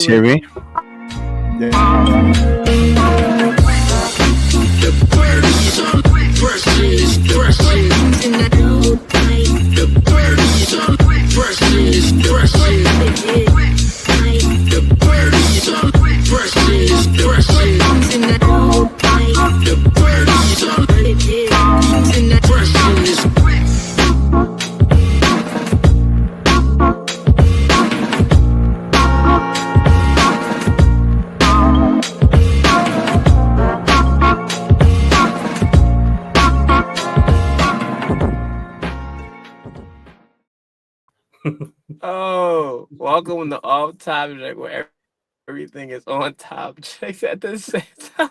Hear me? Oh, welcome to Off Topject, where everything is on Topject at the same time.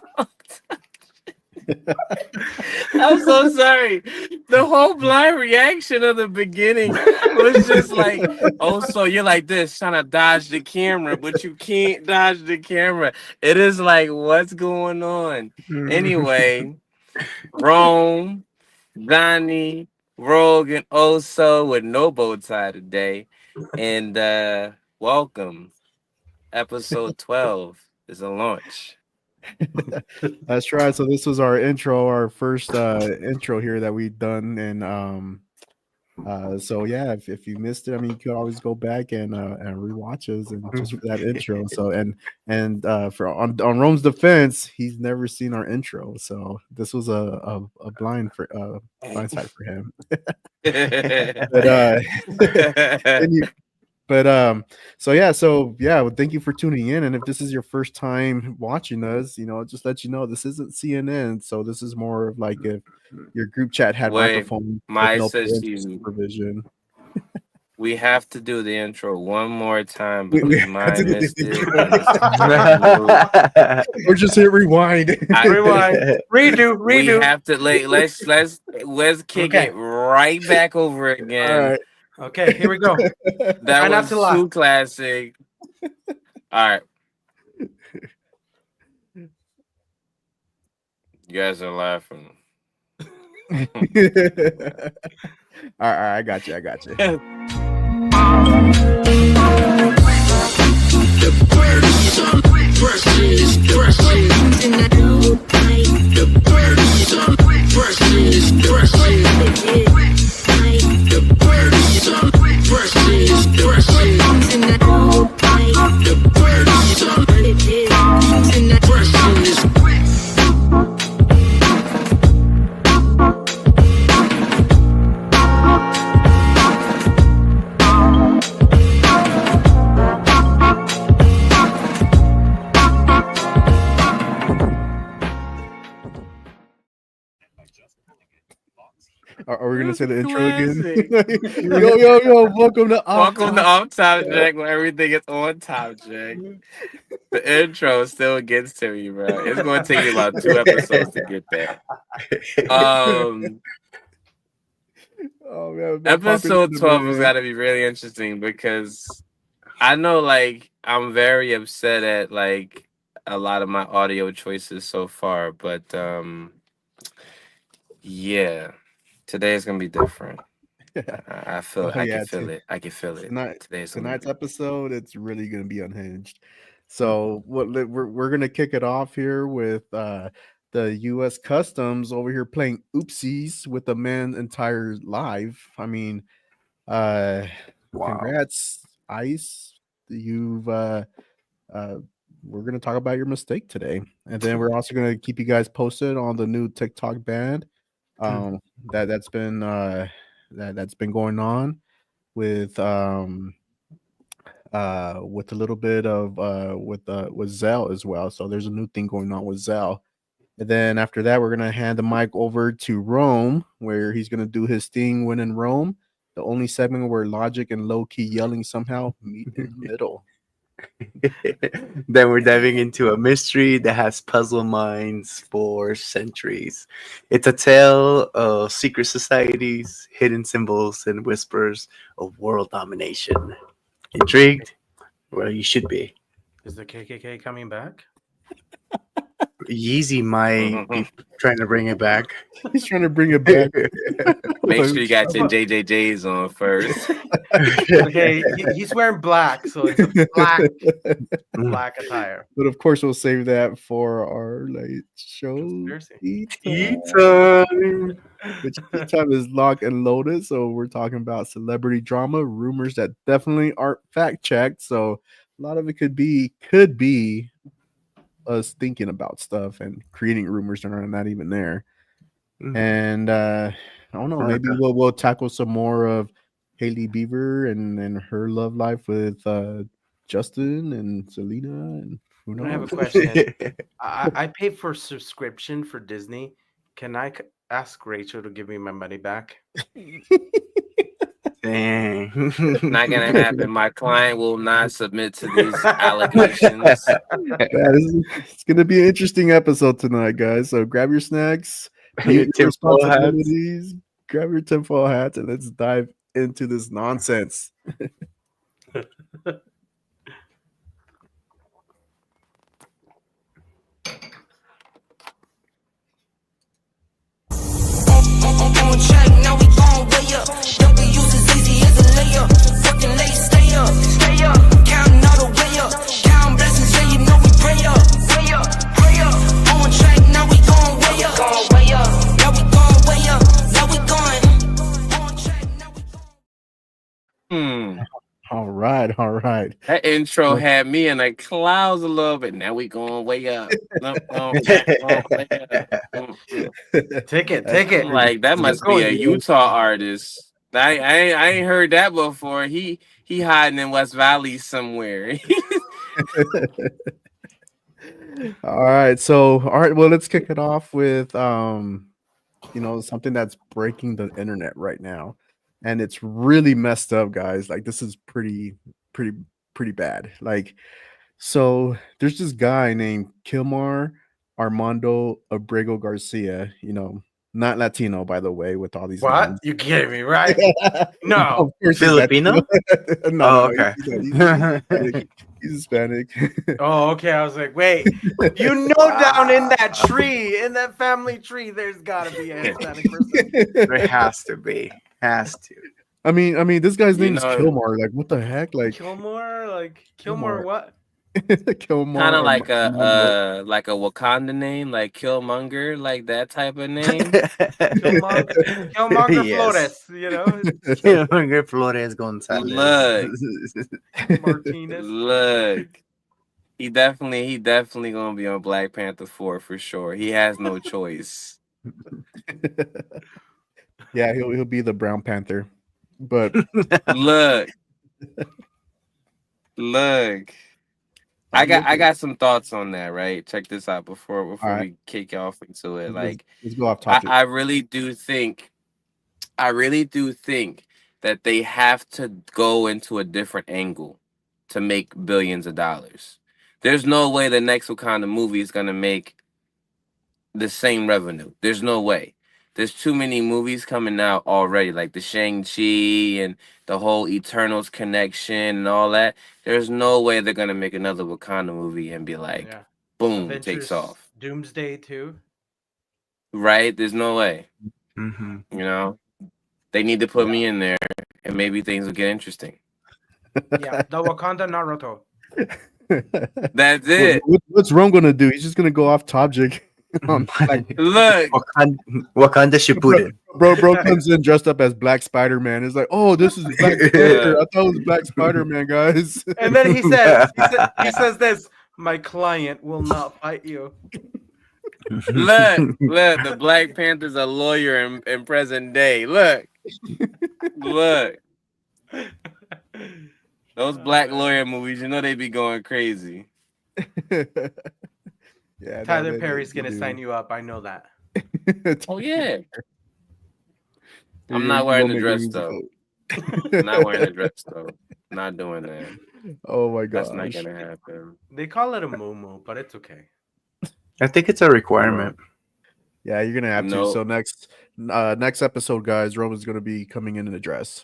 I'm so sorry. The whole blind reaction of the beginning was just like, oh, so you're like this, trying to dodge the camera, but you can't dodge the camera. It is like, what's going on? Anyway, Rome, Donnie, Rogue, and Oso with no bow tie today. And welcome. Episode 12 is a launch. That's right. So this was our intro, our first intro here that we've done, and so yeah, if you missed it, I mean, you could always go back and rewatch us and just for that intro. So and for on Rome's defense, he's never seen our intro, so this was a blind sight for him. But so yeah, well, thank you for tuning in. And if this is your first time watching us, just let you know this isn't CNN, so this is more of like if your group chat had microphone with no parental supervision. We have to do the intro one more time because mine missed it. Or just hit rewind. Rewind. Redo. We have to let's kick it right back over again. All right. Okay, here we go. That was too classic. All right. You guys are laughing. All right, I got you. Are we gonna say the intro again? yo! Welcome to Off Topject, where everything is on Topject. The intro still gets to me, bro. It's gonna take me about 2 episodes to get there. Oh man, episode 12 has got to be really interesting because I know, like, I'm very upset at like a lot of my audio choices so far, but yeah. Today is gonna be different. I feel. I can feel it. I can feel it. Tonight's episode, it's really gonna be unhinged. So we're gonna kick it off here with the U.S. Customs over here playing oopsies with the man's entire live. I mean, congrats, ICE. We're gonna talk about your mistake today, and then we're also gonna keep you guys posted on the new TikTok ban. That's been going on with a little bit of with Zell as well. So there's a new thing going on with Zell. And then after that, we're gonna hand the mic over to Rome, where he's gonna do his thing when in Rome, the only segment where logic and low-key yelling somehow meet in the middle. Then we're diving into a mystery that has puzzled minds for centuries. It's a tale of secret societies, hidden symbols, and whispers of world domination. Intrigued? Well, you should be. Is the KKK coming back? Yeezy might be trying to bring it back. He's trying to bring it back. Make sure you got your JJJs on first. Okay, he's wearing black, so it's a black attire. But of course, we'll save that for our late show. Conspiracy. Tea time. Which tea time is locked and loaded. So we're talking about celebrity drama, rumors that definitely aren't fact checked. So a lot of it could be us thinking about stuff and creating rumors that are not even there. And I don't know, maybe we'll tackle some more of Hailey Bieber and her love life with Justin and Selena, and who knows? I have a question. I paid for subscription for Disney. Can I ask Rachel to give me my money back? Dang. Not gonna happen. My client will not submit to these allegations. It's gonna be an interesting episode tonight, guys. So grab your snacks, Your your tinfoil hats. responsibilities, grab your tinfoil hats, and let's dive into this nonsense. On track, now we gon' way up. W's as easy as a layup. Fucking late, stay up, stay up. Counting all the way up. Counting blessings, yeah, you know we pray up, pray up, pray up. On track, now we gon' way up, way up. Now we gon' way up, now we going. On track, now we gon'. All right. That intro had me in the clouds a little bit. Now we going way up. Take it. Like that must be a Utah artist. I ain't heard that before. He hiding in West Valley somewhere. All right. Well, let's kick it off with something that's breaking the internet right now. And it's really messed up, guys. Like, this is pretty bad. Like, so there's this guy named Kilmar Armando Abrego Garcia, not Latino, by the way, with all these What? names. You kidding me, right? No. Of course he's Filipino? Latino. No, Oh, okay. He's Hispanic. Oh, okay. I was like, wait, down in that tree, in that family tree, there's gotta be a Hispanic person. There has to be. Has to. I mean, this guy's name is Kilmar. Like, what the heck? Like Kilmore what? Kilmar. Kind of like a Wakanda name, like Killmonger, like that type of name. Killmonger Yes. Flores, Killmonger Flores Gonzalez. Martinez. Look. He definitely gonna be on Black Panther 4 for sure. He has no choice. Yeah, he'll be the Brown Panther. But look. I got some thoughts on that, right? Check this out before we kick off into it. Like, let's go off topic. I really do think that they have to go into a different angle to make billions of dollars. There's no way the next Wakanda movie is gonna make the same revenue. There's no way. There's too many movies coming out already, like the Shang-Chi and the whole Eternals connection and all that. There's no way they're gonna make another Wakanda movie and be like, boom, Avengers, takes off. Doomsday too. Right? There's no way. Mm-hmm. They need to put me in there, and maybe things will get interesting. Yeah, the Wakanda Naruto. That's it. What's Rome gonna do? He's just gonna go off Topject. Look, Wakanda Shippuden. Bro comes in dressed up as Black Spider-Man. It's like, oh, this is Black Panther. I thought it was Black Spider-Man, guys. And then he says this: my client will not fight you. Look, the Black Panther's a lawyer in present day. Look. Those black lawyer movies, they be going crazy. Yeah, Tyler Perry's gonna sign you up. I know that. Oh yeah. I'm not wearing the dress though. Not doing that. Oh my god. That's not gonna happen. They call it a muumuu, but it's okay. I think it's a requirement. Yeah, you're gonna have to. So next episode, guys, Roman's gonna be coming in a dress.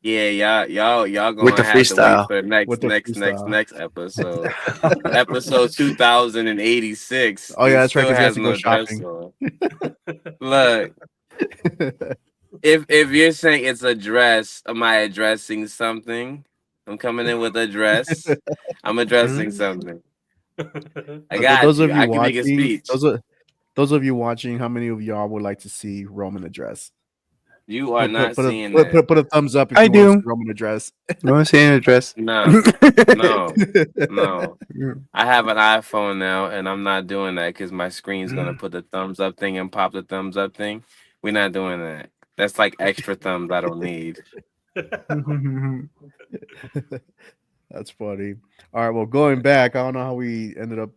Yeah, y'all With the gonna have to wait freestyle. for the next with the freestyle. episode. Episode 2086. Oh yeah, It that's right. still Because he has has to go no dress shopping. on. Look, if you're saying it's a dress, am I addressing something? I'm coming in with a dress. I'm addressing Mm. something. I So got those you. of you I can make a watching, speech. those of you watching, how many of y'all would like to see Roman address? You are not Put a seeing that. put a thumbs up if I you want to see do. Roman address. You want to see an address? No, no, no. I have an iPhone now, and I'm not doing that because my screen's gonna put the thumbs up thing and pop the thumbs up thing. We're not doing that. That's like extra thumbs I don't need. That's funny. All right, well, going back, I don't know how we ended up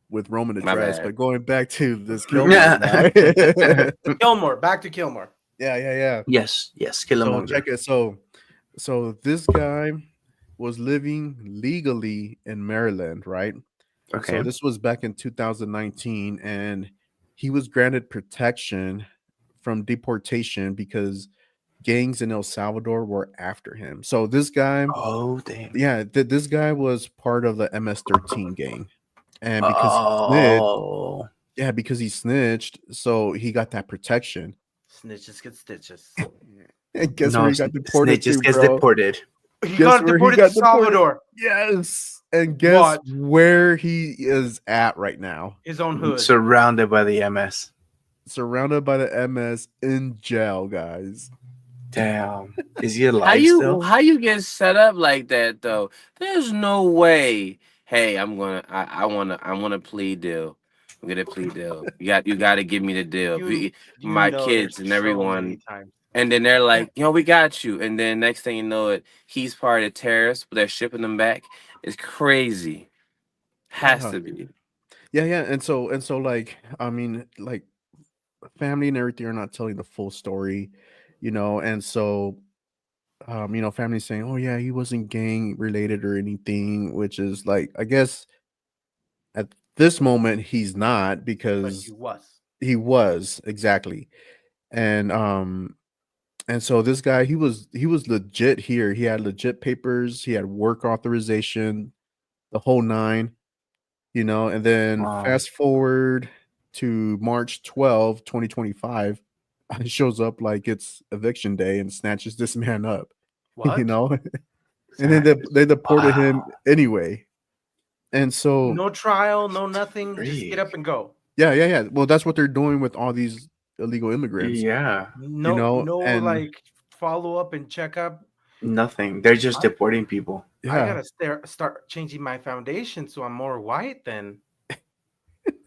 with Roman My address, bad. but going back to this Gilmore guy. yeah, Kilmore, back to Kilmore. yeah. Yes, So Killmonger. check it. So this guy was living legally in Maryland, right? Okay. So this was back in 2019, and he was granted protection from deportation because gangs in El Salvador were after him. So this guy, Oh damn. yeah, this guy was part of the MS-13 gang, and because he snitched, Oh. yeah, because he snitched, so he got that protection. Snitches get stitches. And guess No, where he got deported Snitches to, gets bro? deported. He Guess got where he deported got to deported? Salvador. Yes, and guess What? where he is at right now? His own hood. Surrounded by the MS. Surrounded by the MS in jail, guys. Damn. Is he alive still? How you get set up like that though? There's no way. Hey, I wanna plea deal. I'm gonna plea deal. You gotta give me the deal. You My know kids there's and so everyone. many times. And then they're like, we got you. And then next thing you know it, he's part of the terrorists, but they're shipping them back. It's crazy. Has Yeah. to be. Yeah, and so like, I mean, like, family and everything are not telling the full story, and so family saying, oh yeah, he wasn't gang related or anything, which is like, I guess at this moment he's not, But because he was. he was, exactly. And so this guy, he was legit here. He had legit papers, he had work authorization, the whole nine. And then Wow. fast forward to March 12, 2025, it shows up like it's eviction day and snatches this man up, What? and then they deported him Wow. anyway. And so, No trial, no nothing. Just Freak. get up and go. yeah. Well, that's what they're doing with all these illegal immigrants. Yeah. No, and like follow up and check up. Nothing. They're just deporting people. yeah, I gotta start changing my foundation so I'm more white then.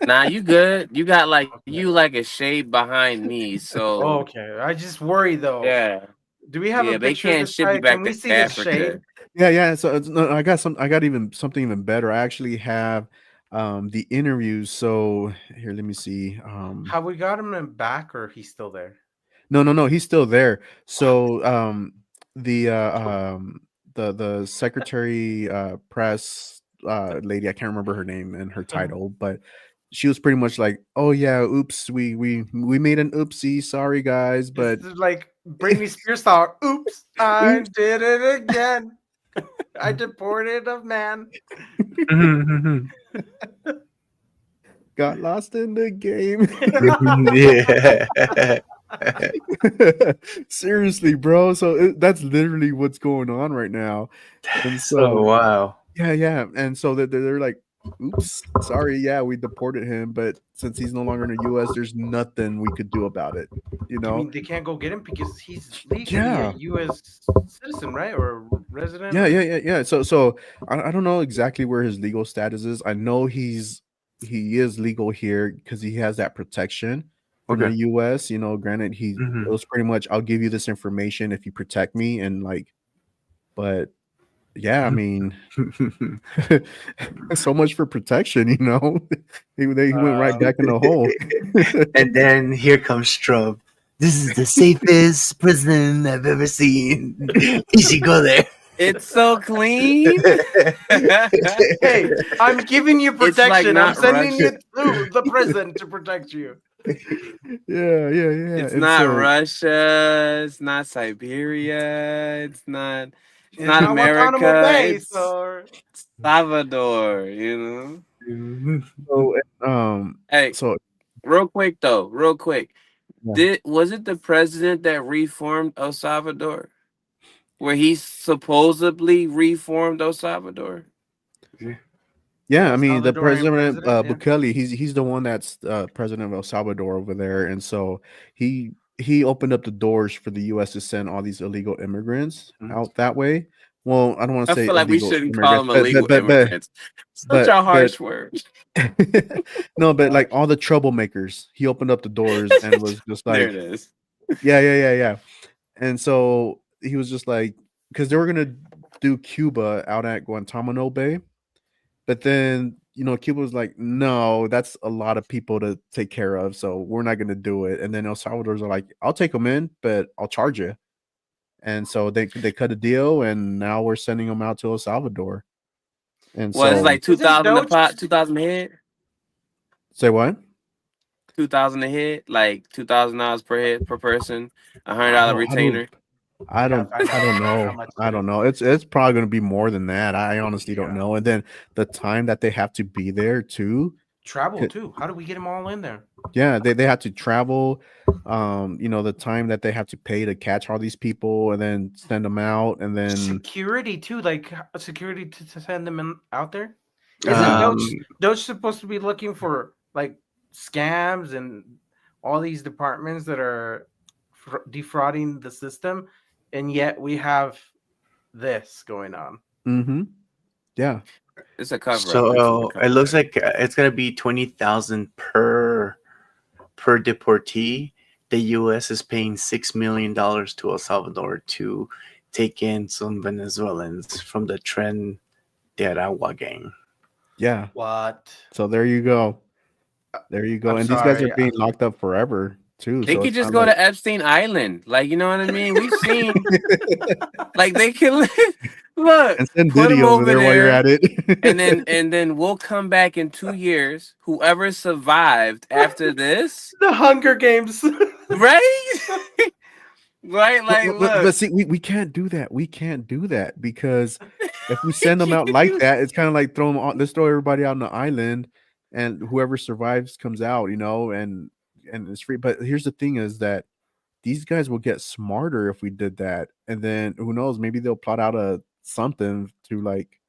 Nah, you good. You got like a shade behind me. So Okay, I just worry though. yeah. Do we have Yeah, a they picture of can't this ship guy? you back Can we to see his Africa. shade? yeah. So no, I got something even better. I actually have the interviews. So here, let me see. Have we got him back or he's still there? No, he's still there. So the secretary press lady, I can't remember her name and her title, but she was pretty much like, oh yeah, oops, we made an oopsie, sorry guys, but This is like Britney Spears style. Oops, I Oops. did it again. I deported a man. got lost in the game. Yeah. Seriously, bro. So that's literally what's going on right now. And so wow. yeah, and so they're like, oops, sorry, yeah, we deported him, but since he's no longer in the US, there's nothing we could do about it. I mean, they can't go get him because he's legally Yeah. a U.S. citizen, right, or resident? Yeah. So I don't know exactly where his legal status is. I know he is legal here because he has that protection from the Okay. US. Granted, it was pretty much, I'll give you this information if you protect me, and like, but yeah, I mean, so much for protection, he went right back in the hole. And then here comes Trump. This is the safest prison I've ever seen. You should go there. It's so clean. Hey, I'm giving you It's like protection. I'm not sending Russia. you to the prison to protect you. Yeah. It's And not so Russia. It's not Siberia. It's not. It's It's not not Guantanamo America. Bay, It's so Salvador. You know. so Hey, so real quick though. Real quick. yeah. Was it the president that reformed El Salvador? Where he supposedly reformed El Salvador? Yeah, I the mean the Salvadorian president president. Yeah. Bukele, he's the one that's president of El Salvador over there, and so he opened up the doors for the U.S. to send all these illegal immigrants Mhm. out that way. Well, I don't want to I say feel like we illegal shouldn't call immigrants, them illegal immigrants. Such but a but harsh word. no, but like all the troublemakers, he opened up the doors and was just There it like, is. yeah. And so he was just like, because they were gonna do Cuba out at Guantanamo Bay, but then Cuba was like, no, that's a lot of people to take care of, so we're not gonna do it. And then El Salvador's are like, I'll take them in, but I'll charge you. And so they cut a deal, and now we're sending them out to El Salvador. And Well, it's so like Isn't 2,000 a Doge? pot, 2,000 a head, say what? 2,000 a head, like $2,000 per head per person, I $100 don't I don't retainer. I Yeah, don't find I don't out how know. much I it is. don't know. It's probably going to be more than that. I honestly don't Yeah. know. And then the time that they have to be there too. Travel too. How do we get them all in there? Yeah, they have to travel. The time that they have to pay to catch all these people and then send them out, and then Security too, like security to send them out there. Isn't Um, Doge supposed to be looking for like scams and all these departments that are defrauding the system, and yet we have this going on. yeah, It's a cover up. This is a so cover it looks up. like it's gonna be 20,000 per deportee. The U.S. is paying $6 million to El Salvador to take in some Venezuelans from the Tren de Aragua gang. yeah. What? So there you go. There you go. I'm And these guys are sorry. being locked up forever too. They So could it's just not go like to Epstein Island. Like, you know what I mean? We've seen, like, they can look, and send put Diddy them over over there while you're there, at it. and then we'll come back in 2 years. Whoever survived after this, The Hunger Games. right? Right? Like, But look. see, we can't do that. We can't do that because if we send them out like that, it's kind of like throw them on. Let's throw everybody out on the island, and whoever survives comes out. And it's free. But here's the thing: is that these guys will get smarter if we did that, and then who knows? Maybe they'll plot out a something to like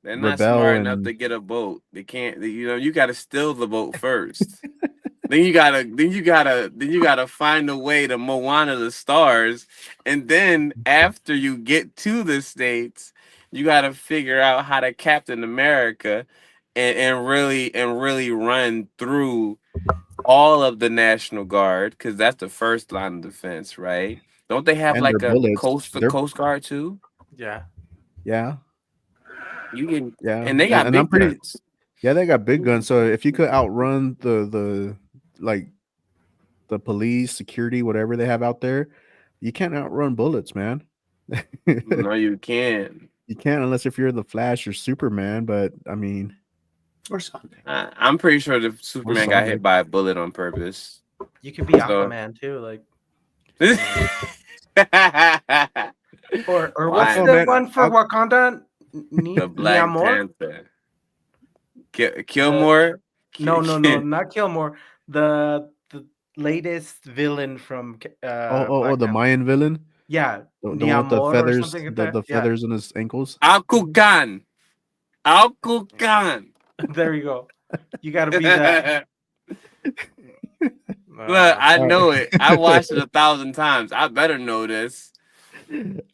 They're not rebel smart enough and to get a boat. They can't. You got to steal the boat first. Then you gotta find a way to Moana the stars, and then after you get to the states, you gotta figure out how to Captain America, and really run through all of the National Guard because that's the first line of defense, right? Don't they have their like a bullets. coast They're Coast Guard too? Yeah. yeah, You can, yeah, and they got and I'm big pretty. guns. Yeah, they got big guns. So if you could outrun the like the police, security, whatever they have out there, you can't outrun bullets, man. No, you can't. You can't unless if you're the Flash or Superman. But I mean, Or something. I'm pretty sure the Superman got hit Sonic. by a bullet on purpose. You could be Aquaman too, like or what's Why? Oh, the man, one for Wakanda? The Black Niamor? Panther. Killmore? No, not Killmore. The latest villain from oh, Black the Panther. Mayan villain, Yeah, the one with the Niamor or feathers, something like the that. Yeah, feathers on his ankles. Akukan. Akukan. there you go. You got to be that. Look, I All know right. it. I watched it 1,000 times. I better know this.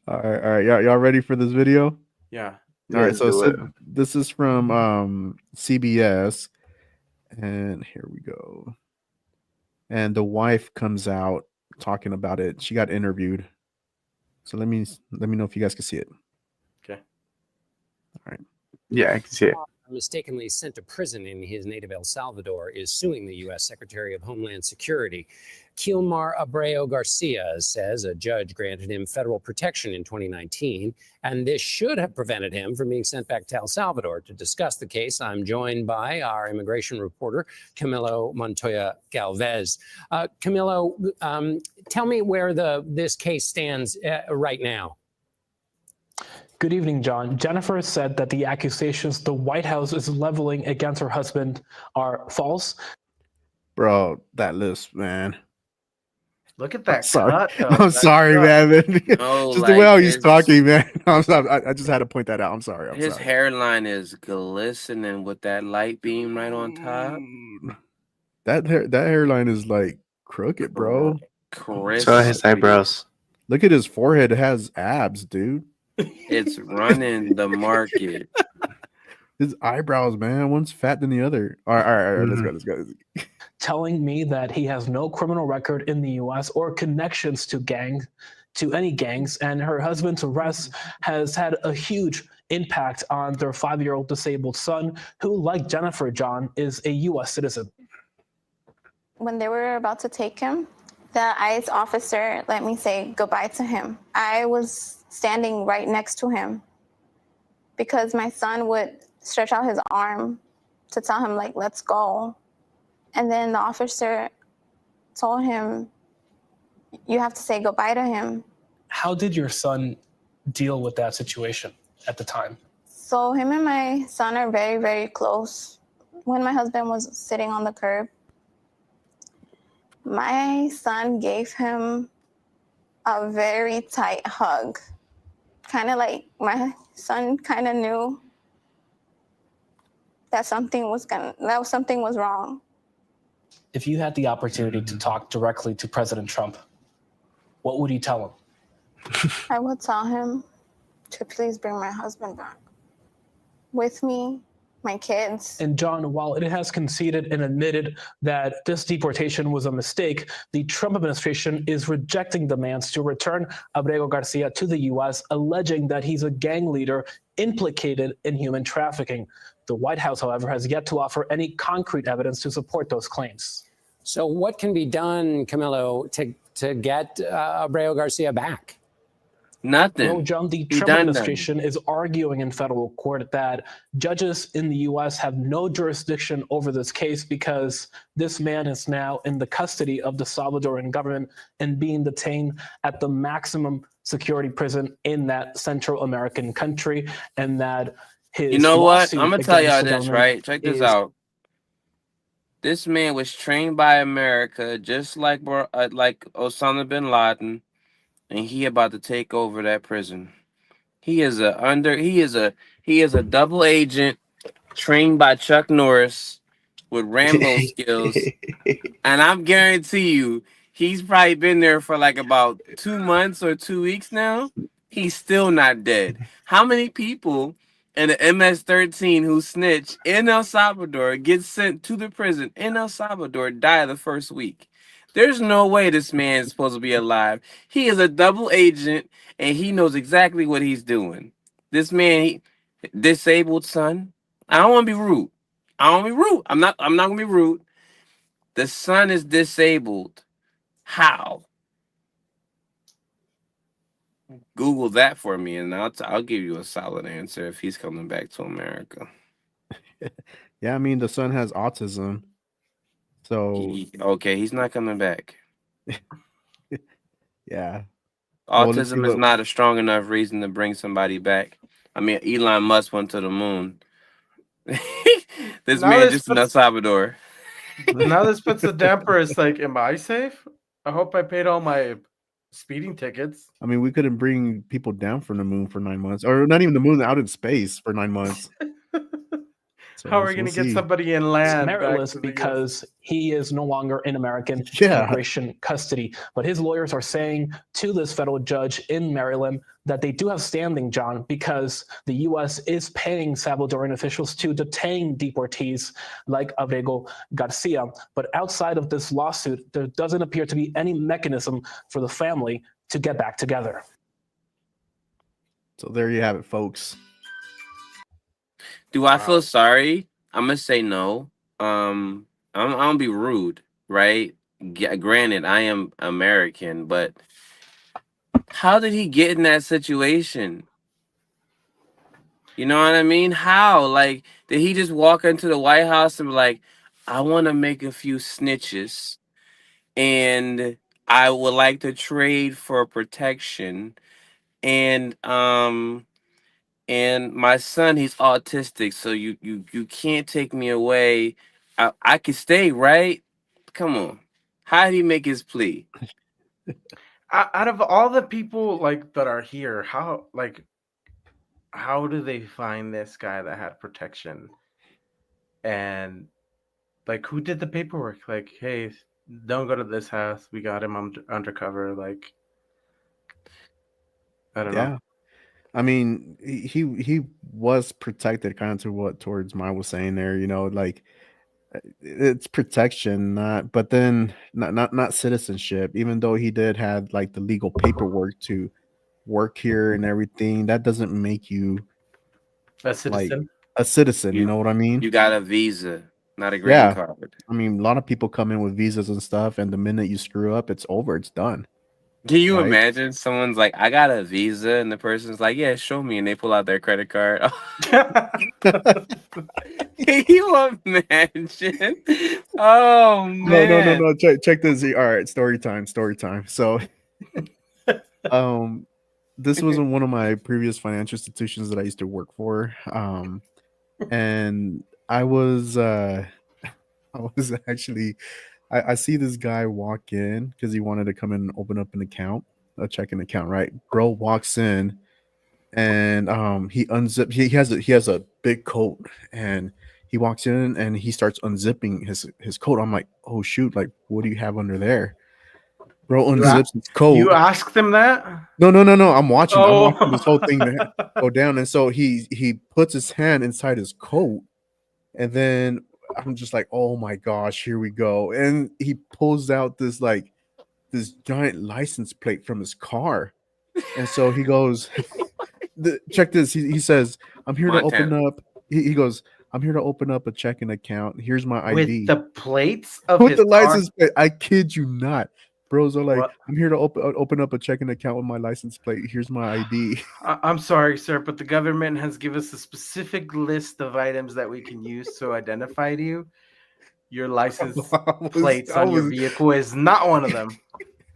All right, y'all ready for this video? Yeah. All right, Let's do it. this is from CBS, and here we go. And the wife comes out talking about it. She got interviewed. So let me know if you guys can see it. Okay. All right. Yeah, I can see it. mistakenly sent to prison in his native El Salvador, is suing the U.S. Secretary of Homeland Security. Kilmar Abreu Garcia says a judge granted him federal protection in 2019, and this should have prevented him from being sent back to El Salvador. To discuss the case, I'm joined by our immigration reporter, Camilo Montoya Galvez. Camilo, tell me where this case stands right now. Good evening, John. Jennifer said that the accusations the White House is leveling against her husband are false. Bro, that list, man. Look at that Sorry. cut, though. I'm That sorry, cut. man. No, Just the way how like, he's his- talking, man. I'm sorry. I just had to point that out. I'm sorry. I'm His sorry. hairline is glistening with that light beam right on top. That hairline is like crooked, bro. Crisp. So are his eyebrows. Look at his forehead. It has abs, dude. It's running the market. His eyebrows, man. One's fat than the other. All right. Let's go. Telling me that he has no criminal record in the U.S. or connections to any gangs, and her husband's arrest has had a huge impact on their 5-year-old disabled son, who, like Jennifer, John, is a U.S. citizen. When they were about to take him, the ICE officer let me say goodbye to him. I was standing right next to him because my son would stretch out his arm to tell him, like, let's go. And then the officer told him, you have to say goodbye to him. How did your son deal with that situation at the time? So him and my son are very, very close. When my husband was sitting on the curb, my son gave him a very tight hug. Kind of like my son kind of knew that something was wrong. If you had the opportunity to talk directly to President Trump, what would you tell him? I would tell him to please bring my husband back with me, my kids. And John, while it has conceded and admitted that this deportation was a mistake, the Trump administration is rejecting demands to return Abreu Garcia to the U.S., alleging that he's a gang leader implicated in human trafficking. The White House, however, has yet to offer any concrete evidence to support those claims. So what can be done, Camilo, to get Abreu Garcia back? Nothing. Well, John, the Trump administration is arguing in federal court that judges in the U.S. have no jurisdiction over this case because this man is now in the custody of the Salvadoran government and being detained at the maximum security prison in that Central American country, and that his You know what? I'm lawsuit gonna tell y'all against the this, government right? Check this is- out. This man was trained by America, just like Osama bin Laden, and he about to take over that prison. He is a double agent trained by Chuck Norris with Rambo skills, and I'm guarantee you, he's probably been there for like about 2 months or 2 weeks now. He's still not dead. How many people in the MS-13 who snitch in El Salvador get sent to the prison in El Salvador die the first week? There's no way this man is supposed to be alive. He is a double agent, and he knows exactly what he's doing. This man, disabled son. I don't want to be rude. I'm not gonna be rude. The son is disabled. How? Google that for me, and I'll give you a solid answer if he's coming back to America. Yeah, I mean the son has autism, so Okay, he's not coming back. yeah. Well, let's see Autism is what- not a strong enough reason to bring somebody back. I mean, Elon Musk went to the moon. This Now man this just in puts- El Salvador. Now this puts the damper. It's like, am I safe? I hope I paid all my speeding tickets. I mean, we couldn't bring people down from the moon for 9 months, or not even the moon, out in space for 9 months. So How are we we'll going to get see. somebody in It's land? back meritless to the US? because he is no longer in American Yeah. immigration custody. But his lawyers are saying to this federal judge in Maryland that they do have standing, John, because the U.S. is paying Salvadoran officials to detain deportees like Abreu Garcia. But outside of this lawsuit, there doesn't appear to be any mechanism for the family to get back together. So there you have it, folks. Do I feel Wow. sorry? I'm gonna say no. I'm gonna be rude, right? Granted, I am American, but how did he get in that situation? You know what I mean? How? Like, did he just walk into the White House and be like, I want to make a few snitches and I would like to trade for protection and my son, he's autistic, so you can't take me away. I can stay, right? Come on. How did he make his plea? Out of all the people like that are here, how do they find this guy that had protection? And like, who did the paperwork? Like, hey, don't go to this house. We got him undercover. Like, I don't know. Yeah. I mean, he was protected, kind of to what towards Maya was saying there. Like it's protection, not but then not citizenship. Even though he did have like the legal paperwork to work here and everything, that doesn't make you A like citizen. a citizen. You You know what I mean? you got a visa, not a green Yeah. card. I mean, a lot of people come in with visas and stuff, and the minute you screw up, it's over. It's done, Can you right? imagine someone's like, I got a visa, and the person's like, yeah, show me, and they pull out their credit card. Can you imagine? Oh No, no, no, man. no. Check this. All right, story time. Story time. So, um, this was in one of my previous financial institutions that I used to work for. And I was actually, I see this guy walk in because he wanted to come in and open up an account, a checking account, right? Bro walks in and he unzips. He has a big coat, and he walks in and he starts unzipping his coat. I'm like, oh shoot, like what do you have under there? Bro you a- unzips his coat. you asked them that? No, no, no, no. I'm watching this whole Oh. thing go down. And so he puts his hand inside his coat, and then I'm just like, oh my gosh, here we go. And he pulls out this giant license plate from his car. And so he goes, check this. He says, I'm here to open Montana. up. He goes, I'm here to open up a checking account. Here's my With ID. the plates of With his the car. license plate. I kid you not. Bros are like, What? I'm here to open up a checking account with my license plate. Here's my ID. I'm sorry, sir, but the government has given us a specific list of items that we can use to identify you. Your license plates I on your was vehicle is not one of them.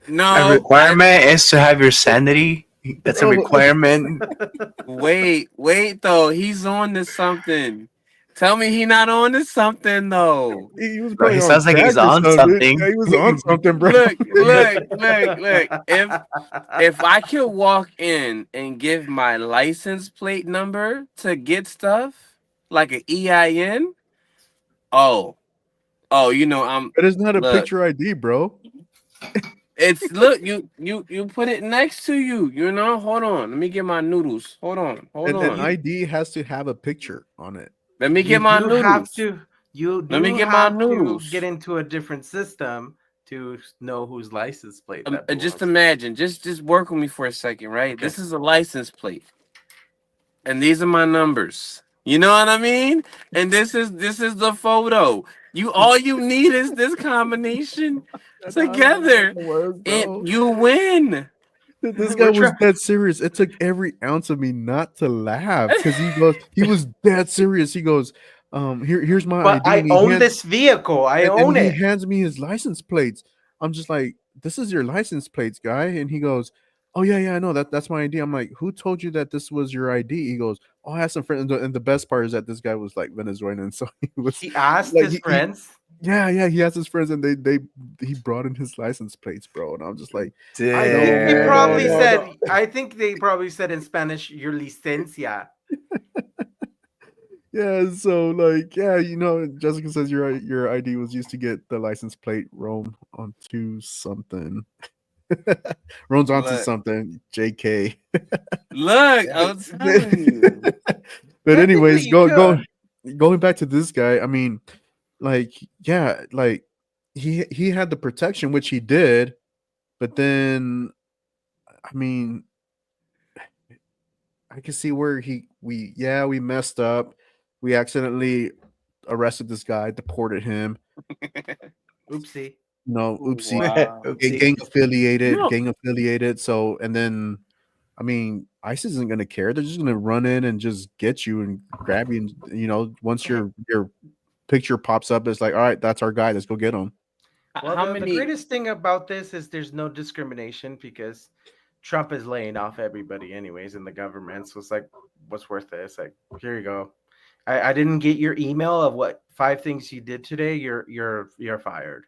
A No, requirement is to have your sanity. That's a bro, requirement. wait though. He's on to something. Tell me he not on to something though. he was Bro, probably he on sounds like crack he's or on something. Yeah, something. he was on something, bro. Look. If I could walk in and give my license plate number to get stuff like an EIN, oh, I'm But it's not a look. picture ID, bro. It's look you put it next to you. Hold on. Let me get my noodles. Hold An on. ID has to have a picture on it. Let me You get my do have noodles. to. You Let me do get my have to noodles. get into a different system to know whose license plate that Just belongs. imagine, just work with me for a second, right? Okay. This is a license plate, and these are my numbers. You know what I mean? And this is the photo. All you need is this combination That's not how together, it works, and bro. you win. This guy We're was trying. dead serious. It took every ounce of me not to laugh because he was dead serious. He goes, here's my But ID, I own this vehicle. I and own he it. hands me his license plates. I'm just like, this is your license plates, guy. And he goes, oh yeah, I know that's my ID. I'm like, who told you that this was your ID? He goes, oh, I have some friends. And the best part is that this guy was like Venezuelan, so he was He asked like, his friends. yeah, he has his friends, and he brought in his license plates, bro. And I'm just like, I no, think he probably no, said. no. I think they probably said in Spanish, "Your licencia." Yeah, so like, yeah, Jessica says your ID was used to get the license plate roam onto something. Roams onto Look, something. JK. I'm telling you. But Technically, anyways, you could. going back to this guy, I mean, like, yeah, like he had the protection, which he did, but then I mean, I can see where we messed up. we accidentally arrested this guy, deported him. Oopsie. No, oopsie, Wow. Oopsie. gang affiliated. So, and then, I mean, ICE isn't gonna care. They're just gonna run in and just get you and grab you. And once your picture pops up, it's like, all right, that's our guy. Let's go get him. Well, How the many? greatest thing about this is there's no discrimination because Trump is laying off everybody anyways in the government. So it's like, what's worth this? Like, here you go. I didn't get your email of what 5 things you did today. You're fired.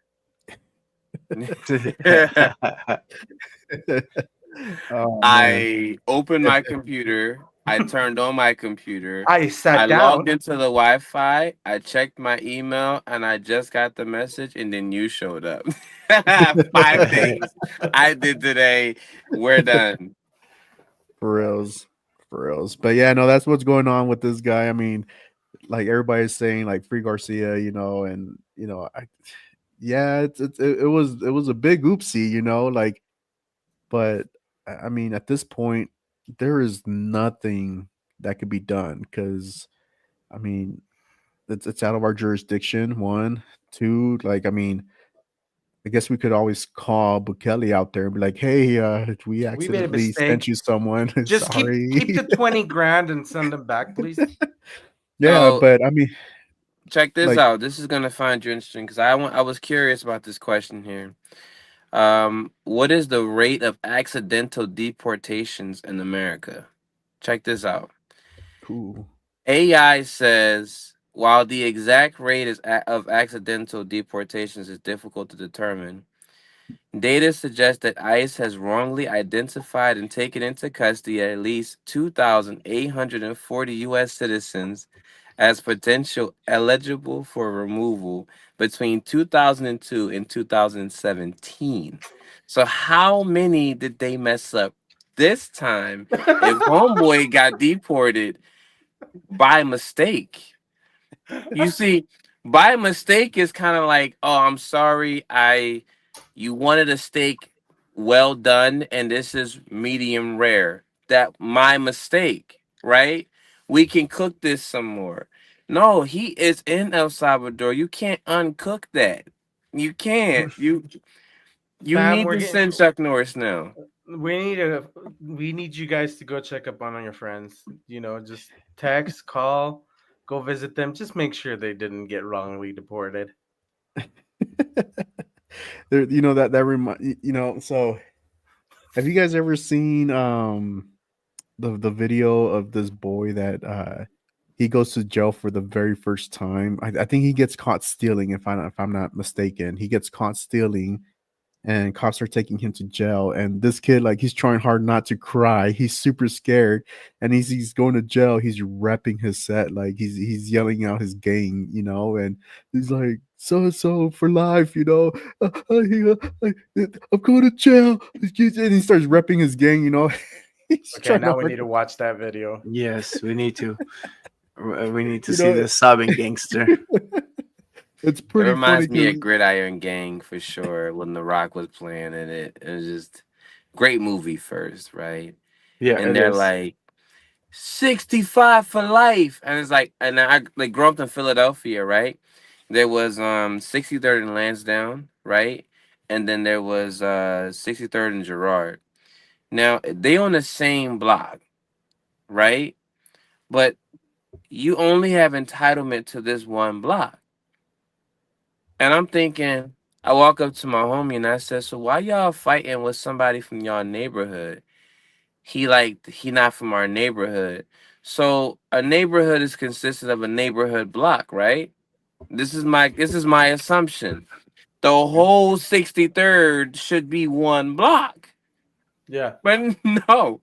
Oh, man. I opened my computer. I turned on my computer. I sat I down. logged into the Wi-Fi. I checked my email, and I just got the message, and then you showed up. 5 things I did today. We're done. For reals. But yeah, no, that's what's going on with this guy. I mean, like everybody's saying, like free Garcia, and it was a big oopsie, like, but I mean, at this point, there is nothing that could be done because, I mean, it's out of our jurisdiction. 1, 2, like, I mean, I guess we could always call Bukele out there and be like, "Hey, we We made a accidentally mistake. sent you someone. Just Sorry." keep the 20 grand and send them back, please. Yeah, So- but I mean, Check this Like- out. This is gonna find you interesting because I was curious about this question here. What is the rate of accidental deportations in America? Check this out. cool. AI says while the exact rate of accidental deportations is difficult to determine, data suggests that ICE has wrongly identified and taken into custody at least 2,840 U.S. citizens as potential eligible for removal between 2002 and 2017. So how many did they mess up this time if homeboy got deported by mistake? You see, by mistake is kind of like, oh, I'm sorry, you wanted a steak well done, and this is medium rare. That my mistake, right? We can cook this some more. No, he is in El Salvador. You can't uncook that. You can't. You Fam, need we're to getting- send Chuck Norris now. We need you guys to go check up on your friends. Just text, call, go visit them. Just make sure they didn't get wrongly deported. There, that remind So, have you guys ever seen the video of this boy that he goes to jail for the very first time? I think he gets caught stealing. If I'm not mistaken, he gets caught stealing, and cops are taking him to jail. And this kid, like, he's trying hard not to cry. He's super scared, and he's going to jail. He's repping his set, like he's yelling out his gang, and he's like, so and so for life, I'm going to jail, and he starts repping his gang, He's Okay, trying now to we need to watch that video. Yes, we need to. We need to You see know- the sobbing gangster. It's It pretty reminds funny. me of 'Cause- Gridiron Gang for sure when The Rock was playing in it. It was just great movie first, right? Yeah, And it they're is. like 65 for life. And it's like, and I like grew up in Philadelphia, right? There was 63rd and Lansdowne, right? And then there was 63rd and Girard. Now they on the same block, right? But you only have entitlement to this one block. And I'm thinking, I walk up to my homie and I said, so why y'all fighting with somebody from y'all neighborhood? He not from our neighborhood. So a neighborhood is consisted of a neighborhood block, right? This is my assumption. The whole 63rd should be one block. Yeah. But no.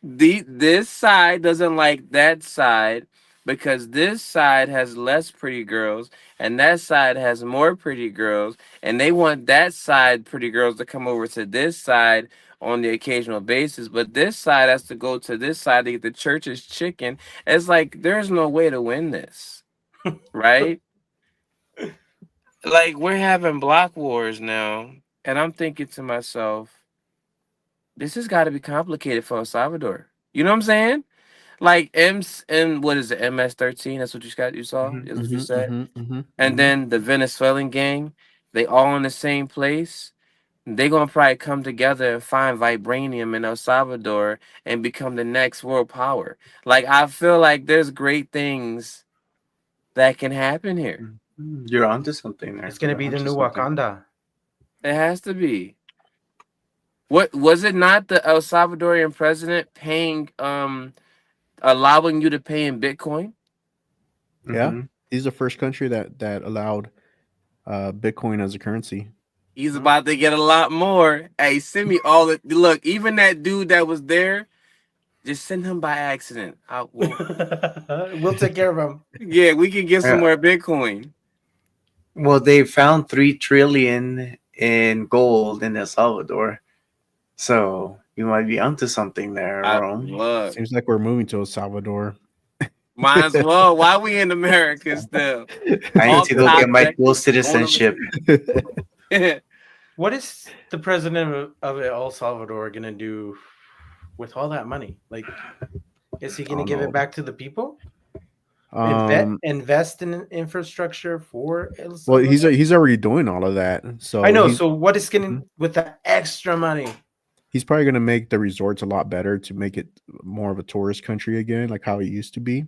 This side doesn't like that side because this side has less pretty girls and that side has more pretty girls, and they want that side pretty girls to come over to this side on the occasional basis, but this side has to go to this side to get the church's chicken. It's like there's no way to win this, right? Like we're having block wars now, and I'm thinking to myself, this has got to be complicated for El Salvador. You know what I'm saying? like M what is it, MS-13? That's what you saw. Mhm. That's what you said. And Mhm. then the Venezuelan gang, they all in the same place. They gonna probably come together and find vibranium in El Salvador and become the next world power. Like I feel like there's great things that can happen here. You're onto something there. It's gonna You're be the onto new something. Wakanda. It has to be. What was it not the El Salvadorian president paying allowing you to pay in Bitcoin? Yeah, Mhm. he's the first country that allowed Bitcoin as a currency. He's about to get a lot more. Hey, send me all the look. Even that dude that was there, just send him by accident. We'll take care of him. Yeah, we can get some Yeah. more Bitcoin. Well, they found 3 trillion in gold in El Salvador, so you might be onto something there, Rome. Look, Seems like we're moving to El Salvador. might as well. Why we in America still? I need All to go get my Topject dual is citizenship. What is the president of El Salvador gonna do with all that money? Like, is he gonna don't give know. it back to the people? Um, Invest in infrastructure for El well, Salvador? he's already doing all of that. So I know. he's So what is gonna with that extra money? he's probably going to make the resorts a lot better to make it more of a tourist country again, like how it used to be.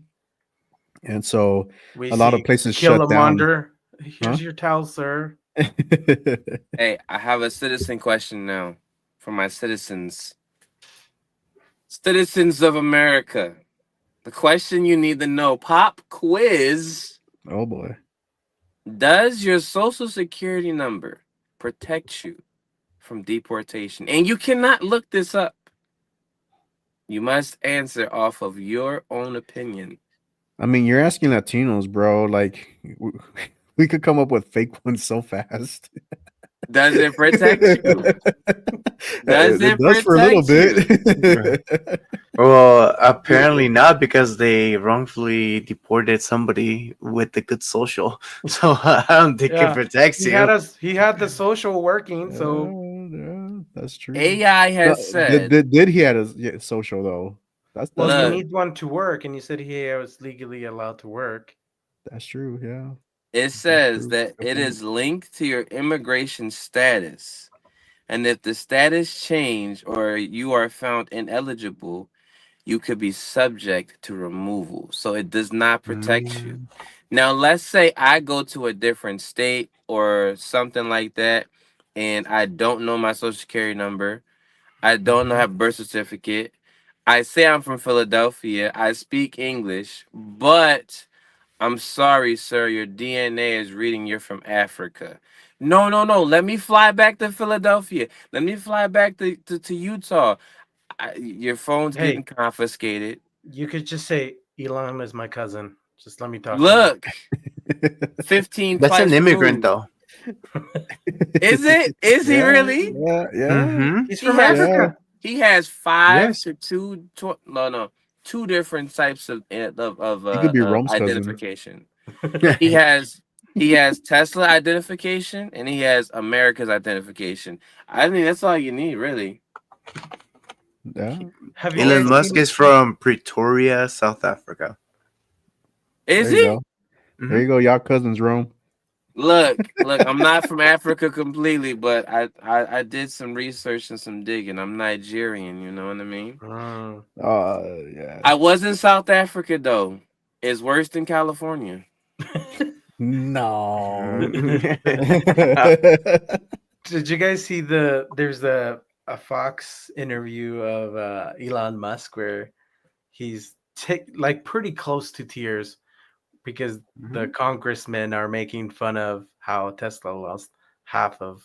And so We a lot of see places shut down. Killmonger. Here's Huh? your towel, sir. Hey, I have a citizen question now for my citizens. Citizens of America. The question you need to know. Pop quiz. Oh boy. Does your social security number protect you from deportation? And you cannot look this up. You must answer off of your own opinion. I mean, you're asking Latinos, bro. Like, we could come up with fake ones so fast. Does it protect you? Does It it does for a little protect bit. Well, apparently not, because they wrongfully deported somebody with the good social. So I don't think Yeah. it protects He you. had us. He had the social working. So Yeah, that's true. AI No, has said, did he had a social though? That's well, you Look. need one to work, and you said he was legally allowed to work. that's true. Yeah. it says true. that Good it point. is linked to your immigration status. And if the status change or you are found ineligible, you could be subject to removal. So it does not protect you. Now, let's say I go to a different state or something like that, and I don't know my social security number. I don't know have a birth certificate. I say I'm from Philadelphia. I speak English, but I'm sorry, sir. Your DNA is reading you're from Africa. No, no, no. Let me fly back to Philadelphia. Let me fly back to Utah. Your phone's Hey. getting confiscated. You could just say Elon is my cousin. Just let me talk. Look, 15 That's twice an immigrant, removed. though. Is it? Is he Yeah, really? Yeah, yeah. Mm-hmm. He's He from has- Africa. He has 5 Yes. to 2 different types of He could be Rome's cousin. identification. He has Tesla identification and he has America's identification. I think that's all you need, really. Yeah. Have you Elon guys Musk seen- is from Pretoria, South Africa. Is There you he? go. There you go. Y'all cousins, Rome. Look, I'm not from Africa completely, but I did some research and some digging. I'm Nigerian, you know what I mean? Yeah. I was in South Africa though. It's worse than California. No. Did you guys see there's a Fox interview of Elon Musk where he's like pretty close to tears because the congressmen are making fun of how Tesla lost half of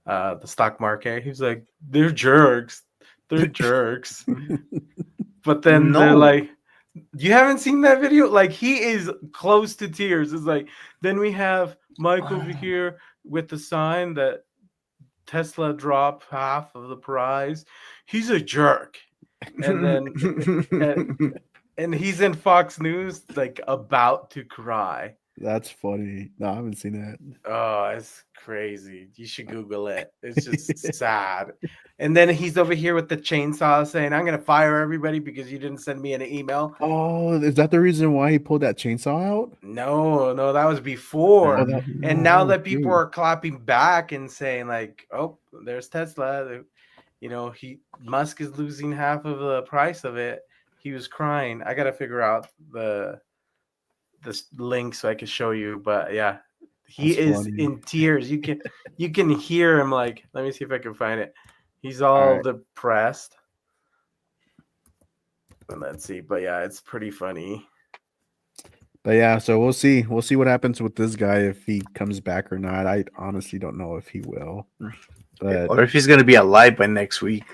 the stock market. He's like, they're jerks. They're jerks. But then they're No. like, you haven't seen that video? Like, he is close to tears. It's like, then we have Mike over here with the sign that Tesla dropped half of the price. He's a jerk. And then and he's in Fox News, like about to cry. That's funny. No, I haven't seen that. Oh, it's crazy. You should Google it. It's just sad. And then he's over here with the chainsaw saying, I'm going to fire everybody because you didn't send me an email. Oh, is that the reason why he pulled that chainsaw out? No, that was before. Oh, that, And oh, now that was that people cute. are clapping back and saying, like, oh, there's Tesla. Musk is losing half of the price of it. He was crying. I got to figure out the link so I can show you. But yeah, he That's is funny. in tears. You can hear him. Like, let me see if I can find it. He's all All right. depressed. And let's see. But yeah, it's pretty funny. But yeah, so we'll see. We'll see what happens with this guy if he comes back or not. I honestly don't know if he will. But Or if he's gonna be alive by next week.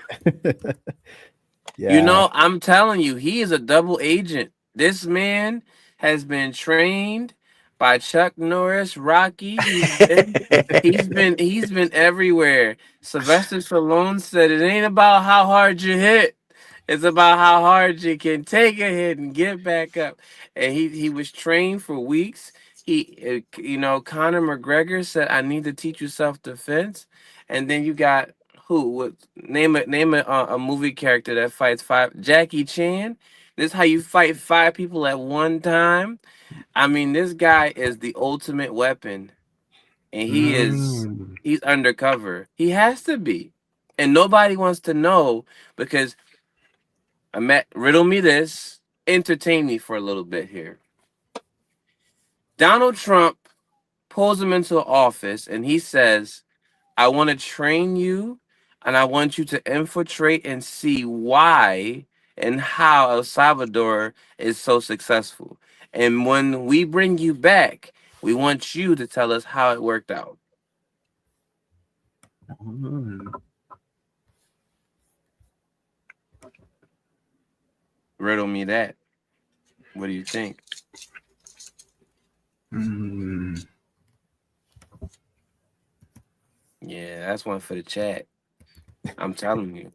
yeah, You know, I'm telling you, he is a double agent. This man has been trained by Chuck Norris, Rocky. He's been everywhere. Sylvester Stallone said it ain't about how hard you hit. It's about how hard you can take a hit and get back up. And he was trained for weeks. Conor McGregor said, "I need to teach you self-defense." And then you got who? Name a movie character that fights five. Jackie Chan. This is how you fight 5 people at one time. I mean, this guy is the ultimate weapon, and he's undercover. He has to be, and nobody wants to know because riddle me this, entertain me for a little bit here. Donald Trump pulls him into office, and he says, I want to train you and I want you to infiltrate and see why and how El Salvador is so successful. And when we bring you back, we want you to tell us how it worked out. Riddle me that. What do you think? Yeah, that's one for the chat. I'm telling you.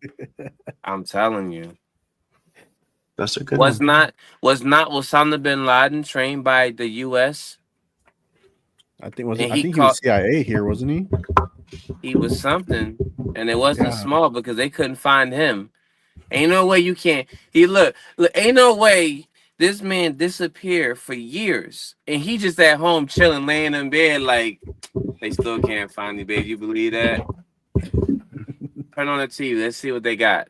That's a good Was one. not Osama bin Laden trained by the U.S.? I think And he was CIA here, wasn't he? He was something, and it wasn't Yeah. small because they couldn't find him. Ain't no way you can't. Look, ain't no way this man disappeared for years, and he just at home chilling, laying in bed like they still can't find me, babe. You believe that? Turn on the TV. Let's see what they got.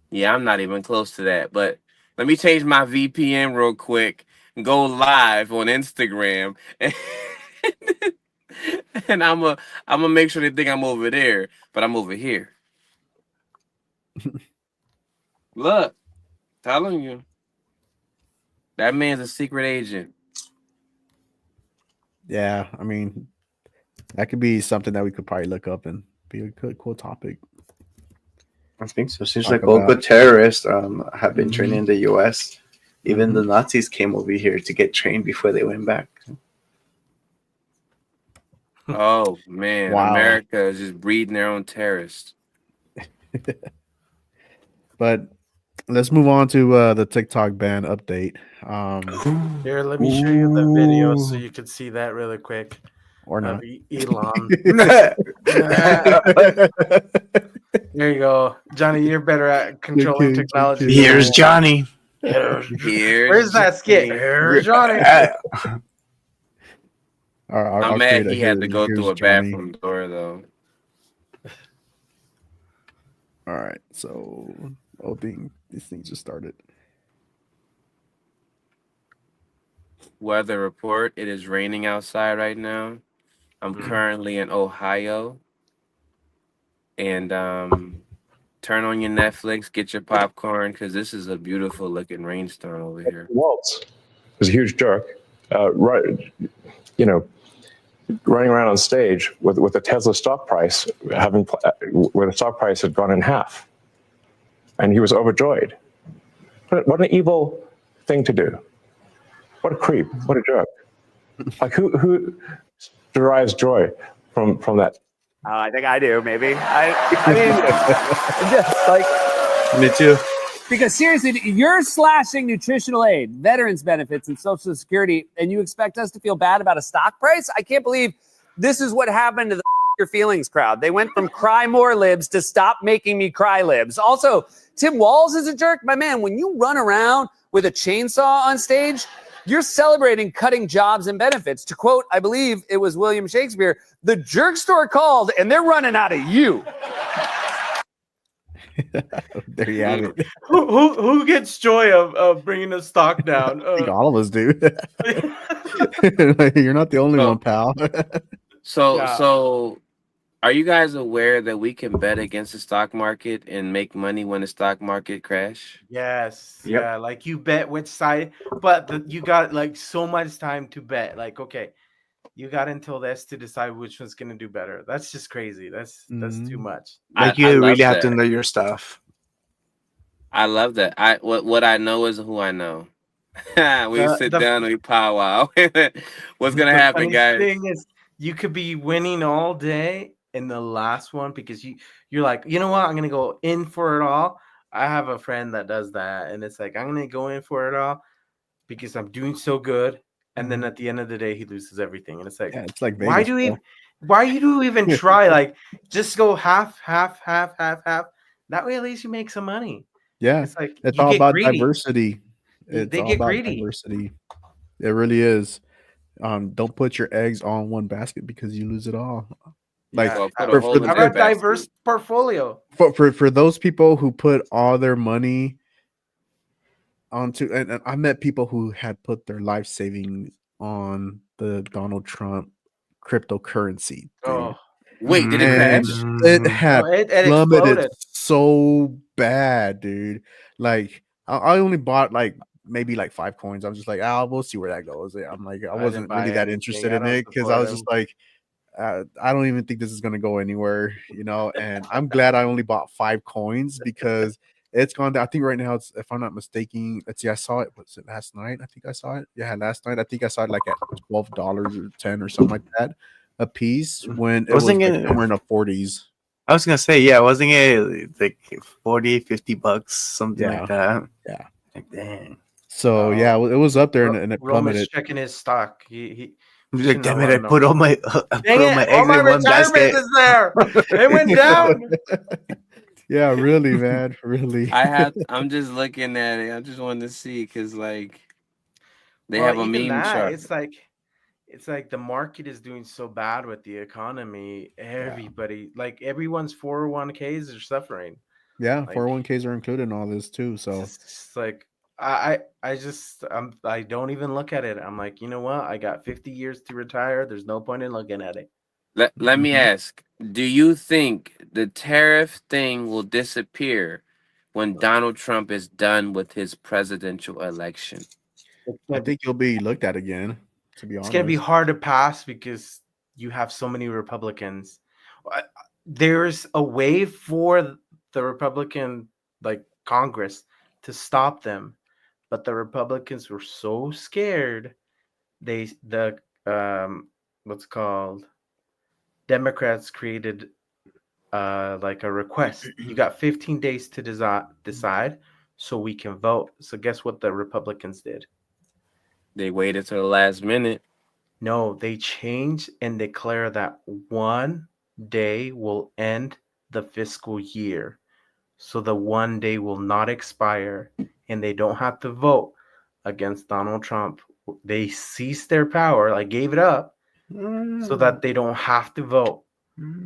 Yeah, I'm not even close to that, but let me change my VPN real quick and go live on Instagram, and I'm gonna make sure they think I'm over there, but I'm over here. Look, telling you, that man's a secret agent. Yeah, I mean, that could be something that we could probably look up and be a good, cool topic. I think so. Seems Talk like all about- good terrorists have been trained in the U.S. Even Mhm. the Nazis came over here to get trained before they went back. Oh man, Wow. America is just breeding their own terrorists. But let's move on to the TikTok ban update. Here, let me show you the video so you can see that really quick. Or not. Of Elon. There you go. Johnny, you're better at controlling Okay, technology. okay. Here's Johnny. Where's that skit? Here's Johnny. I'm mad he had to go through a Johnny. bathroom door though. All right, so this thing just started. Weather report: it is raining outside right now. I'm currently in Ohio, and turn on your Netflix, get your popcorn, because this is a beautiful looking rainstorm over here. Waltz was a huge jerk, running around on stage with the Tesla stock price where the stock price had gone in half, and he was overjoyed. What an evil thing to do! What a creep! What a jerk! Like who derives joy from that? I think I do, maybe. I mean, just like Me too. Because seriously, you're slashing nutritional aid, veterans benefits, and Social Security, and you expect us to feel bad about a stock price? I can't believe this is what happened to the your feelings crowd. They went from cry more libs to stop making me cry libs. Also, Tim Walz is a jerk. My man, when you run around with a chainsaw on stage, you're celebrating cutting jobs and benefits. To quote, I believe it was William Shakespeare, the jerk store called and they're running out of you. There you have it. Who gets joy of bringing the stock down? I think all of us do. You're not the only one, pal. So are you guys aware that we can bet against the stock market and make money when the stock market crash? Yes. Yep. Yeah. Like you bet which side, but you got like so much time to bet. Like, okay, you got until this to decide which one's gonna do better. That's just crazy. That's too much. Like I you love really have to that. know your stuff. I love that. What I know is who I know. We sit The down and we powwow. What's gonna the happen, funny guys? thing is you could be winning all day in the last one because you're like, you know what, I'm gonna go in for it all. I have a friend that does that, and it's like I'm gonna go in for it all because I'm doing so good. And then at the end of the day, he loses everything, and it's like, Yeah, it's like why Vegas, do we? bro. Why do you even try? Like, just go half, half, half, half, half. That way, at least you make some money. Yeah, It's like it's you all get about greedy. diversity. It's They all get about greedy. diversity. It really is. Don't put your eggs all in one basket because you lose it all. Like Yeah, Well, put a have, hole in have that a diverse basket. portfolio. for those people who put all their money onto, and I met people who had put their life savings on the Donald Trump cryptocurrency, dude. Oh, Wait, did it And crash? it Mm. had no, it plummeted exploded. so bad, dude. Like I only bought like maybe like 5 coins. I'm just like, we'll see where that goes. I'm like, I I didn't wasn't really buy that anything. interested I in don't it because I support was him. just like, I don't even think this is gonna go anywhere, you know. And I'm glad I only bought 5 coins because it's gone down. I think right now it's, if I'm not mistaken, let's see, I saw it. Was it last night? I think I saw it. Yeah, last night. I think I saw it like at $12 or 10 or something like that a piece when it was Wasn't like it- somewhere in the 40s. I was gonna say, yeah, wasn't it like 40, 50 bucks, something Yeah. like that? Yeah. Like, dang. So yeah, it was up there and it Roman's plummeted. checking his stock. He Like, should damn know it, I what I'm put all my Dang it, all eggs my in one retirement basket. is there. It went down. Yeah, really, man, really. I'm just looking at it. I just wanted to see because like they Well, have a even meme that, chart. it's like the market is doing so bad with the economy. Everybody, like everyone's 401ks are suffering. Yeah, Like, 401ks are included in all this too. So it's just like I don't even look at it. I'm like, you know what? I got 50 years to retire. There's no point in looking at it. Let me ask, do you think the tariff thing will disappear when Donald Trump is done with his presidential election? I think you'll be looked at again, to be It's honest. gonna be hard to pass because you have so many Republicans. There's a way for the Republican like Congress to stop them, but the Republicans were so scared. The what's it called Democrats created like a request. You got 15 days to decide so we can vote. So guess what the Republicans did? They waited till the last minute. No, they change and declare that one day will end the fiscal year. So the one day will not expire and they don't have to vote against Donald Trump. They ceased their power, like gave it up, so that they don't have to vote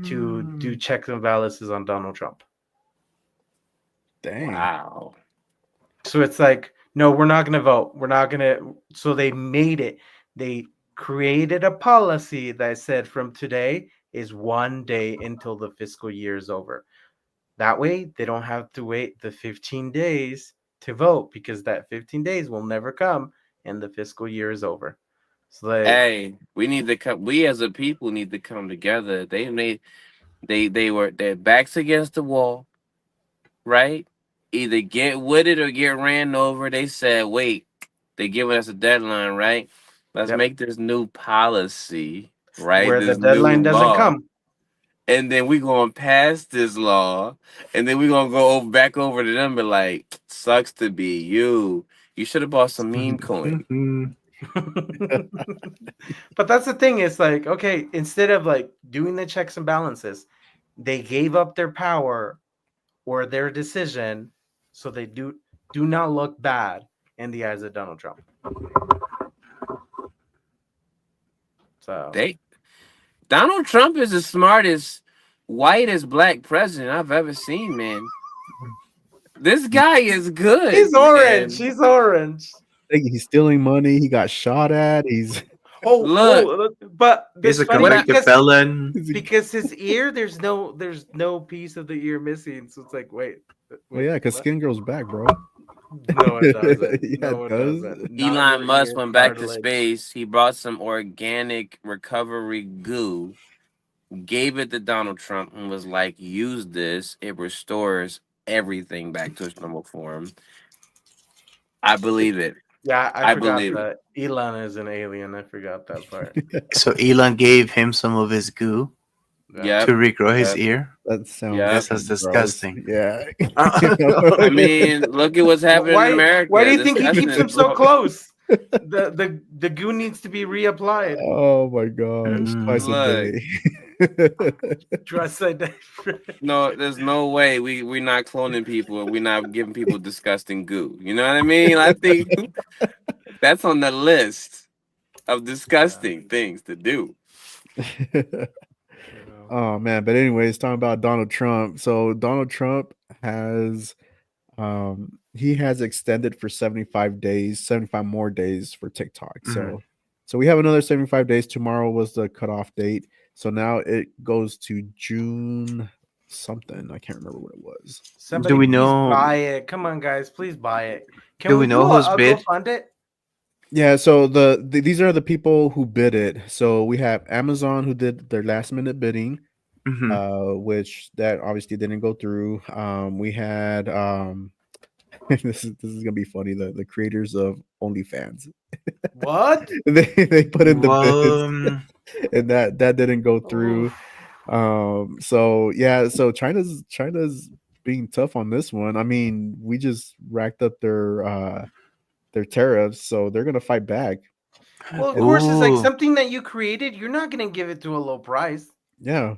to do checks and balances on Donald Trump. Dang. Wow. So it's like, no, we're not going to vote. We're not going to. So they made it. They created a policy that said from today is one day until the fiscal year is over. That way, they don't have to wait the 15 days to vote because that 15 days will never come and the fiscal year is over. So Hey, we need to come. We as a people need to come together. They were their backs against the wall, right? Either get with it or get ran over. They said, wait, they giving us a deadline, right? Let's Yep. make this new policy, right? where the This new deadline doesn't law. come. and then we gonna pass this law, and then we gonna go back over to them, and be like, sucks to be you. You should have bought some meme coin. But that's the thing. It's like, okay, instead of like doing the checks and balances, they gave up their power or their decision, so they do not look bad in the eyes of Donald Trump. So Donald Trump is the smartest whitest black president I've ever seen, man. This guy is good. he's orange. Man. He's orange. He's stealing money. He got shot at. He's Look, but He's it's a funny convicted felon. because his ear, there's no piece of the ear missing. So it's like, wait. Well, yeah, because skin grows back, bro. No, it doesn't. Yeah, No, it it does. doesn't. Not Elon your Musk ear went back to cartilage. space. He brought some organic recovery goo, gave it to Donald Trump, and was like, use this. It restores everything back to its normal form. I believe it. Yeah, I forgot believe that Elon is an alien. I forgot that part. So Elon gave him some of his goo Yeah. to regrow his Yep. ear. That sounds Yeah. That's gross. disgusting. Yeah. I mean, look at what's happening in America. Why do you This think he keeps him president- so close? The goo needs to be reapplied. Oh my gosh. Twice a Look. day. Dress like that. No, there's no way we're not cloning people and we're not giving people disgusting goo. You know what I mean? I think that's on the list of disgusting things to do. Oh man, but anyways, talking about Donald Trump. So Donald Trump has he has extended for 75 days, 75 more days for TikTok. So we have another 75 days. Tomorrow was the cutoff date. So now it goes to June something. I can't remember what it was. Somebody Do we please know- buy it? Come on, guys, please buy it. Can Do we know who's go bid? fund it? Yeah, so these are the people who bid it. So we have Amazon who did their last minute bidding, which that obviously didn't go through. We had this is gonna be funny. The creators of OnlyFans. What? they put in the Well, bids, and that didn't go through. So yeah, so China's being tough on this one. I mean, we just racked up their tariffs, so they're gonna fight back. Well, of course, it's like Ooh. something that you created. You're not going to give it to a low price. Yeah.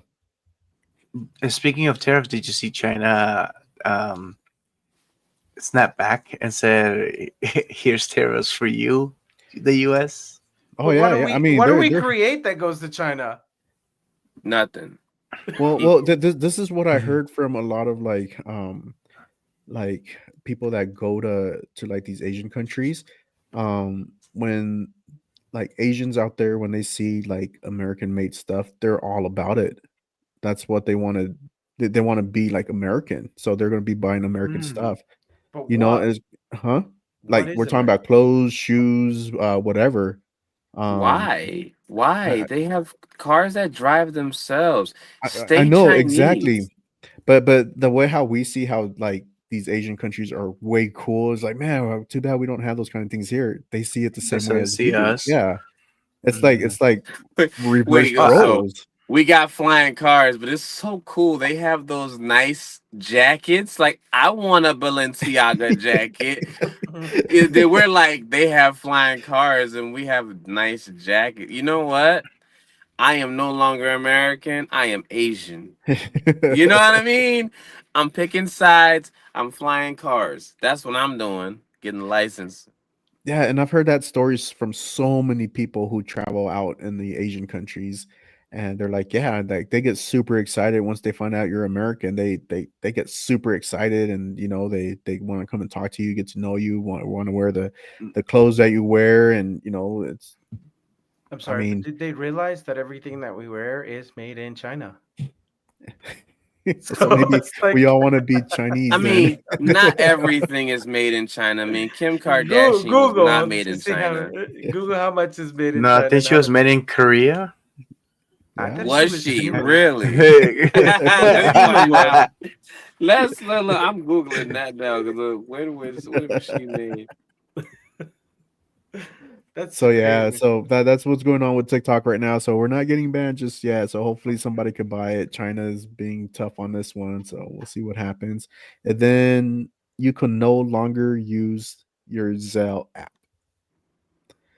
And speaking of tariffs, did you see China snap back and said, "Here's tariffs for you, the U.S." Oh But yeah, what do yeah. we, I mean, what do they're- we they're- create that goes to China? Nothing. well this is what I heard from a lot of like people that go to like these Asian countries. When like Asians out there, when they see like American made stuff, they're all about it. That's what they want to they want to be like American, so they're going to be buying American stuff. But You know, what? is What like is we're talking American? about clothes, shoes, whatever. Why? Why? I- They have cars that drive themselves. I Stay know Chinese. exactly, but the way how we see how like these Asian countries are way cool is like, man, well, too bad we don't have those kind of things here. They see it the same That's way how they as see we do. us. Yeah, it's like reverse Wait, so roles. we got flying cars, but it's so cool. They have those nice jackets. Like, I want a Balenciaga jacket. We're like, they have flying cars and we have nice jackets. You know what? I am no longer American. I am Asian. You know what I mean? I'm picking sides. I'm flying cars. That's what I'm doing. Getting the license. Yeah, and I've heard that stories from so many people who travel out in the Asian countries, and they're like, yeah, like they get super excited once they find out you're American. They get super excited, and you know they want to come and talk to you, get to know you, want to wear the clothes that you wear, and you know it's. I'm sorry, mean- but did they realize that everything that we wear is made in China? So maybe it's like- we all want to be Chinese. I then. mean, not everything is made in China. I mean, Kim Kardashian was not made in to see how- China. Google how much is made in No, China. I think she now. was made in Korea. I Yeah. thought Was she human. really? Hey. Let's look. I'm googling that now because where was she made? That's So yeah, great. so that's what's going on with TikTok right now. So we're not getting banned just yet. So hopefully somebody could buy it. China is being tough on this one, so we'll see what happens. And then you can no longer use your Zelle app.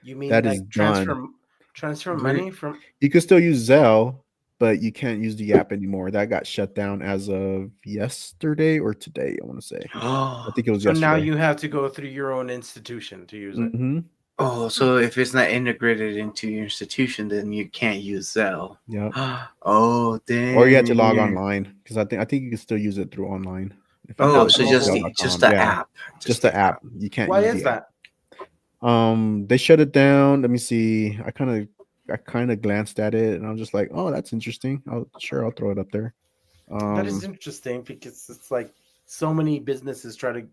You mean That is like done. transfer money from? You can still use Zelle, but you can't use the app anymore. That got shut down as of yesterday or today, I want to say. I think it was So now yesterday. you have to go through your own institution to use it. Mm-hmm. Oh, so if it's not integrated into your institution, then you can't use Zelle. Yep. Oh, dang. Or you have to log online because I think you can still use it through online. If you But not Oh, go the so to just mobile. the Zelle.com. Yeah, app. just the app. You can't Why use is the app. that? They shut it down. Let me see. I kind of glanced at it and I was just like, oh, that's interesting. I'll throw it up there. That is interesting because it's like so many businesses try to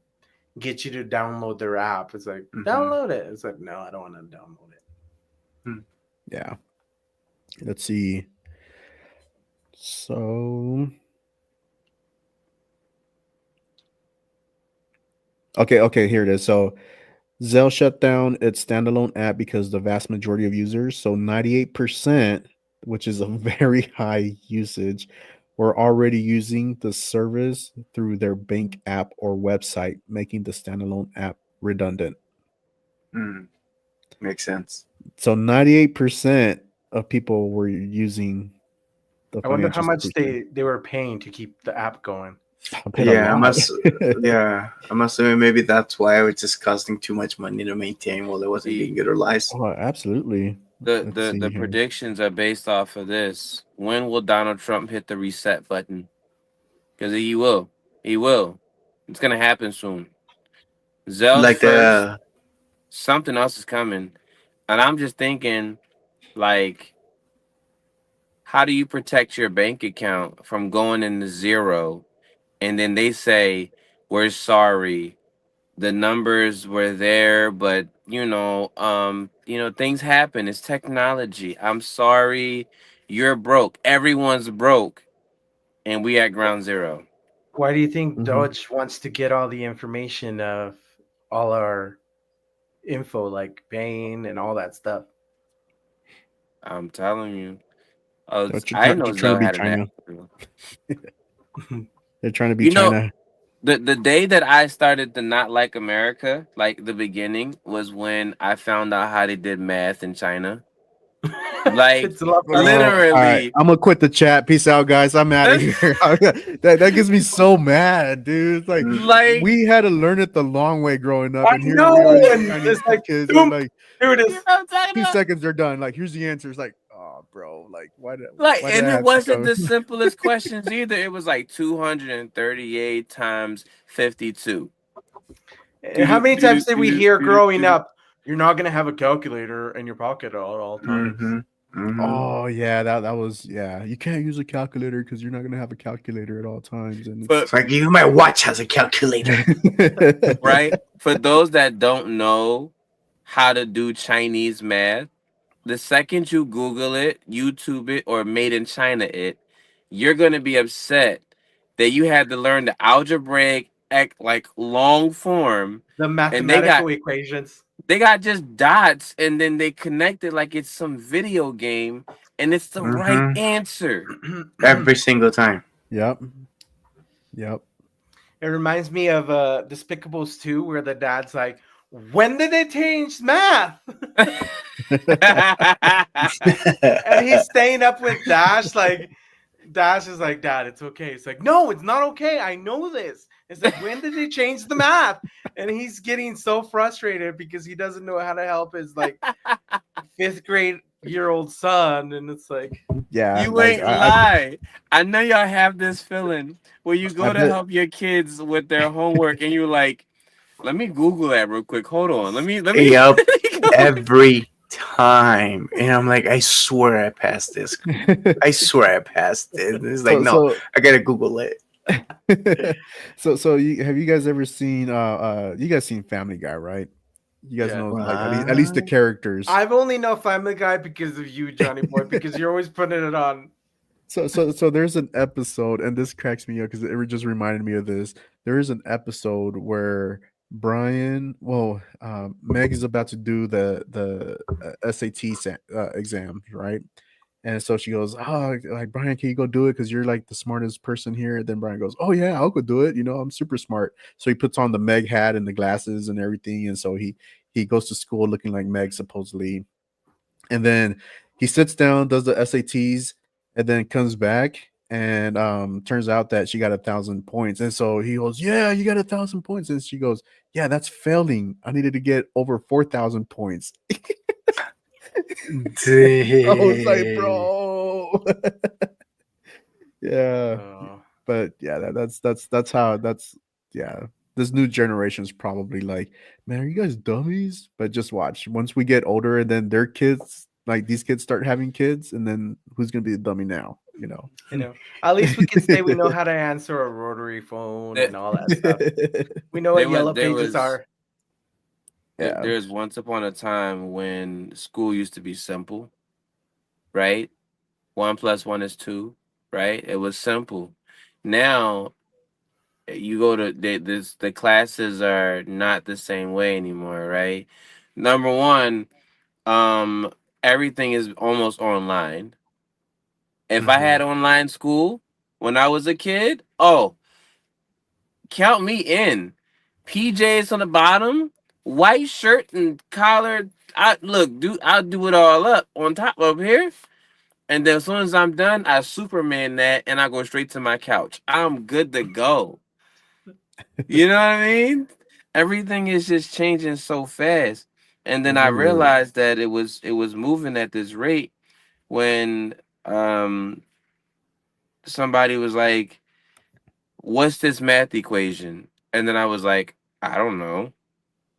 get you to download their app. It's like download it. It's like no, I don't want to download it. Yeah. Let's see. So okay, here it is. So Zelle shut down its standalone app because the vast majority of users, so 98%, which is a very high usage, were already using the service through their bank app or website, making the standalone app redundant. Makes sense. So 98% of people were using the I wonder how financial much institution. they were paying to keep the app going. I paid a lot. I'm assuming maybe that's why it was just costing too much money to maintain while it wasn't being utilized. Oh, absolutely. Let's see The here. predictions are based off of this. When will Donald Trump hit the reset button? Because he will. He will. It's gonna happen soon. Zell's Like first. the Something else is coming, and I'm just thinking, like, how do you protect your bank account from going into zero, and then they say, "We're sorry, the numbers were there, but things happen. It's technology. I'm sorry, you're broke. Everyone's broke, and we at ground zero." Why do you think Mhm. Dodge wants to get all the information of all our info, like Bane and all that stuff? I'm telling you. I know They're trying to Zell be had an China. app. They're trying to be You know, China. the day that I started to not like America, like the beginning, was when I found out how they did math in China. Like It's a lot more All right, literally, I'm gonna quit the chat. Peace out, guys. I'm out of here. that gets me so mad, dude. It's like like we had to learn it the long way growing up, I and here know, we are, these and Chinese it's like, kids, and boom, like here it you is. know what I'm talking 2 about? seconds they're done. Like here's the answer. It's like, oh, bro, like why did And I it have to wasn't come? the simplest questions either. It was like 238 times 52. And how many times did we hear growing up, you're not going to have a calculator in your pocket at all times? Oh yeah, that was You can't use a calculator because you're not gonna have a calculator at all times, and But it's like even my watch has a calculator. right, for those that don't know how to do Chinese math, the second you Google it, YouTube it, or Made in China it, you're gonna be upset that you had to learn the algebraic like long form, The and mathematical equations. they got just dots, and then they connect it like it's some video game, and it's the right answer. Every single time. Yep. It reminds me of Despicables 2, where the dad's like, when did they change math? And he's staying up with Dash. Like, Dash is like, Dad, it's okay. It's like, no, it's not okay. I know this. It's like, when did they change the math? And he's getting so frustrated because he doesn't know how to help his like 5th grade year old son. And it's like, Yeah, You like ain't lie. I know y'all have this feeling where you go I to bet. help your kids with their homework, and you're like, let me Google that real quick. Hold on. Let me Yep. Every time. And I'm like, I swear I passed this. I swear I passed it. It's like, no, I gotta Google it. So have you guys ever seen you guys seen Family Guy, right? You guys yeah. know like at least the characters. I've only know Family Guy because of you, Johnny Boy, because you're always putting it on. So there's an episode, and this cracks me up because it just reminded me of this. There is an episode where Brian, well, Meg is about to do the SAT exam, right? And so she goes, "Oh, like Brian, can you go do it? Because you're like the smartest person here." Then Brian goes, "Oh yeah, I'll go do it. You know, I'm super smart." So he puts on the Meg hat and the glasses and everything, and so he goes to school looking like Meg supposedly. And then he sits down, does the SATs, and then comes back. And turns out that she got 1,000 points. And so he goes, "Yeah, you got 1,000 points." And she goes, "Yeah, that's failing. I needed to get over 4,000 points." I was like, Dang. bro. Yeah. Oh. But yeah, that's how yeah. This new generation is probably like, "Man, are you guys dummies?" But just watch. Once we get older and then their kids, like these kids start having kids, and then who's gonna be the dummy now? You know. You know, at least we can say we know how to answer a rotary phone and all that stuff. We know what yellow pages are. Yeah. There's once upon a time when school used to be simple, right? 1 + 1 is 2, right? It was simple. Now you go to the classes are not the same way anymore, right? Number one, everything is almost online. If I had online school when I was a kid, oh, count me in. PJs on the bottom, white shirt and collar. I'll do it all up on top of here. And then as soon as I'm done, I Superman that and I go straight to my couch. I'm good to go. You know what I mean? Everything is just changing so fast. And then I realized that it was moving at this rate when somebody was like, "What's this math equation?" And then I was like, "I don't know."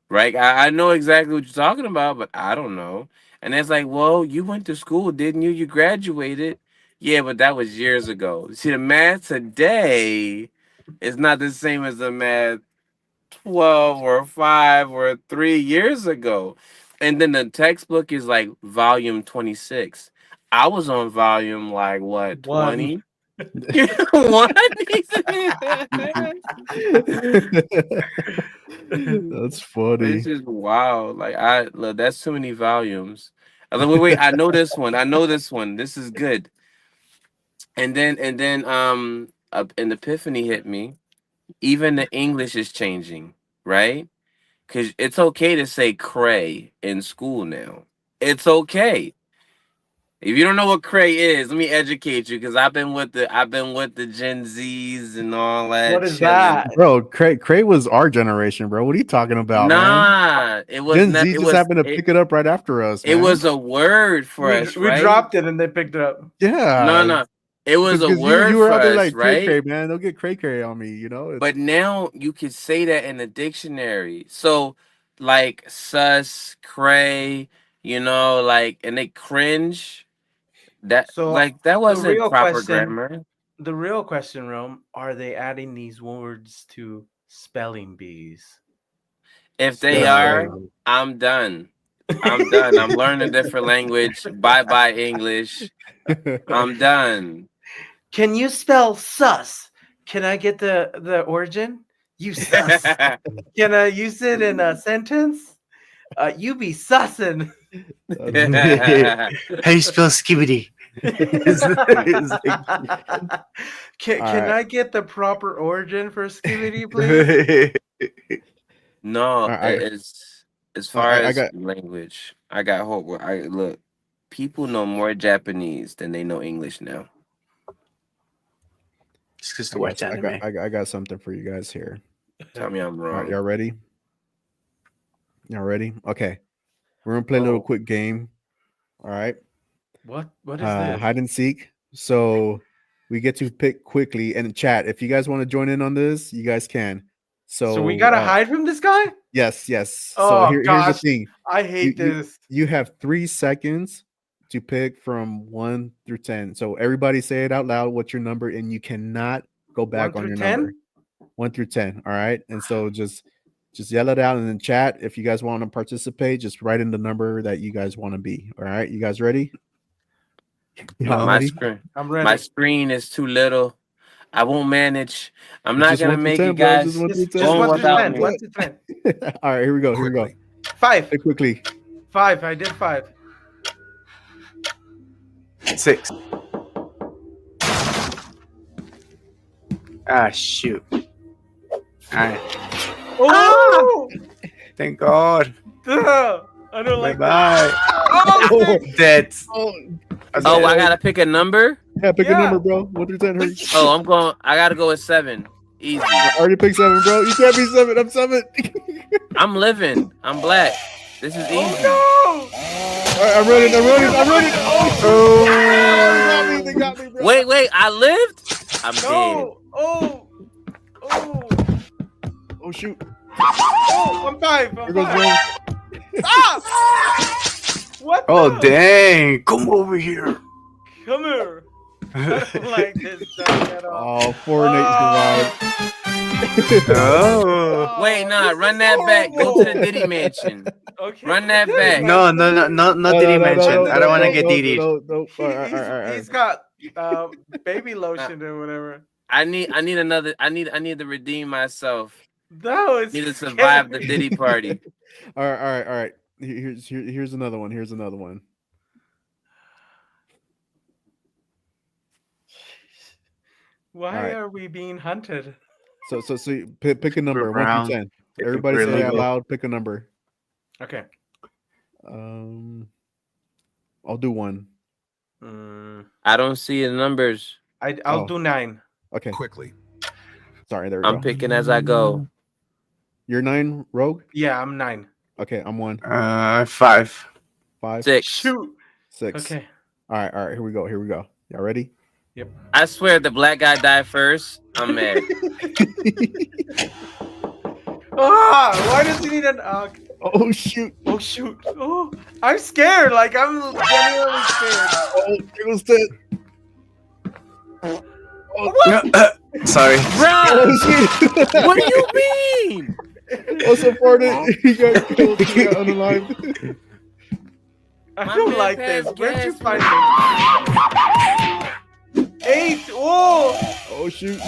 Right? I know exactly what you're talking about, but I don't know. And it's like, well, you went to school, didn't you? You graduated. Yeah, but that was years ago. See, the math today is not the same as the math 12 or 5 or 3 years ago. And then the textbook is like volume 26. I was on volume like what, 20? What? That's funny. It's just wild. Like look, that's too many volumes. I was like, wait, I know this one. I know this one. This is good. And then an epiphany hit me. Even the English is changing, right? Because it's okay to say cray in school now. It's okay. If you don't know what cray is, let me educate you because I've been with the Gen Zs and all that. What is chilling. that? Bro, Cray was our generation, bro. What are you talking about, man? Nah, it was Gen not. Z It just was. happened to pick it up right after us, It man. was a word for us, We right? dropped it and they picked it up. Yeah. No. It was a Because word you were for out there us, like right? cray, man. Don't get cray on me, you know? But now you could say that in the dictionary. So, like sus, cray, like, and they cringe. That So like that wasn't real proper question- grammar. The real question, Rome, are they adding these words to spelling bees? If they Yeah. are, I'm done. I'm done. I'm learning a different language. Bye English. I'm done. Can you spell sus? Can I get the origin? You sus. Can I use it in a sentence? You be sussin'. How you spell skibidi? Can I get the proper origin for skibidi, please? No, I- it's as far I as got- language. I got hope. I look. People know more Japanese than they know English now. It's because to watch anime. I got something for you guys here. Tell me I'm All right, wrong. y'all ready? Y'all ready? Okay. We're gonna play a little quick game. All right. What is this? Hide and seek. So we get to pick quickly and chat. If you guys want to join in on this, you guys can. So we gotta hide from this guy? Yes. Oh, So here's the gosh. thing. I hate this. You have 3 seconds to pick from 1 through 10. So everybody say it out loud. What's your number? And you cannot go back 1 on through your 10? number. 1 through 10. All right. And so just yell it out and then chat. If you guys want to participate, just write in the number that you guys want to be. All right. You guys ready? My screen. I'm ready. My screen is too little. I won't manage. I'm It's not just gonna 1 through make 10, it, bro. guys. Just 1 through 10. Just Going 1 through without 10. me. 1 through 10. All right, here we go. Here we go. 5. Say quickly. 5. I did 5. 6. Ah, shoot. Alright. Oh! Thank God. I don't like Bye. Oh, Dead. Oh, Oh, I gotta pick a number. yeah, pick a Yeah. number, bro. 1 through 10. Hurry. Oh, I gotta go with 7. Easy. I already picked 7, bro. You can't be 7. I'm 7. I'm living. I'm black. This is easy. Oh All right, I'm running. Oh, they got me, bro. Wait, I lived? I'm no! dead. No! Oh! Oh, shoot. Oh! I'm 5. Here I'm goes 5. Rome. Ah! What? Oh, the? dang. Come over here. Come here. I don't like this dog at all. Oh, 4 and 8 survived. Oh. Wait, nah, this run is that back. Go to the horrible. Diddy mansion. Okay. Run that back. No, not Diddy mentioned. I don't want to get Diddy. No. He's got baby lotion or whatever. I need another. I need to redeem myself. No, it's Need to survive the Diddy party. All right. Here's another one. Why All right. are we being hunted? So you pick a number, 1 Brown. through 10. Pick a Everybody say really out good- loud. Pick a number. Okay. I'll do 1. I don't see the numbers. I'll Oh. do 9. Okay. Quickly. Sorry, there we I'm go. picking as I go. You're 9, Rogue. Yeah, I'm 9. Okay, I'm 1. 5. 5, 6. Shoot. 6. Okay. All right. Here we go. Y'all ready? I swear, the black guy died first. I'm mad. Why does he need an Oh shoot! Oh shoot! Oh, I'm scared. Like I'm genuinely scared. Oh, here goes 10. Sorry. Bro, Oh shit! what do you mean? Also, Farted, he got killed. He got unalived. I My don't man like this. passed Where'd you gas, find it? 8. Oh! Oh shoot!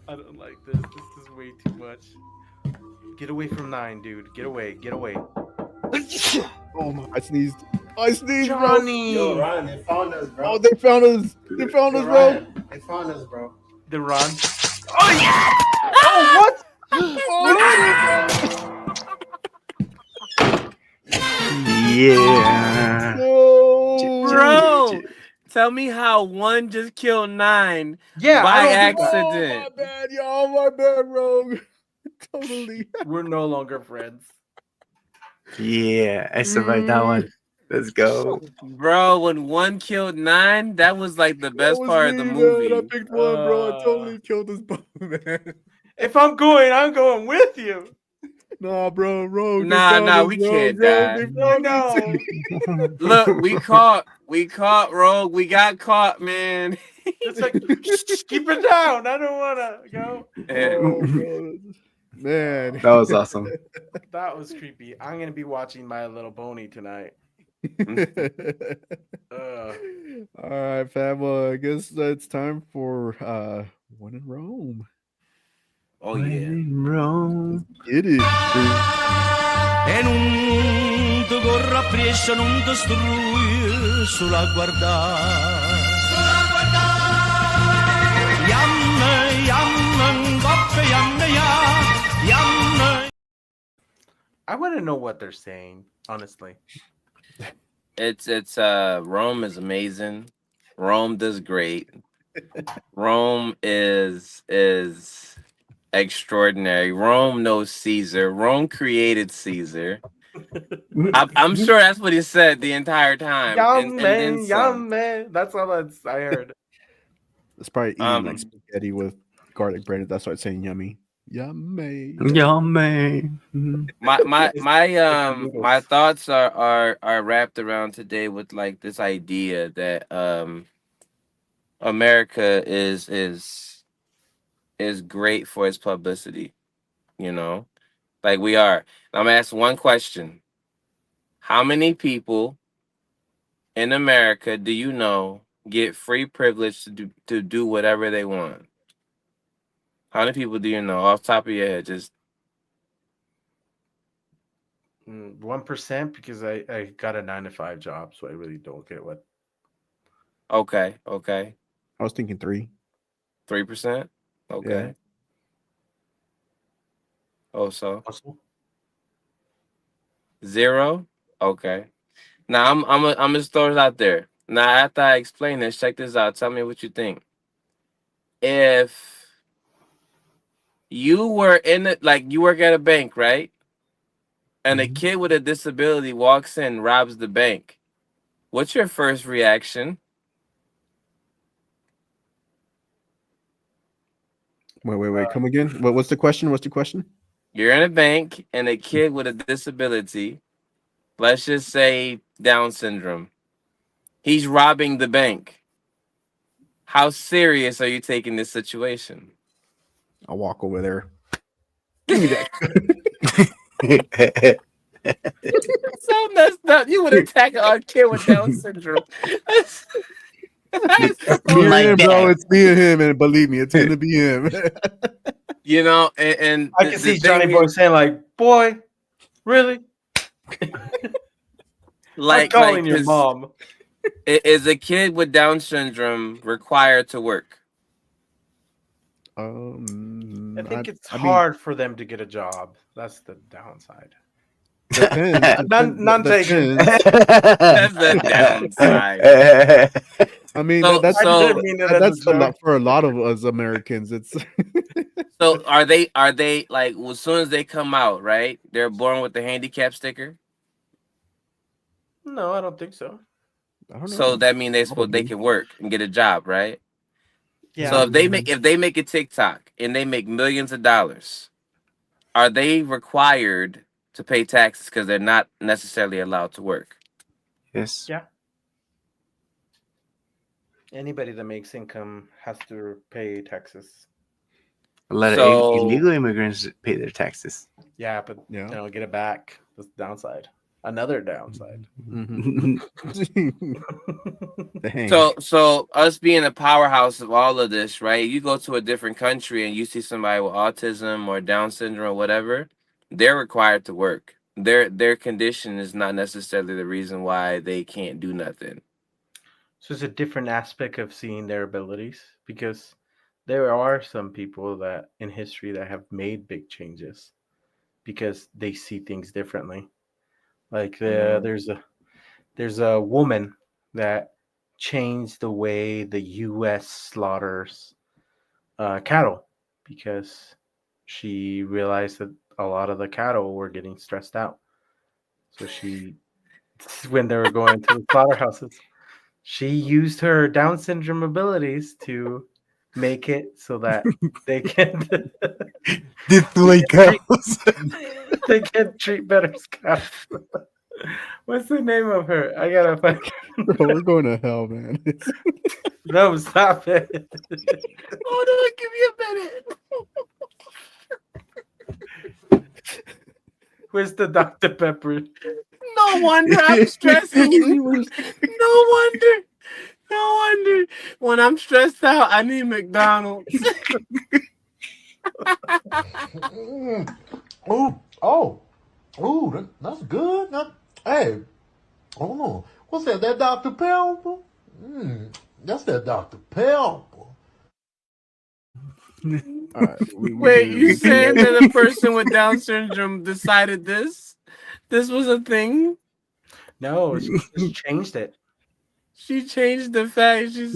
I don't like this. This is way too much. Get away from 9, dude. Get away. Get away. Oh my! I sneezed, bro. Johnny. Yo, Ron, they found us, bro. Oh, they found us. They found us, bro. Ryan, they found us, bro. The run. Oh yeah! Oh what? Yeah. No. Bro, tell me how 1 just killed 9 Yeah, by I don't accident. Oh, my bad, y'all. My bad, Rogue. Totally. We're no longer friends. Yeah, I survived that one. Let's go. Bro, when 1 killed 9, that was like the best That was part of the me, movie. Man. I picked 1, bro. I totally killed us both, man. If I'm going with you. Nah, bro, Rogue. Nah, we can't die. No. Look, we caught Rogue. We got caught, man. It's like keep it down. I don't wanna go. Oh, man. That was awesome. That was creepy. I'm gonna be watching My Little Pony tonight. All right, fam. Well, I guess it's time for One in Rome. Oh yeah. Rome. Get it. E non ti corro appresso, non ti strui, solo a guardare. Yamme, yamme, goppe, yamme, yamme. I want to know what they're saying, honestly. It's Rome is amazing. Rome does great. Rome is extraordinary. Rome knows Caesar. Rome created Caesar. I'm sure that's what he said the entire time. Yum and man, then yum some. man. That's all I heard. It's probably eating like spaghetti with garlic bread. That's why it's saying yummy. Yummy. Yummy. My thoughts are wrapped around today with like this idea that America is great for its publicity, you know, like we are. I'm gonna ask one question: how many people in America do you know get free privilege to do whatever they want? How many people do you know off the top of your head? Just 1%, because I got a 9 to 5 job, so I really don't get what. okay. I was thinking 3. 3%. Okay. Yeah. Also Also, 0. Okay. Now I'm just throw it out there. Now after I explain this, check this out. Tell me what you think. If you were in it, like you work at a bank, right? And a kid with a disability walks in, robs the bank. What's your first reaction? Wait. Come again. What's the question? You're in a bank and a kid with a disability, let's just say Down syndrome, he's robbing the bank. How serious are you taking this situation? I'll walk over there. Give me that. So messed up. You would attack a kid with Down syndrome. Me and him, bro. It's me and him, and believe me, it's gonna be him. You know, and I can see Johnny Boy saying, like, boy, really? I'm calling your mom. Is a kid with Down syndrome required to work? I think it's hard for them to get a job. That's the downside. Depends. None taken. That's the downside. I mean, So- that's so- I did mean it as that's a a lot joke. for a lot of us Americans. It's So are they like, as soon as they come out, right? They're born with the handicap sticker. No, I don't think so. I don't know. So that means they can work and get a job, right? Yeah. So if they make a TikTok and they make millions of dollars, are they required to pay taxes because they're not necessarily allowed to work? Yes. Yeah. Anybody that makes income has to pay taxes. A lot So- of illegal immigrants pay their taxes. Yeah, but Yeah. they don't get it back. That's the downside. Another downside. Dang. So us being a powerhouse of all of this, right? You go to a different country and you see somebody with autism or Down syndrome or whatever, they're required to work. Their condition is not necessarily the reason why they can't do nothing. So it's a different aspect of seeing their abilities, because there are some people that in history that have made big changes because they see things differently. Like there's a woman that changed the way the U.S. slaughters cattle, because she realized that a lot of the cattle were getting stressed out. So she, when they were going to the slaughterhouses, she used her Down syndrome abilities to make it so that they can Display cows. they can treat better cows. What's the name of her? I gotta find. Bro, we're going to hell, man. No, stop it. Hold on, give me a minute. Where's the Dr. Pepper? No wonder I'm stressing. No wonder. When I'm stressed out, I need McDonald's. Oh, that's good. Hey, hold on. What's that? That Dr. Pepper? That's that Dr. Pepper. All right, we Wait, do- you saying that a person with Down syndrome decided this? This was a thing? No, she just changed it. She changed the fact she's.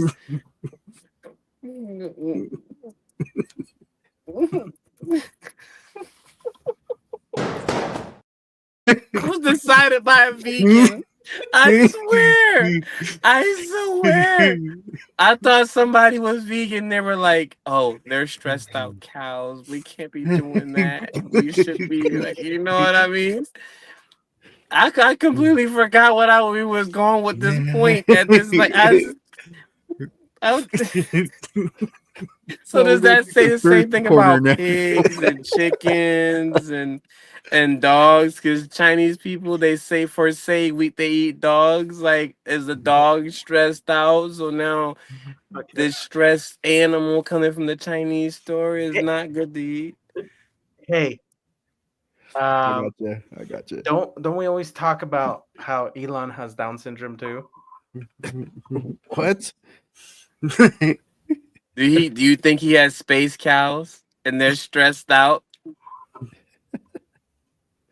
Was decided by a vegan. I swear. I thought somebody was vegan. They were like, "Oh, they're stressed out cows. We can't be doing that. We should be like, you know what I mean?" I completely forgot we was going with this point at this so does that say the same thing corner about now. pigs and chickens and and dogs, because Chinese people, they say they eat dogs. Like, is the dog stressed out? So now this stressed animal coming from the Chinese store is not good to eat. Hey, I gotcha. don't we always talk about how Elon has Down syndrome too? What? Do you think he has space cows and they're stressed out?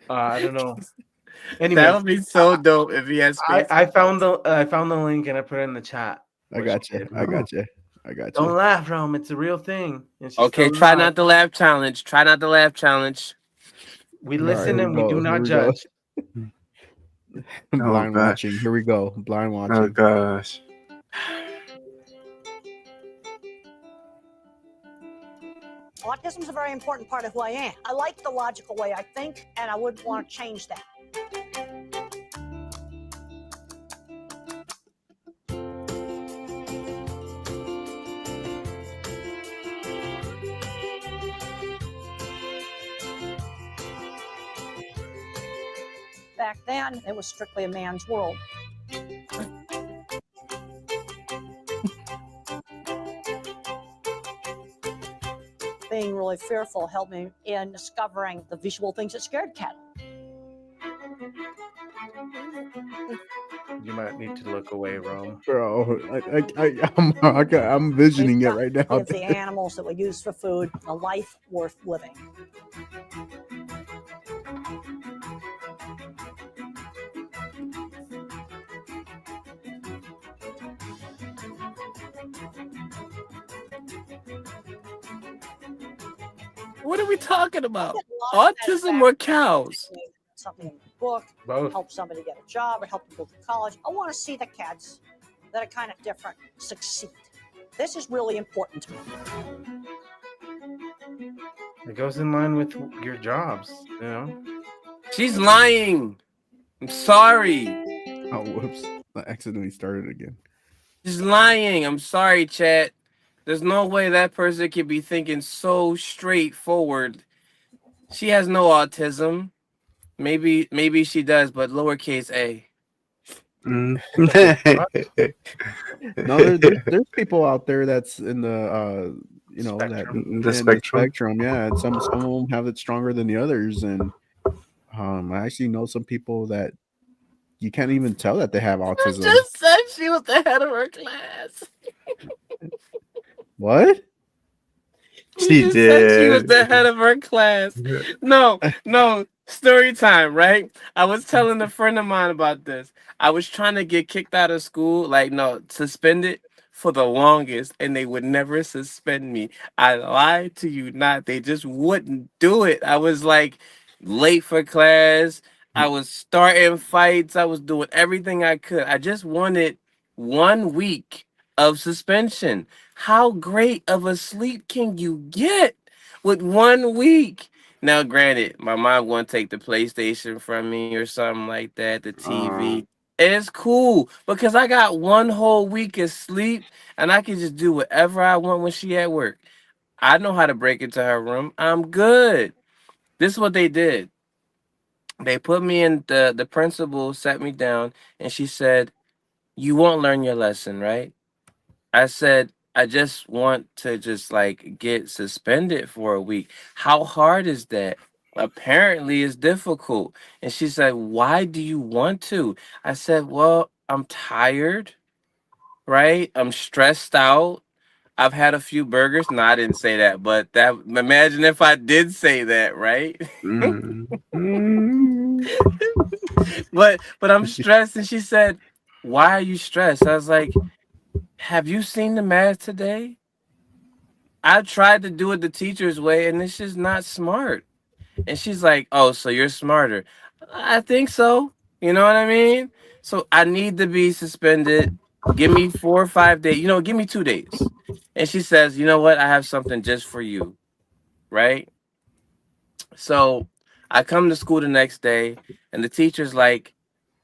I don't know. That Anyways, would be so dope if he has space. I found the link and I put it in the chat. I gotcha. Don't laugh, Rome. It's a real thing. And she's Okay, still try alive. not to laugh challenge. Try not to laugh challenge. We All listen right, and we do here not we go. judge. Blind gosh. watching. Here we go. Blind watching. Oh gosh. Autism is a very important part of who I am. I like the logical way I think, and I wouldn't want to change that. Back then, it was strictly a man's world. Being really fearful helped me in discovering the visual things that scared Kat. You might need to look away, Rome. Bro, I'm visioning it right now. Give the animals that we use for food a life worth living. What are we talking about? Autism or cows? Something in the book, Both. help somebody get a job or help them go to college. I want to see the cats that are kind of different succeed. This is really important to me. It goes in line with your jobs, you know. She's lying. I'm sorry. Oh, whoops. I accidentally started again. She's lying. I'm sorry, chat. There's no way that person could be thinking so straightforward. She has no autism. Maybe she does, but lowercase a. No, there's people out there that's in the Spectrum. The spectrum. Yeah, and some of them have it stronger than the others, and I actually know some people that you can't even tell that they have autism. Just said she was the head of her class. What? She just said she was did. the head of her class. No. Story time, right? I was telling a friend of mine about this. I was trying to get kicked out of school, suspended for the longest, and they would never suspend me. I lied to you not. They just wouldn't do it. I was like late for class. I was starting fights. I was doing everything I could. I just wanted 1 week of suspension. How great of a sleep can you get with 1 week? Now, granted, my mom going to take the PlayStation from me or something like that, the TV. It's cool because I got 1 whole week of sleep and I can just do whatever I want when she at work. I know how to break into her room. I'm good. This is what they did. They put me in the principal sat me down and she said, "You won't learn your lesson, right?" I said, "I just want to get suspended for a week." How hard is that? Apparently it's difficult. And she said, "Why do you want to?" I said, "Well, I'm tired, right? I'm stressed out. I've had a few burgers." No, I didn't say that, but imagine if I did say that, right? But I'm stressed. And she said, "Why are you stressed?" I was like, "Have you seen the math today? I tried to do it the teacher's way and it's just not smart." And she's like, "Oh, so you're smarter." I think so. You know what I mean? So I need to be suspended. Give me 4 or 5 days. Give me 2 days. And she says, "You know what? I have something just for you." Right? So I come to school the next day and the teacher's like,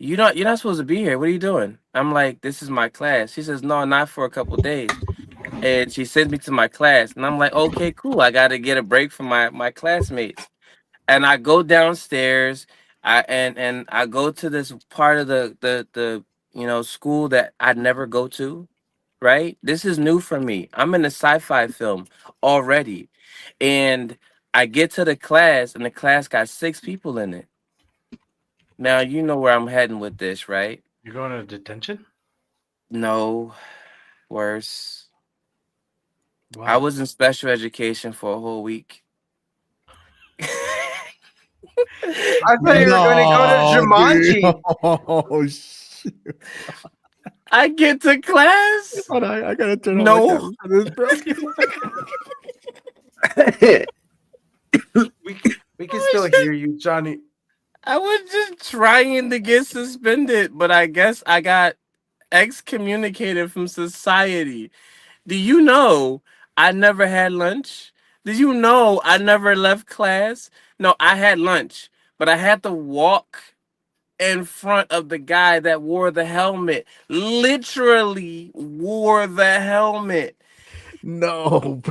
You're not supposed to be here. What are you doing?" I'm like, "This is my class." She says, "No, not for a couple days." And she sends me to my class. And I'm like, "Okay, cool. I got to get a break from my classmates." and I go downstairs. And I go to this part of the school that I never go to. Right, this is new for me. I'm in a sci-fi film already, and I get to the class, and the class got 6 people in it. Now you know where I'm heading with this, right? You're going to detention? No, worse. I What? was in special education for a whole week. I thought you were going to go to Jumanji. Dude. Oh, shit. I get to class. Hold on, I gotta turn on my No. camera for this, bro. We can still hear you, Johnny. I was just trying to get suspended, but I guess I got excommunicated from society. Do you know I never had lunch? Did you know I never left class? No, I had lunch, but I had to walk in front of the guy that wore the helmet. Literally wore the helmet. No,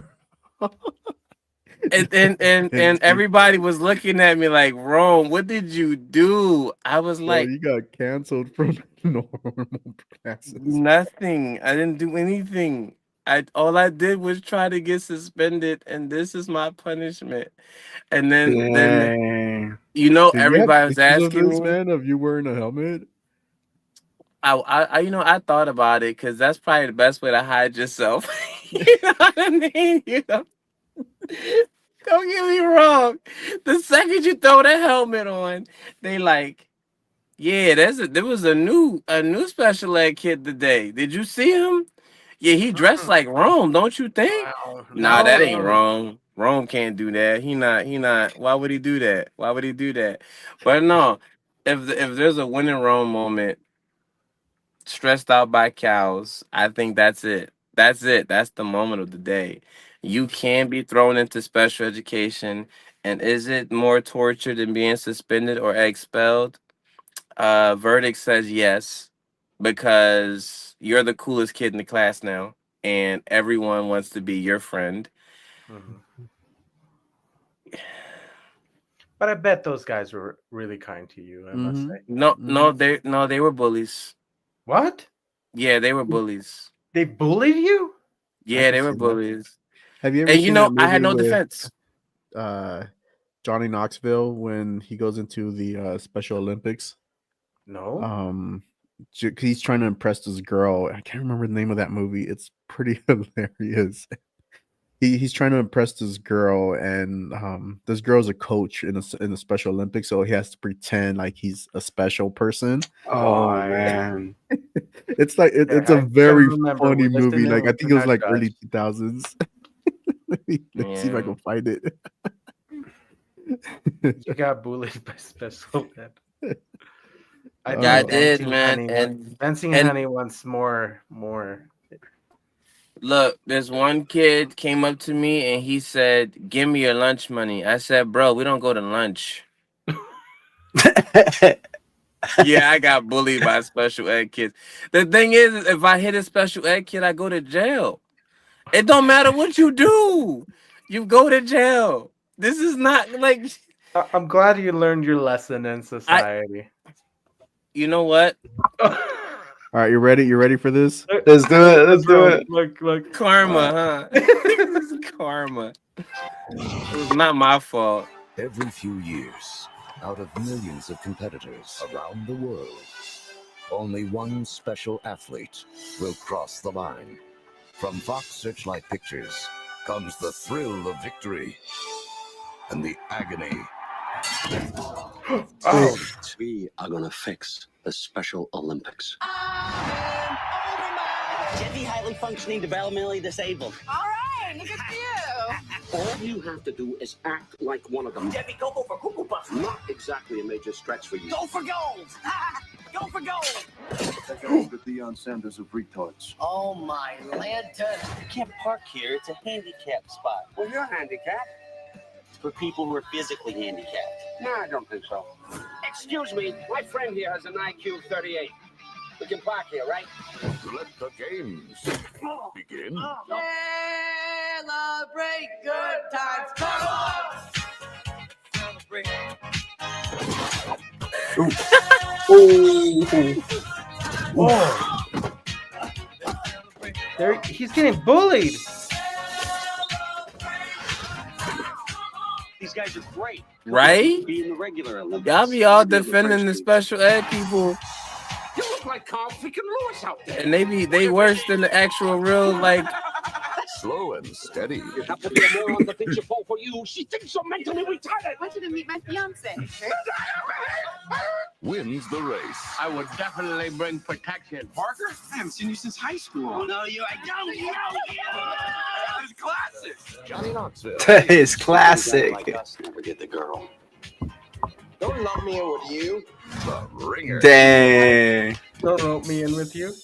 bro. And everybody was looking at me like, Rome, what did you do? I was Bro, like, you got canceled from normal classes. nothing. I didn't do anything. All I did was try to get suspended, and this is my punishment. And then Dang. Dude, you everybody have was pictures of asking this, me. man, of you wearing a helmet? I thought about it because that's probably the best way to hide yourself. You know what I mean? Don't get me wrong. The second you throw the helmet on, they like, yeah, there was a new special ed kid today. Did you see him? Yeah, he dressed like Rome, don't you think? Wow. Nah, that ain't No. Rome. Rome can't do that. He not. Why would he do that? Why would he do that? But no, if there's a winning Rome moment, stressed out by cows, I think that's it. That's it. That's the moment of the day. You can be thrown into special education, and is it more torture than being suspended or expelled? Verdict says yes, because you're the coolest kid in the class now, and everyone wants to be your friend. Mhm. But I bet those guys were really kind to you, I must say. No, they were bullies. What? Yeah, they were bullies. They bullied you? Yeah, they can were see that. bullies. Have you ever And seen that I had movie no with defense. Johnny Knoxville when he goes into the Special Olympics? No. He's trying to impress this girl. I can't remember the name of that movie. It's pretty hilarious. He's trying to impress this girl, and this girl's a coach in the Special Olympics, so he has to pretend like he's a special person. Oh man. It's like it's a I very remember funny we listened movie. to Like I him think it was tonight, like early guys. 2000s. Let's see if I can find it. You got bullied by special ed. I Yeah, I think did, Dancing man. Honey, Dancing and Honey wants more. look, this one kid came up to me and he said, "Give me your lunch money." I said, "Bro, we don't go to lunch." Yeah, I got bullied by special ed kids. The thing is, if I hit a special ed kid, I go to jail. It don't matter what you do. You go to jail. This is not like, I'm glad you learned your lesson in society. you know what? All right, you ready? You ready for this? Let's do it. Let's do it. Look. Karma, huh? This is karma. It was not my fault. Every few years, out of millions of competitors around the world, only one special athlete will cross the line. From Fox Searchlight Pictures comes the thrill of victory and the agony. We are gonna fix the Special Olympics. Debbie, highly functioning, developmentally disabled. All right, look at you. All you have to do is act like one of them. Debbie, go for Cuckoo Puff. Not exactly a major stretch for you. Go for gold. Go for gold. Take a look at Deion Sanders of retards. Oh, my lantern. You can't park here. It's a handicap spot. Well, you're handicapped. For people who are physically handicapped. No, I don't think so. Excuse me, my friend here has an IQ 38. We can park here, right? Let the games begin. Celebrate good times. Come on. Oh, there he's getting bullied. These guys are great. Right? Be in the regular Olympics. Y'all be all Maybe the defending the French special ed people, You look like Carl freaking Lewis out there. and they worse than the actual real like. Slow and steady. You have to be a moron to think she fall for you. She thinks you're mentally retarded. I want you to meet my fiance. Wins the race. I would definitely bring protection. Parker? I haven't seen you since high school. Oh, no, I don't. It's classic. Johnny Knoxville. That is classic. Like us never get the girl. Don't lump me in with you. The Ringer. Dang. Don't rope me in with you.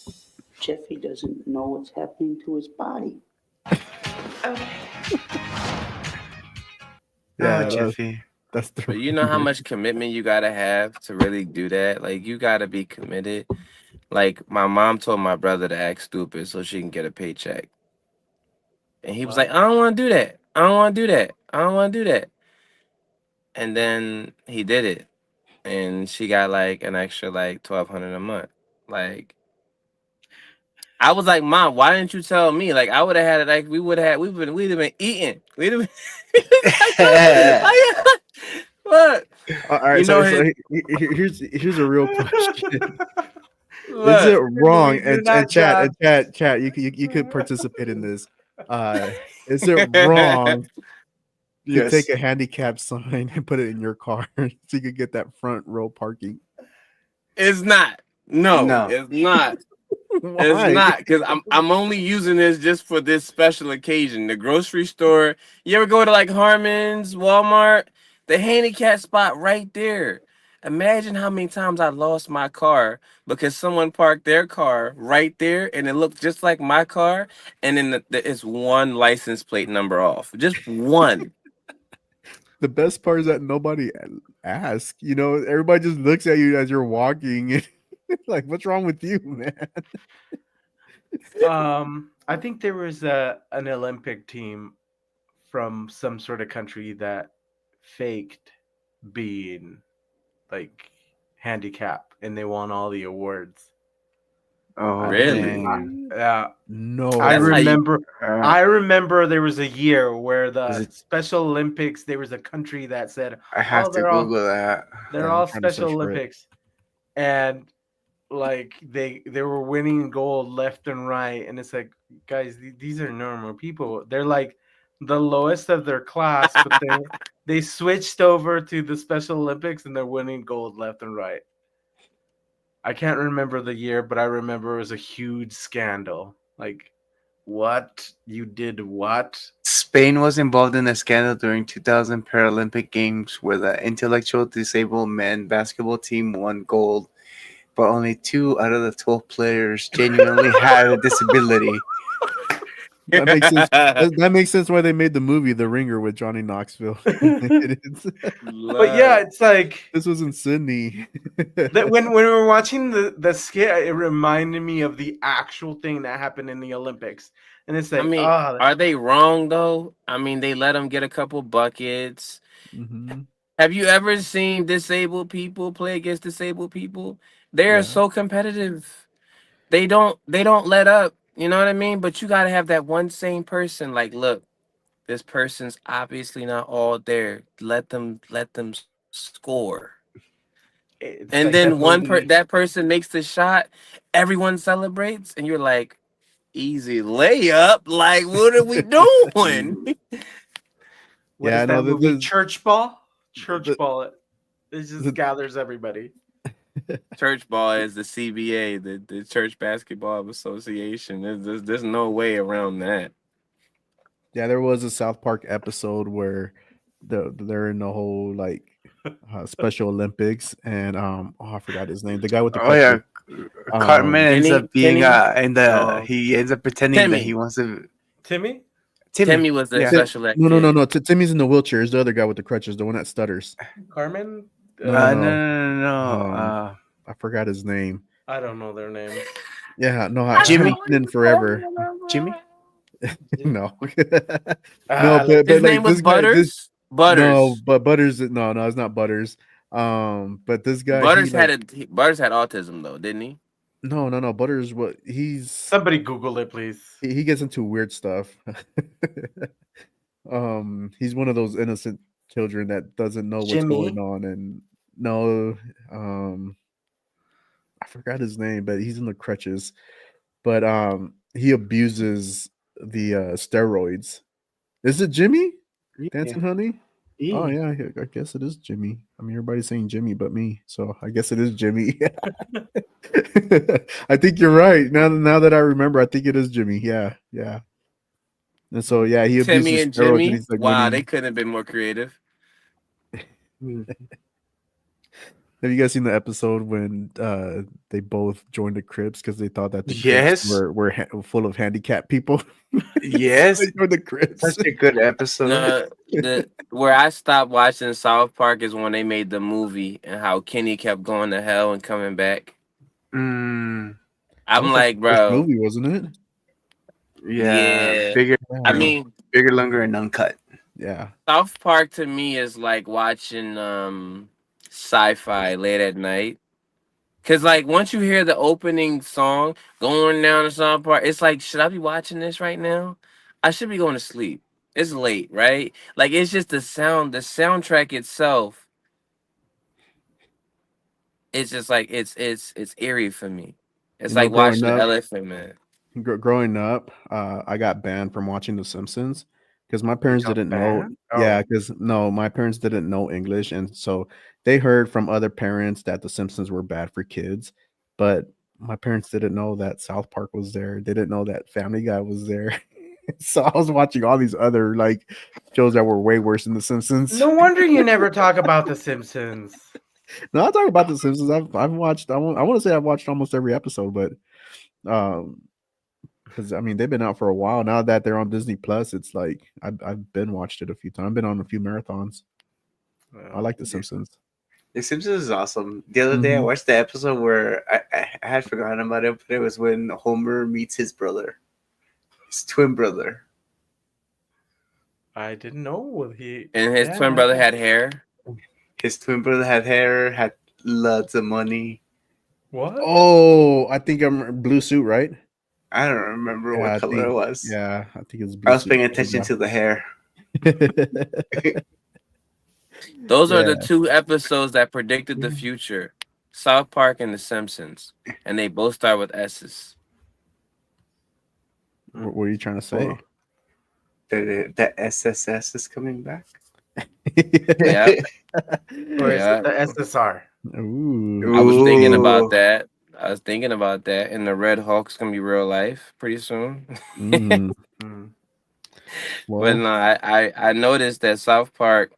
Jeffy doesn't know what's happening to his body. Yeah, Jeffy. that's the. But you know how much commitment you gotta have to really do that. Like you gotta be committed. Like my mom told my brother to act stupid so she can get a paycheck, and he was like, "I don't want to do that. I don't want to do that. I don't want to do that." And then he did it, and she got like an extra like $1,200 a month. Like I was like, "Mom, why didn't you tell me? Like I would have had it. Like we'd have been eating. We'd have been." What? All right, You so, know so here's a real question. Is it wrong? And chat, you could participate in this. Is it wrong to take a handicap sign and put it in your car so you could get that front row parking? It's not. No, it's not. Why? It's not, because I'm only using this just for this special occasion. The grocery store. You ever go to like Harmon's, Walmart? The handicap spot right there. Imagine how many times I lost my car because someone parked their car right there and it looked just like my car, and then it's one license plate number off. Just one. The best part is that nobody asks. You know, everybody just looks at you as you're walking. Like, what's wrong with you, man? I think there was an Olympic team from some sort of country that faked being like handicapped, and they won all the awards. Oh, really? Yeah. No. I remember there was a year where the Special Olympics, there was a country that said, I have to Google that. They're all Special Olympics. And like they were winning gold left and right. And it's like, guys, these are normal people. They're like the lowest of their class, but they switched over to the Special Olympics and they're winning gold left and right. I can't remember the year, but I remember it was a huge scandal. Like, what? You did what? Spain was involved in a scandal during 2000 Paralympic Games where the intellectual disabled men basketball team won gold, but only 2 out of the 12 players genuinely had a disability. That makes sense. That makes sense why they made the movie The Ringer with Johnny Knoxville. But yeah, it's like this was in Sydney. That when we were watching the skit, it reminded me of the actual thing that happened in the Olympics. And it's like, I mean, are they wrong though? I mean, they let them get a couple buckets. Mm-hmm. Have you ever seen disabled people play against disabled people? They are so competitive. They don't let up. You know what I mean? But you gotta have that one sane person. Like, look, this person's obviously not all there. Let them score. It's And like then that that person makes the shot, everyone celebrates, and you're like, easy layup. Like, what are we doing? What is that movie? Church Ball? Church Ball. It just gathers everybody. Church ball is the CBA, the Church Basketball Association. There's no way around that. Yeah, there was a South Park episode where they're in the whole like Special Olympics, and I forgot his name. The guy with the Cartman ends up being he ends up pretending Timmy. that he wants to. Timmy was the special ed. No. Timmy's in the wheelchair. Is the other guy with the crutches, the one that stutters. Carmen? No. I forgot his name. I don't know their names. Yeah, no, Jimmy in forever. Jimmy? No. His name was Butters. Butters. No, but Butters. No, it's not Butters. But this guy, Butters he like Butters had autism though, didn't he? no. Butters, what he's Somebody Google it, please. he gets into weird stuff. He's one of those innocent children that doesn't know what's Jimmy? going on, and no, I forgot his name, but he's in the crutches. But he abuses the steroids. Is it Jimmy? Dancing Honey? Oh yeah, I guess it is Jimmy. I mean, everybody's saying Jimmy but me, so I guess it is Jimmy. I think you're right. Now that I remember, I think it is Jimmy. Yeah. And so yeah, he Timmy abuses and steroids, Jimmy. and he's like, Wow, they couldn't have been more creative. Have you guys seen the episode when they both joined the Crips because they thought that the Yes. Crips were full of handicapped people? Yes. They joined the Crips. Such a good episode. Where I stopped watching South Park is when they made the movie and how Kenny kept going to hell and coming back. Mm. I'm like, the first bro. movie, wasn't it? Yeah. Bigger. I mean, bigger, longer, and uncut. Yeah. South Park to me is like watching sci-fi late at night. Cause like once you hear the opening song going down to South Park, it's like, should I be watching this right now? I should be going to sleep. It's late, right? Like it's just the soundtrack itself. It's just like it's eerie for me. It's You know, like watching Elephant Man. Growing up, I got banned from watching The Simpsons because my parents got didn't know. banned? Yeah, Oh. because my parents didn't know English, and so they heard from other parents that The Simpsons were bad for kids, but my parents didn't know that South Park was there. They didn't know that Family Guy was there. So I was watching all these other like shows that were way worse than The Simpsons. No wonder you never talk about The Simpsons. No, I talk about The Simpsons. I've watched. I want to say I've watched almost every episode, but because I mean they've been out for a while now. That they're on Disney Plus, it's like I've been watched it a few times. I've been on a few marathons. I like The Simpsons. The Simpsons is awesome. The other day I watched the episode where I had forgotten about it, but it was when Homer meets his brother, his twin brother. I didn't know he. And his twin brother had hair. His twin brother had hair, had lots of money. What? Oh, I think I'm blue suit, right? I don't remember what color it was. Yeah, I think it was blue I was suit. paying attention to the hair. Those are the two episodes that predicted the future. South Park and The Simpsons. And they both start with S's. What were you trying to say? The SSS is coming back. Yeah. Or is it the SSR? Ooh. I was thinking about that. And the Red Hulk's gonna be real life pretty soon. Mm. But no, I noticed that South Park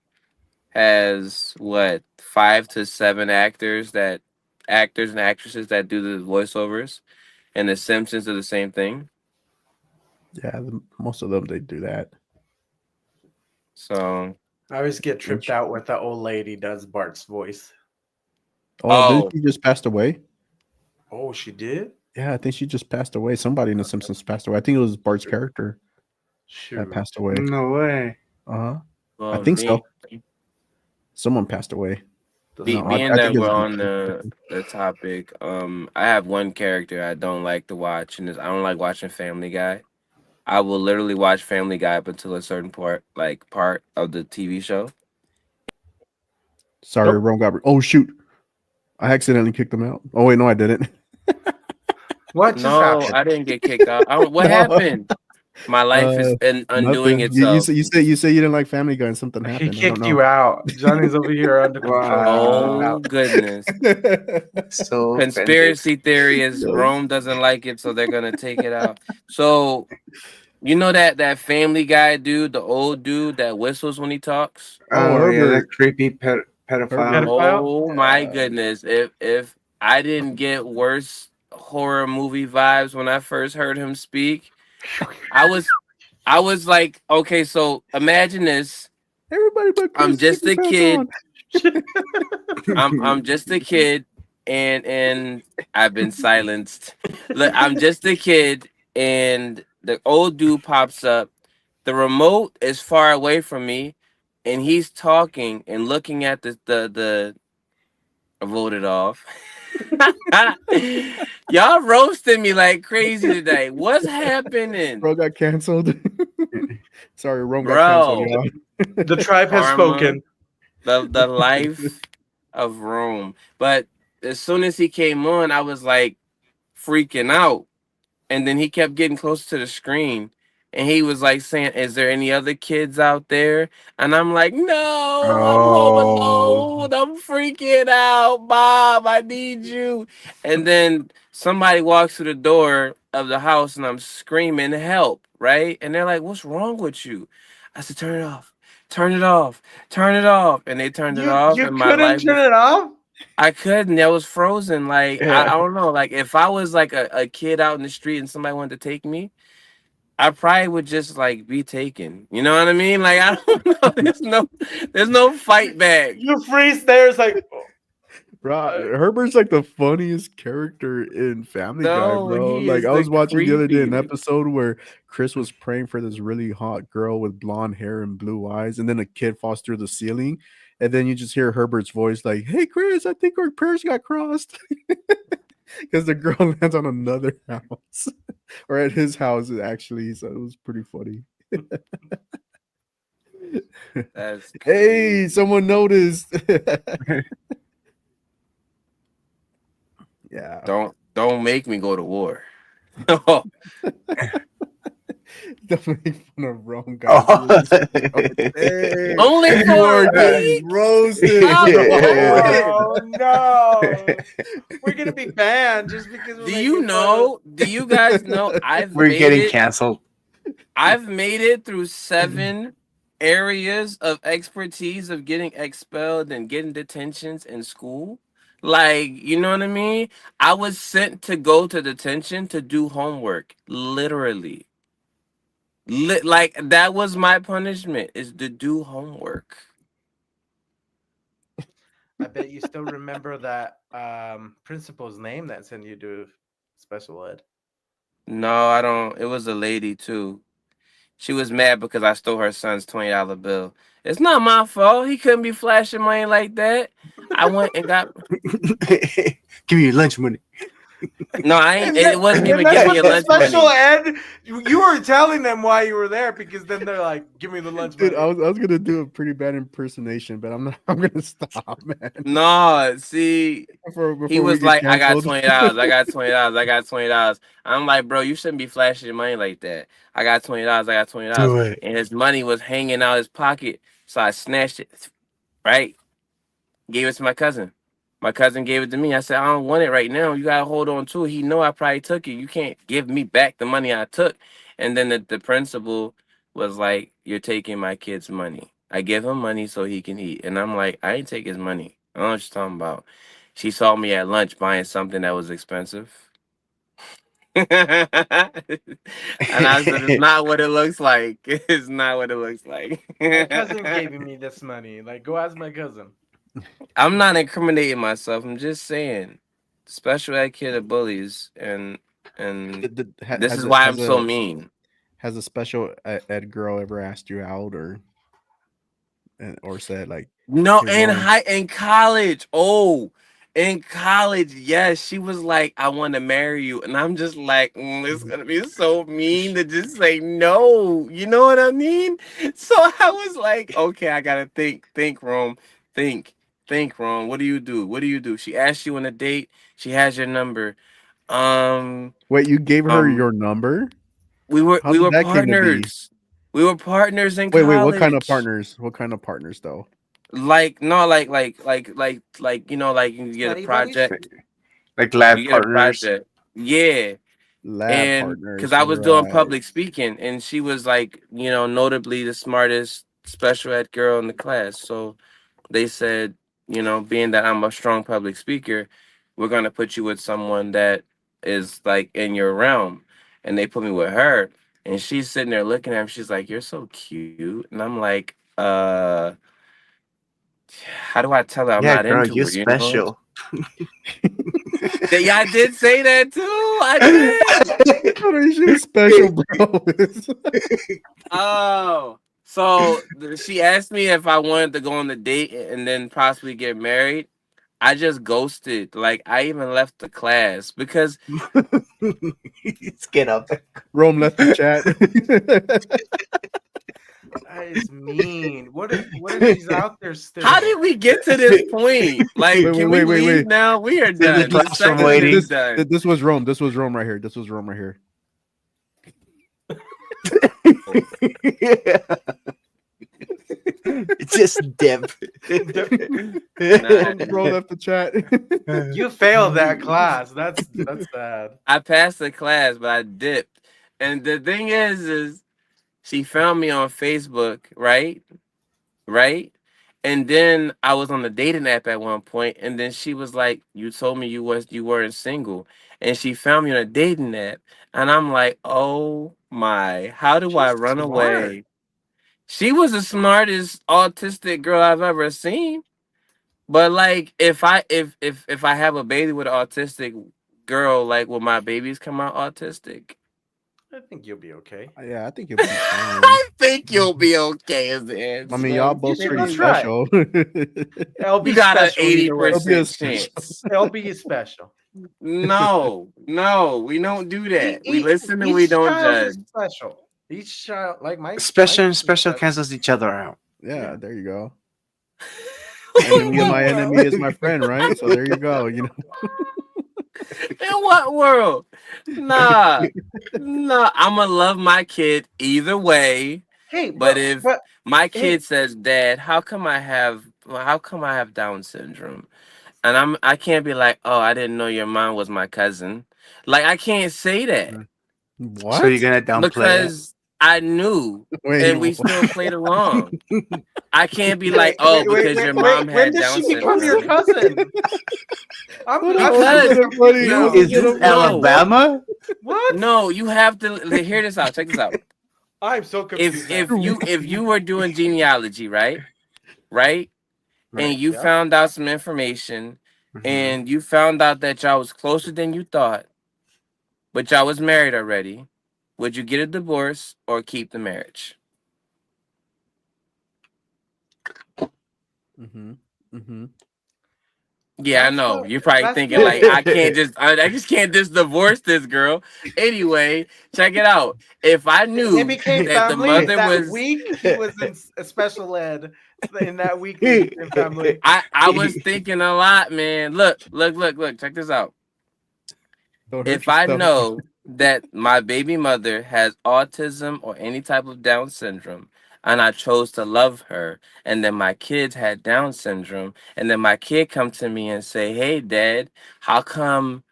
has 5 to 7 actors and actresses that do the voiceovers, and The Simpsons do the same thing. Yeah, most of them they do that. So I always get tripped out with the old lady does Bart's voice. Oh, didn't she just passed away? Oh, she did? Yeah, I think she just passed away. Somebody in The Simpsons passed away. I think it was Bart's character that passed away. No way. I well, think so. Someone passed away. Being that we're on the topic, I have one character I don't like to watch, and I don't like watching Family Guy. I will literally watch Family Guy up until a certain part of the TV show. Sorry, wrong guy. Oh shoot! I accidentally kicked him out. Oh wait, no, I didn't. What just happened? I didn't get kicked out. What happened? My life is undoing nothing. itself. You say you didn't like Family Guy and something happened. He kicked you out. Johnny's over here under control. Oh goodness! So Conspiracy theory is Rome doesn't like it, so they're gonna take it out. So you know that Family Guy dude, the old dude that whistles when he talks. Oh, yeah, that creepy pedophile. Oh my goodness! If I didn't get worse horror movie vibes when I first heard him speak, I was like, okay, so imagine this. Everybody but Chris, I'm just a keep kid. your I'm just a kid, and I've been silenced. Look, I'm just a kid, and the old dude pops up. The remote is far away from me, and he's talking and looking at the I voted off. Y'all roasting me like crazy today. What's happening? Bro got canceled. Sorry, Rome got canceled, Bro, y'all. The tribe has Karma. spoken. The life of Rome. But as soon as he came on, I was like freaking out. And then he kept getting close to the screen. And he was like saying, "Is there any other kids out there?" And I'm like, "No, I'm home alone. I'm freaking out, Bob. I need you." And then somebody walks through the door of the house and I'm screaming, "Help!" Right? And they're like, "What's wrong with you?" I said, "Turn it off. Turn it off. Turn it off." And they turned it off. You And my couldn't life turn was, it off? I couldn't. I was frozen. Like, I Yeah. don't know. Like, if I was like a kid out in the street and somebody wanted to take me, I probably would just like be taken. You know what I mean? Like, I don't know. There's no fight back. You freeze there. It's like, Bro, Herbert's like the funniest character in Family Guy, No, bro. he Like is I the was watching the other day an creepy. episode where Chris was praying for this really hot girl with blonde hair and blue eyes, and then a kid falls through the ceiling, and then you just hear Herbert's voice like, "Hey, Chris, I think our prayers got crossed," because the girl lands on another house, or at his house actually. So it was pretty funny. That's Hey, someone noticed. Yeah. Don't make me go to war. Don't make fun of wrong guys. Only You for are a getting week. roasted. oh no, we're gonna be banned just because. Do you know? Do you guys know? We're getting canceled. I've made it through 7 areas of expertise of getting expelled and getting detentions in school. Like, you know what I mean? I was sent to go to detention to do homework, literally. Like that was my punishment, is to do homework. I bet you still remember that principal's name that sent you to special ed. No, I don't. It was a lady too. She was mad because I stole her son's $20 bill. It's not my fault. He couldn't be flashing money like that. I went and got. Give me your lunch money. No, I ain't. It wasn't even And that's giving me what a the lunch special money. ed. You were telling them why you were there because then they're like, "Give me the lunch money." Dude, I was gonna do a pretty bad impersonation, but I'm not. I'm gonna stop, man. No, see, Before he we was get like, "I got canceled. $20. I got $20. I got $20." I'm like, "Bro, you shouldn't be flashing your money like that. I got $20. I got $20." Do it. And his money was hanging out his pocket, so I snatched it. Right, gave it to my cousin. My cousin gave it to me. I said, "I don't want it right now. You gotta hold on to it." He know I probably took it. You can't give me back the money I took. And then the principal was like, "You're taking my kid's money." I give him money so he can eat. And I'm like, "I ain't take his money. I don't know what you're talking about." She saw me at lunch buying something that was expensive. And I said, "It's not what it looks like. It's not what it looks like." My cousin gave me this money. Like, go ask my cousin. I'm not incriminating myself. I'm just saying, special ed kid are bullies, and this is why I'm so mean. Has a special ed girl ever asked you out or said like No, "Here's one"? in college. Oh, in college, yes, she was like, "I want to marry you," and I'm just like, "It's gonna be so mean to just say no." You know what I mean? So I was like, "Okay, I gotta think, Rome, think, Rome. What do you do? What do you do?" She asked you on a date. She has your number. Wait, you gave her your number? We were How did that came to be? partners. We were partners in Wait, college. what kind of partners? What kind of partners though? Like no, like you know, like you get a Study buddies? project. Like lab You get a partners. project. Yeah. Lab And because partners, I was doing right. public speaking, and she was like, you know, notably the smartest special ed girl in the class. So they said, you know, being that I'm a strong public speaker, we're gonna put you with someone that is like in your realm. And they put me with her, and she's sitting there looking at him. She's like, "You're so cute," and I'm like, how do I tell her I'm Yeah, not girl, into you're her? You know? special. Yeah, I did say that too. I did. She was special, bro. Oh, So she asked me if I wanted to go on the date and then possibly get married. I just ghosted. Like I even left the class because Let's get up. Rome left the chat. That is mean. What if she's out there still? how did we get to this point? Like, can we leave now? We are It's in the done. The classroom segment waiting. is done. This was Rome. This was Rome right here. This was Rome right here. It's just Deb. Rome left the chat. You failed that class. That's bad. I passed the class, but I dipped. And the thing is she found me on Facebook, right? Right? And then I was on the dating app at one point, and then she was like, "You told me you weren't single," and she found me on a dating app, and I'm like, "Oh my! How do I run away?" She was the smartest autistic girl I've ever seen. But like, if I have a baby with an autistic girl, like, will my babies come out autistic? I think you'll be okay. Yeah, I think you'll be fine. I think you'll be okay as the answer. I mean, y'all both Maybe pretty I'll try. special. It'll be You got an special either way. 80% chance. It'll be special. No, we don't do that. We listen and each we don't child judge. is special. Each child, like my Special my and special cancels each other out. Yeah, there you go. Enemy of my enemy is my friend, right? So there you go. You know. In what world? Nah. I'ma love my kid either way. Hey, But if my kid hey. says, "Dad, how come I have Down syndrome?" And I can't be like, "Oh, I didn't know your mom was my cousin." Like I can't say that. What? So you're gonna downplay Because I knew, Wait, and we still played along. I can't be like, Wait, "Oh, wait, because wait, your wait, mom when had did Down she become your syndrome." cousin? Is this Alabama? What? No, you have to hear this out. Check this out. I'm so confused. If you were doing genealogy, right, and you found out some information, and you found out that y'all was closer than you thought, but y'all was married already, would you get a divorce or keep the marriage? Yeah, I know. You're probably thinking like, I just can't just divorce this girl. Anyway, check it out. If I knew They became that the family mother that was week. He was in a special ed in that week. They became family. I was thinking a lot, man. Look. Check this out. If I know that my baby mother has autism or any type of Down syndrome, and I chose to love her, and then my kids had Down syndrome, and then my kid come to me and say, "Hey, Dad, how come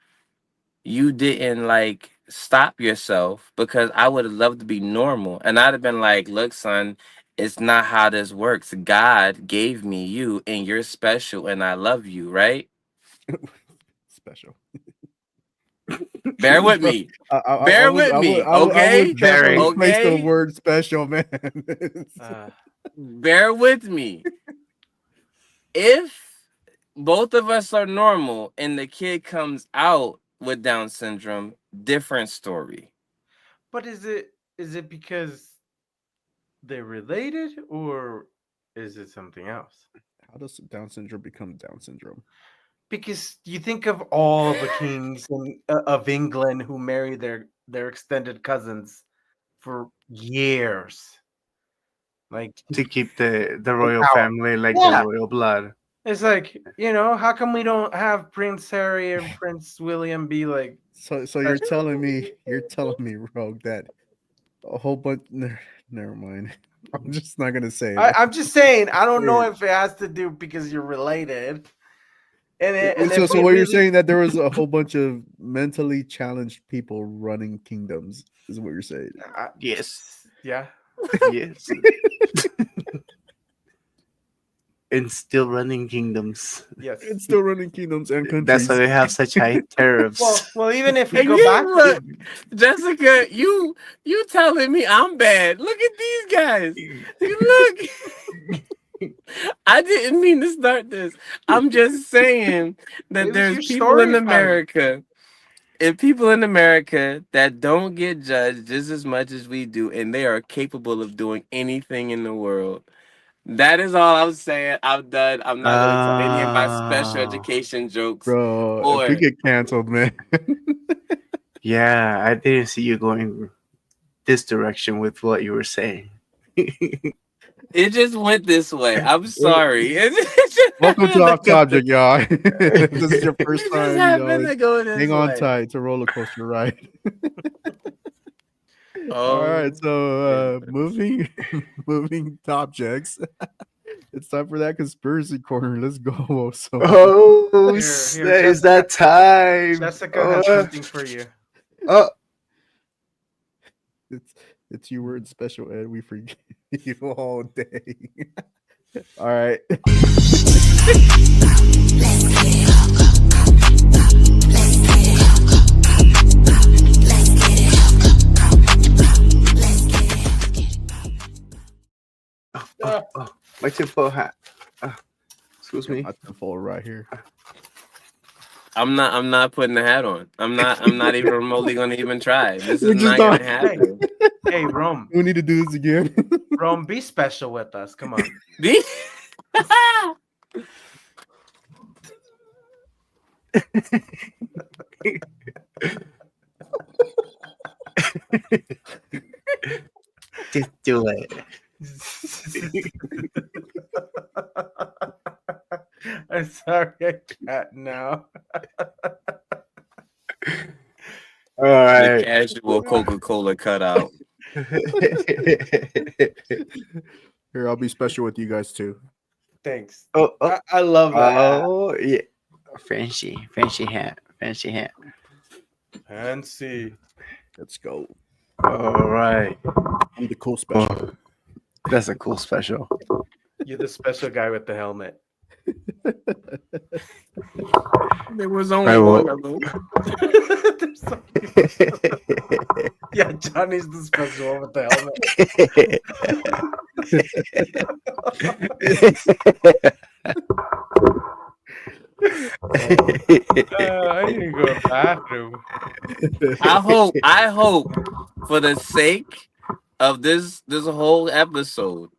you didn't like stop yourself? Because I would have loved to be normal." And I'd have been like, "Look, son, it's not how this works. God gave me you, and you're special, and I love you, right?" Special. Bear with me. I would Okay? definitely place the Okay? word special, man. Bear with me. If both of us are normal and the kid comes out with Down syndrome, different story. But is it because they're related, or is it something else? How does Down syndrome become Down syndrome? Because you think of all the kings of England who marry their extended cousins for years, like To keep the royal power. family, like Yeah. the royal blood. It's like, how come we don't have Prince Harry and Prince William be like? So you're telling me, Rogue, that a whole bunch. Never mind. I'm just not gonna say it. I'm just saying. I don't know if it has to do because you're related. So what you're saying, that there was a whole bunch of mentally challenged people running kingdoms, is what you're saying? Yes. Yeah. Yes. And still running kingdoms. Yes. It's still running kingdoms and countries. That's why they have such high tariffs. Well, even if we And go you back, look, Jessica, you telling me I'm bad. Look at these guys. You look. I didn't mean to start this. I'm just saying that It was there's your people in story time. America and people in America that don't get judged just as much as we do, and they are capable of doing anything in the world. That is all I'm saying. I'm done. I'm not going to tell any of my special education jokes. Bro, if we Or get canceled, man. Yeah, I didn't see you going this direction with what you were saying. it just went this way. I'm sorry. Welcome to Off Topject, y'all. If this is your first It just time, happened to go this hang on way. tight. It's a roller coaster ride. All Oh, right, so moving Topjects. It's time for that conspiracy corner. Let's go. So, Oh, Here, is Jessica. that time? Jessica has something for you. Oh, it's your word, special ed. We forgive you all day. All right. my tinfoil hat. Excuse me. My tinfoil right here. I'm not putting the hat on. I'm not even remotely going to even try. This is We're just not going not- to happen. Hey, Rome. We need to do this again. Rome, be special with us. Come on. Be- Just do it. I'm sorry, I can't now. All right. The casual Coca-Cola cutout. Here, I'll be special with you guys too. Thanks. Oh, I love that. Oh, yeah. Fancy hat. Fancy. Let's go. All right. I'm the cool special. That's a cool special. You're the special guy with the helmet. There was only I will- one of them. Yeah, Johnny's the special one with the helmet. I need to go to the bathroom. I hope for the sake of this whole episode,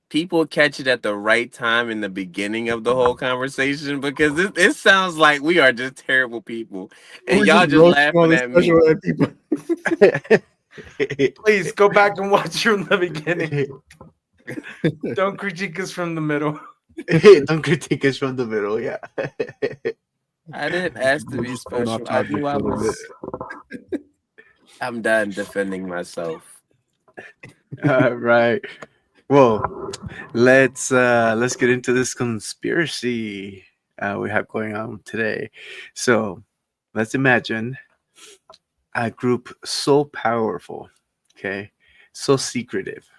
people catch it at the right time in the beginning of the whole conversation, because it sounds like we are just terrible people and We're y'all just roasting all laughing the at me. special ed people. Please go back and watch from the beginning. Don't critique us from the middle. Don't critique us from the middle. Yeah. I didn't ask to We're be just going off special. I knew topic I a little was. I'm done defending myself. All right. Well, let's get into this conspiracy we have going on today. So, let's imagine a group so powerful, okay, so secretive,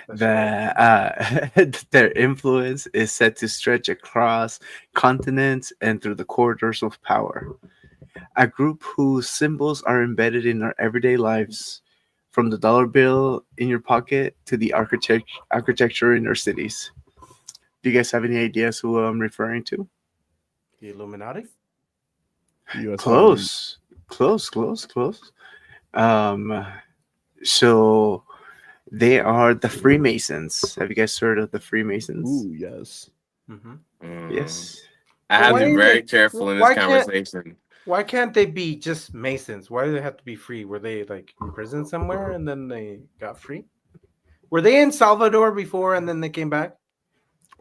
that their influence is said to stretch across continents and through the corridors of power. A group whose symbols are embedded in our everyday lives, from the dollar bill in your pocket to the architecture in our cities. Do you guys have any ideas who I'm referring to? The Illuminati? Close. So they are the Freemasons. Have you guys heard of the Freemasons? Ooh, yes. Yes. I have Why to be is very it- careful in why this can't- conversation. Why can't they be just Masons? Why do they have to be free? Were they like in prison somewhere and then they got free? Were they in Salvador before and then they came back?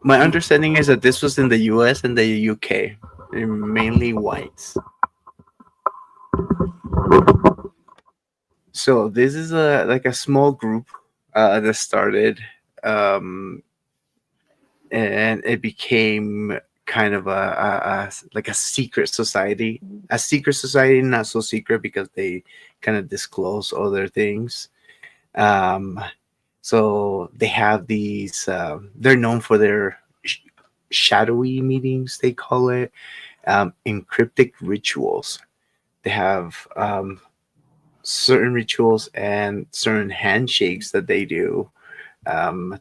My understanding is that this was in the US and the UK. They're mainly whites. So this is a small group that started, and it became kind of a secret society. A secret society, not so secret because they kind of disclose other things. So they have these. They're known for their shadowy meetings. They call it encryptic rituals. They have certain rituals and certain handshakes that they do,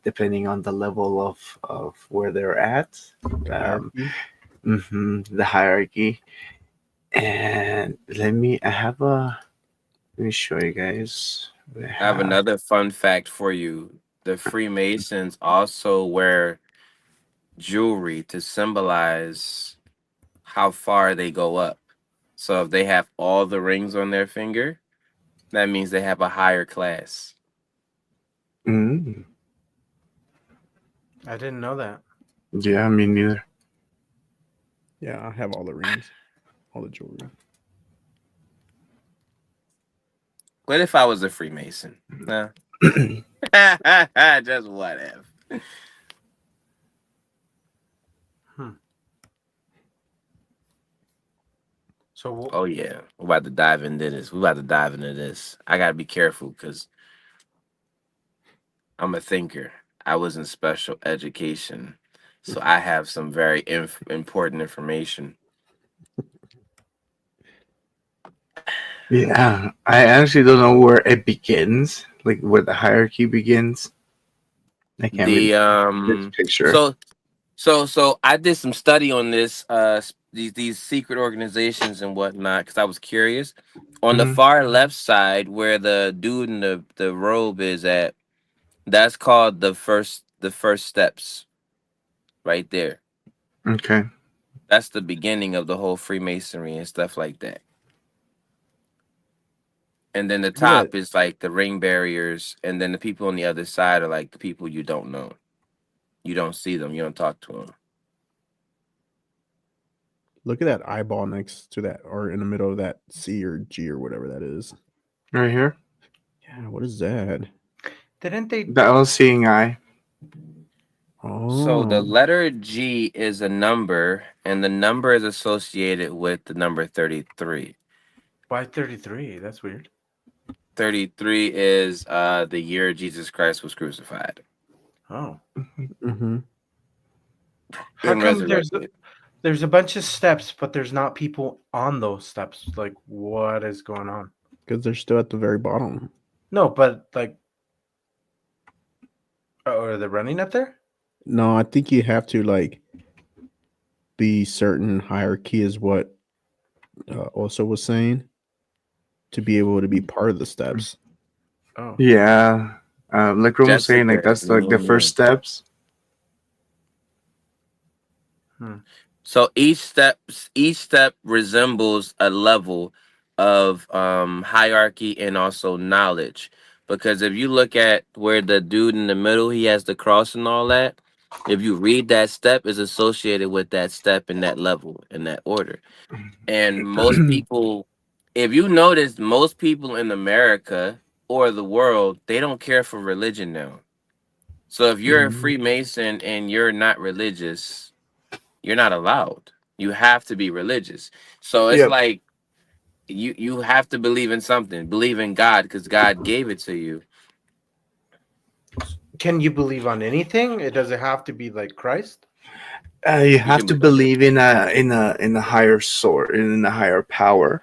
depending on the level of where they're at. The hierarchy. And let me show you guys. I have another fun fact for you. The Freemasons also wear jewelry to symbolize how far they go up. So if they have all the rings on their finger, that means they have a higher class. Mm. I didn't know that. Yeah, me neither. Yeah, I have all the rings, all the jewelry. What if I was a Freemason? Nah. Just whatever. So Oh yeah, we're about to dive into this. We're about to dive into this. I gotta be careful because I'm a thinker. I was in special education, so I have some very important information. Yeah, I actually don't know where it begins, like where the hierarchy begins. I can't really this picture. So I did some study on this these secret organizations and whatnot because I was curious. On the Mhm. far left side where the dude in the robe is at, that's called the first steps right there. Okay. That's the beginning of the whole Freemasonry and stuff like that. And then the Look at top is like the ring barriers, and then the people on the other side are like the people you don't know. You don't see them. You don't talk to them. Look at that eyeball next to that, or in the middle of that C or G or whatever that is. Right here. Yeah, what is that? Didn't they? The all-seeing eye. So the Oh, letter G is a number, and the number is associated with the number 33. Why 33? That's weird. 33 is the year Jesus Christ was crucified Oh. mm-hmm. How and come resurrected. there's a bunch of steps, but there's not people on those steps? Like, what is going on? Because they're still at the very bottom. No, but like, are they running up there? No, I think you have to like be certain hierarchy is what also was saying to be able to be part of the steps. Oh. Yeah. Like Rome was saying, like Jessica, that's like the first steps. So each step resembles a level of hierarchy and also knowledge. Because if you look at where the dude in the middle, he has the cross and all that. If you read that step, is associated with that step in that level in that order. And most people, if you notice, most people in America or the world, they don't care for religion now. So if you're a Freemason and you're not religious, you're not allowed. You have to be religious. So it's Yep. like you have to believe in something. Believe in God because God gave it to you. Can you believe on anything? Does it have to be like Christ? You have can to believe- believe in a higher source, in a higher power.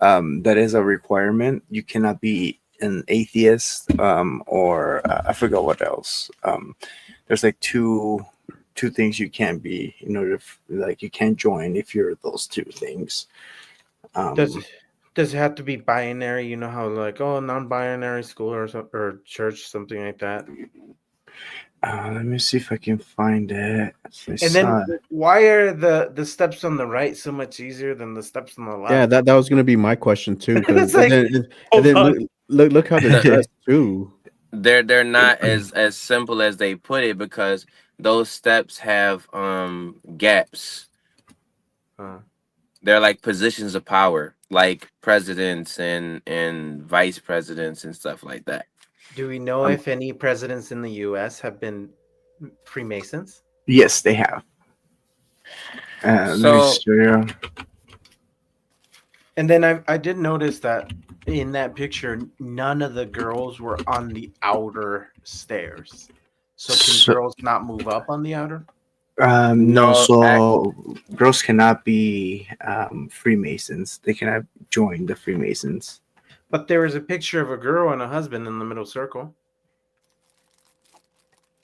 That is a requirement. You cannot be an atheist, or I forgot what else. There's like two things you can't be in order like you can't join if you're those two things. Does it have to be binary? You know how like non-binary school or church, something like that. Let me see if I can find it. And then why are the steps on the right so much easier than the steps on the left? Yeah, that was gonna be my question too. It's like, And hold then on. look how they're dressed too. They're not as simple as they put it because those steps have gaps. They're like positions of power, like presidents and vice presidents and stuff like that. Do we know if any presidents in the U.S. have been Freemasons? Yes, they have. Let me So show you. And then I did notice that in that picture, none of the girls were on the outer stairs. So can girls not move up on the outer? No, No, so girls cannot be Freemasons. They cannot join the Freemasons. But there was a picture of a girl and a husband in the middle circle.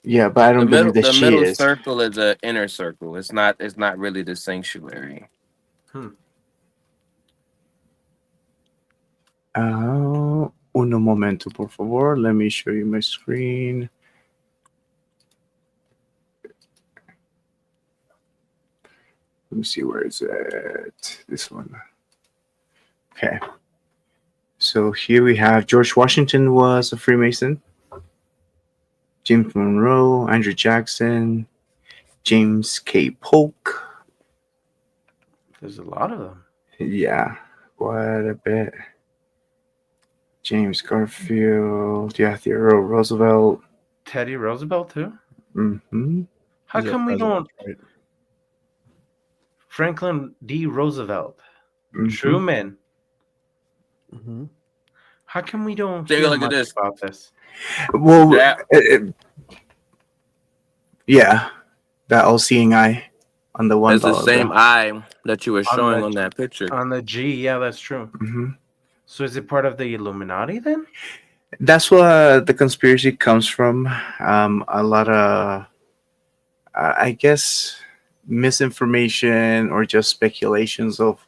Yeah, but I don't believe that the she middle is. circle is an inner circle. It's not really the sanctuary. Uno momento, por favor. Let me show you my screen. Let me see, where is it? This one. Okay. So here we have George Washington was a Freemason. James Monroe, Andrew Jackson, James K. Polk. There's a lot of them. Yeah, quite a bit. James Garfield. Yeah, Theodore Roosevelt. Teddy Roosevelt too. Mm-hmm. How He's our come we president, don't? right? Franklin D. Roosevelt, Mhm. Truman. Mm-hmm. How come we don't Take a hear look at much this. about this? Well, That yeah, that all-seeing eye on the is the $1 same bill. eye that you were On showing the on that picture. on the G, yeah, that's true. Hmm. So is it part of the Illuminati then? That's what the conspiracy comes from. A lot of, I guess, misinformation or just speculations of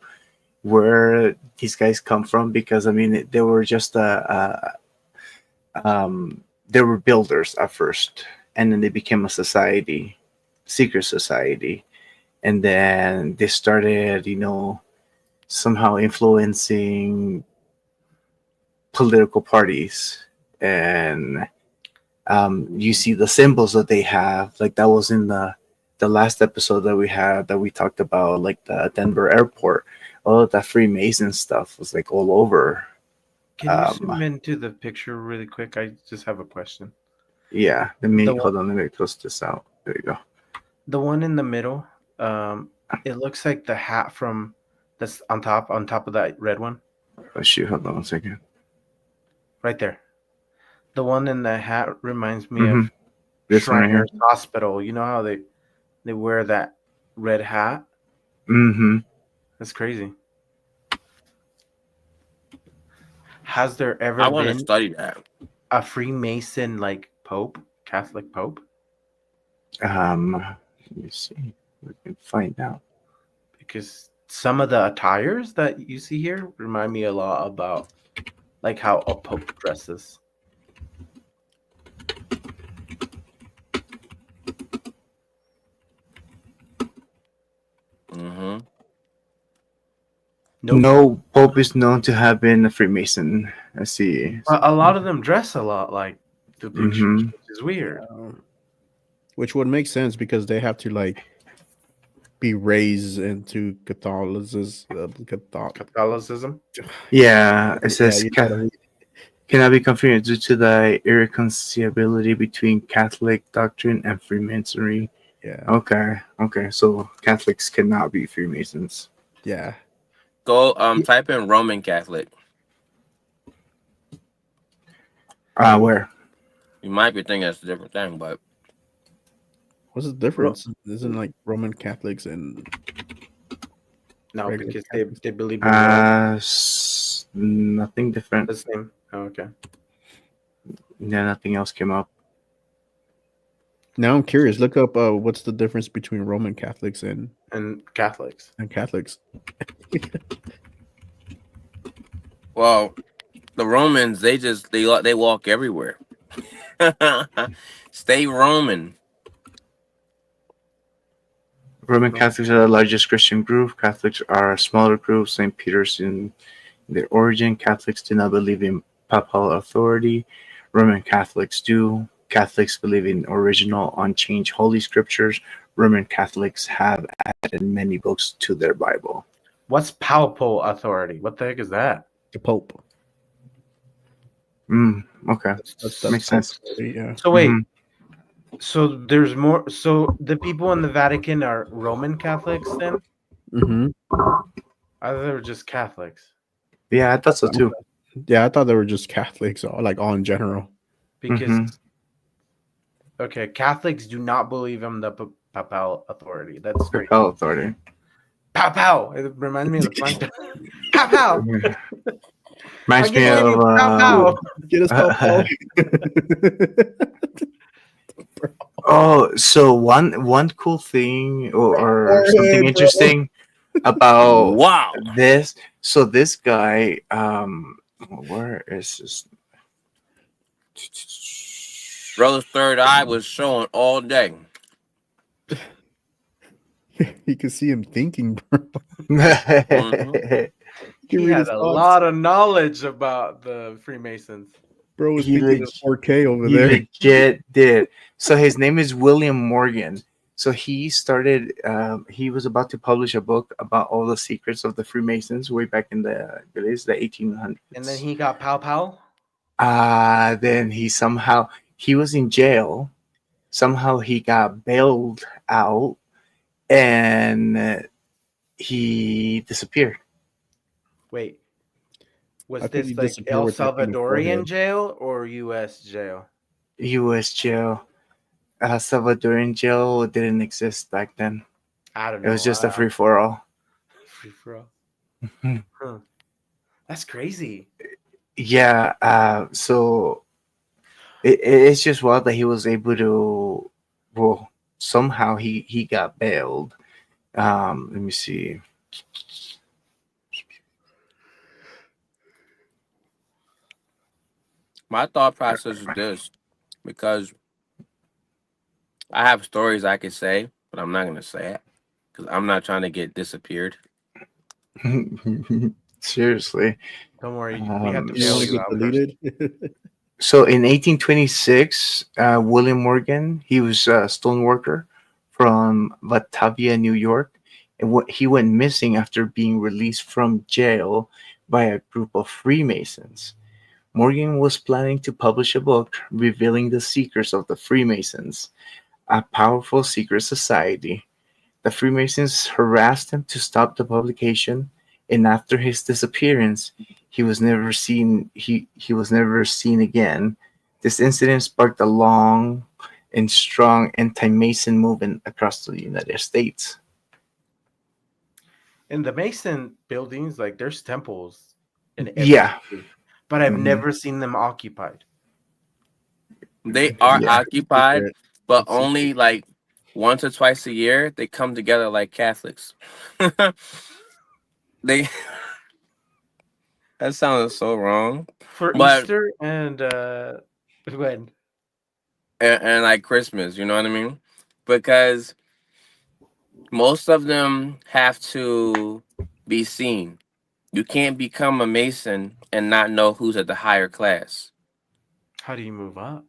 where these guys come from. Because I mean, they were just they were builders at first, and then they became a society, secret society, and then they started, somehow influencing political parties. And you see the symbols that they have, like that was in the last episode that we had, that we talked about, like the Denver airport. All of that Freemason stuff was like all over. Can you zoom into the picture really quick? I just have a question. Yeah, hold on, let me close this out. There you go. The one in the middle, it looks like the hat from that's on top of that red one. Oh shoot, hold on 1 second. Right there. The one in the hat reminds me Mhm. of This one right here. Shriners Hospital. You know how they wear that red hat? Mm-hmm. That's crazy. Has there ever I want to been study that. a Freemason like Pope, Catholic Pope? Let me see. We can find out. Because some of the attires that you see here remind me a lot about like how a Pope dresses. Mm-hmm. No Pope is known to have been a Freemason. I see. A lot of them dress a lot like the pictures, Mhm. which is weird. Which would make sense because they have to like be raised into Catholicism. Catholicism. Yeah, it says you gotta read. cannot be confused due to the irreconcilability between Catholic doctrine and Freemasonry. Yeah. Okay. So Catholics cannot be Freemasons. Yeah. Go type in Roman Catholic. Where? You might be thinking it's a different thing, but What's the difference? Isn't like Roman Catholics and No, regular because Catholics? they believe in Rome. Nothing different. The same. Oh, okay. Yeah, nothing else came up. Now I'm curious. Look up what's the difference between Roman Catholics and Catholics. And Catholics. well, the Romans they walk everywhere. Stay Roman. Roman Catholics are the largest Christian group. Catholics are a smaller group. St. Peter's in their origin. Catholics do not believe in papal authority. Roman Catholics do. Catholics believe in original, unchanged holy scriptures. Roman Catholics have added many books to their Bible. What's papal authority? What the heck is that? The Pope. Okay. That's Makes sense. Yeah. So wait. So there's more. So the people in the Vatican are Roman Catholics then? Mm-hmm. I thought they were just Catholics. Yeah, I thought so too. Yeah, I thought they were just Catholics, or like all in general. Because okay, Catholics do not believe in the papal authority. That's great. Papal authority. Pow! It reminds me of the plankton. Pow! Reminds me of Get us pow. Oh, so one cool thing or something interesting about wow this. So this guy, Where is this? Bro's third eye was showing all day. You can see him thinking, bro. Mhm. You He read had his a thoughts. lot of knowledge about the Freemasons. Bro was He thinking in leg- 4K over He there. legit did. So his name is William Morgan. So he started. He was about to publish a book about all the secrets of the Freemasons way back in the 1800s. And then he got pow pow. Then he was in jail. Somehow he got bailed out, and he disappeared. Wait, was How could he this like disappear El with that thing in Salvadorian forehead? jail or U.S. jail? U.S. jail. Salvadoran jail didn't exist back then. I don't It know. was just a free for all. Free for all. Huh. That's crazy. Yeah. So it's just wild that he was able to. Well, somehow he got bailed. Let me see. My thought process is this, because I have stories I could say, but I'm not gonna say it because I'm not trying to get disappeared. Seriously. Don't worry, we have to You don't bail want to you get out first. deleted? So in 1826, William Morgan, he was a stoneworker from Batavia, New York, and he went missing after being released from jail by a group of Freemasons. Morgan was planning to publish a book revealing the secrets of the Freemasons, a powerful secret society. The Freemasons harassed him to stop the publication, and after his disappearance, he was never seen. He was never seen again. This incident sparked a long and strong anti-Mason movement across the United States. In the Mason buildings, like there's temples in every Yeah. city, but I've Mhm. never seen them occupied. They are Yeah. occupied, Secret. but It's only secret. like once or twice a year they come together like Catholics. They that sounds so wrong, For but Easter and when? and like Christmas, you know what I mean? Because most of them have to be seen. You can't become a Mason and not know who's at the higher class. How do you move up?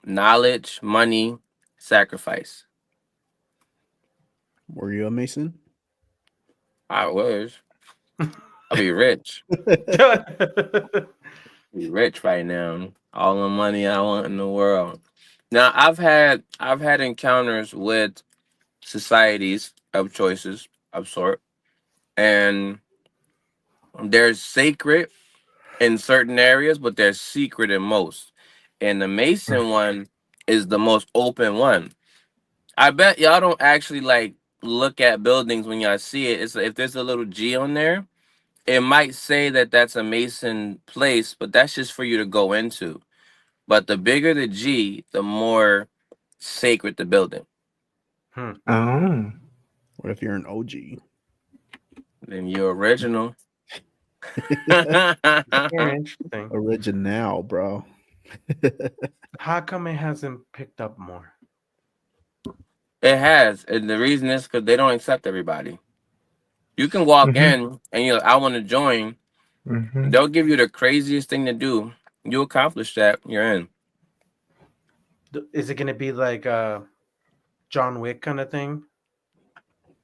Knowledge, money, sacrifice. Were you a Mason? I wish. I'll be rich. Be rich right now. All the money I want in the world. Now I've had encounters with societies of choices of sort, and they're sacred in certain areas, but they're secret in most. And the Mason one is the most open one. I bet y'all don't actually like look at buildings when y'all see it. It's if there's a little G on there, it might say that that's a Mason place, but that's just for you to go into. But the bigger the G, the more sacred the building. Oh. What if you're an OG? Then you're original. Very interesting. Original, bro. How come it hasn't picked up more? It has, and the reason is because they don't accept everybody. You can walk Mhm. in and you're like, I want to join. Mhm. They'll give you the craziest thing to do. You accomplish that, you're in. Is it going to be like a John Wick kind of thing?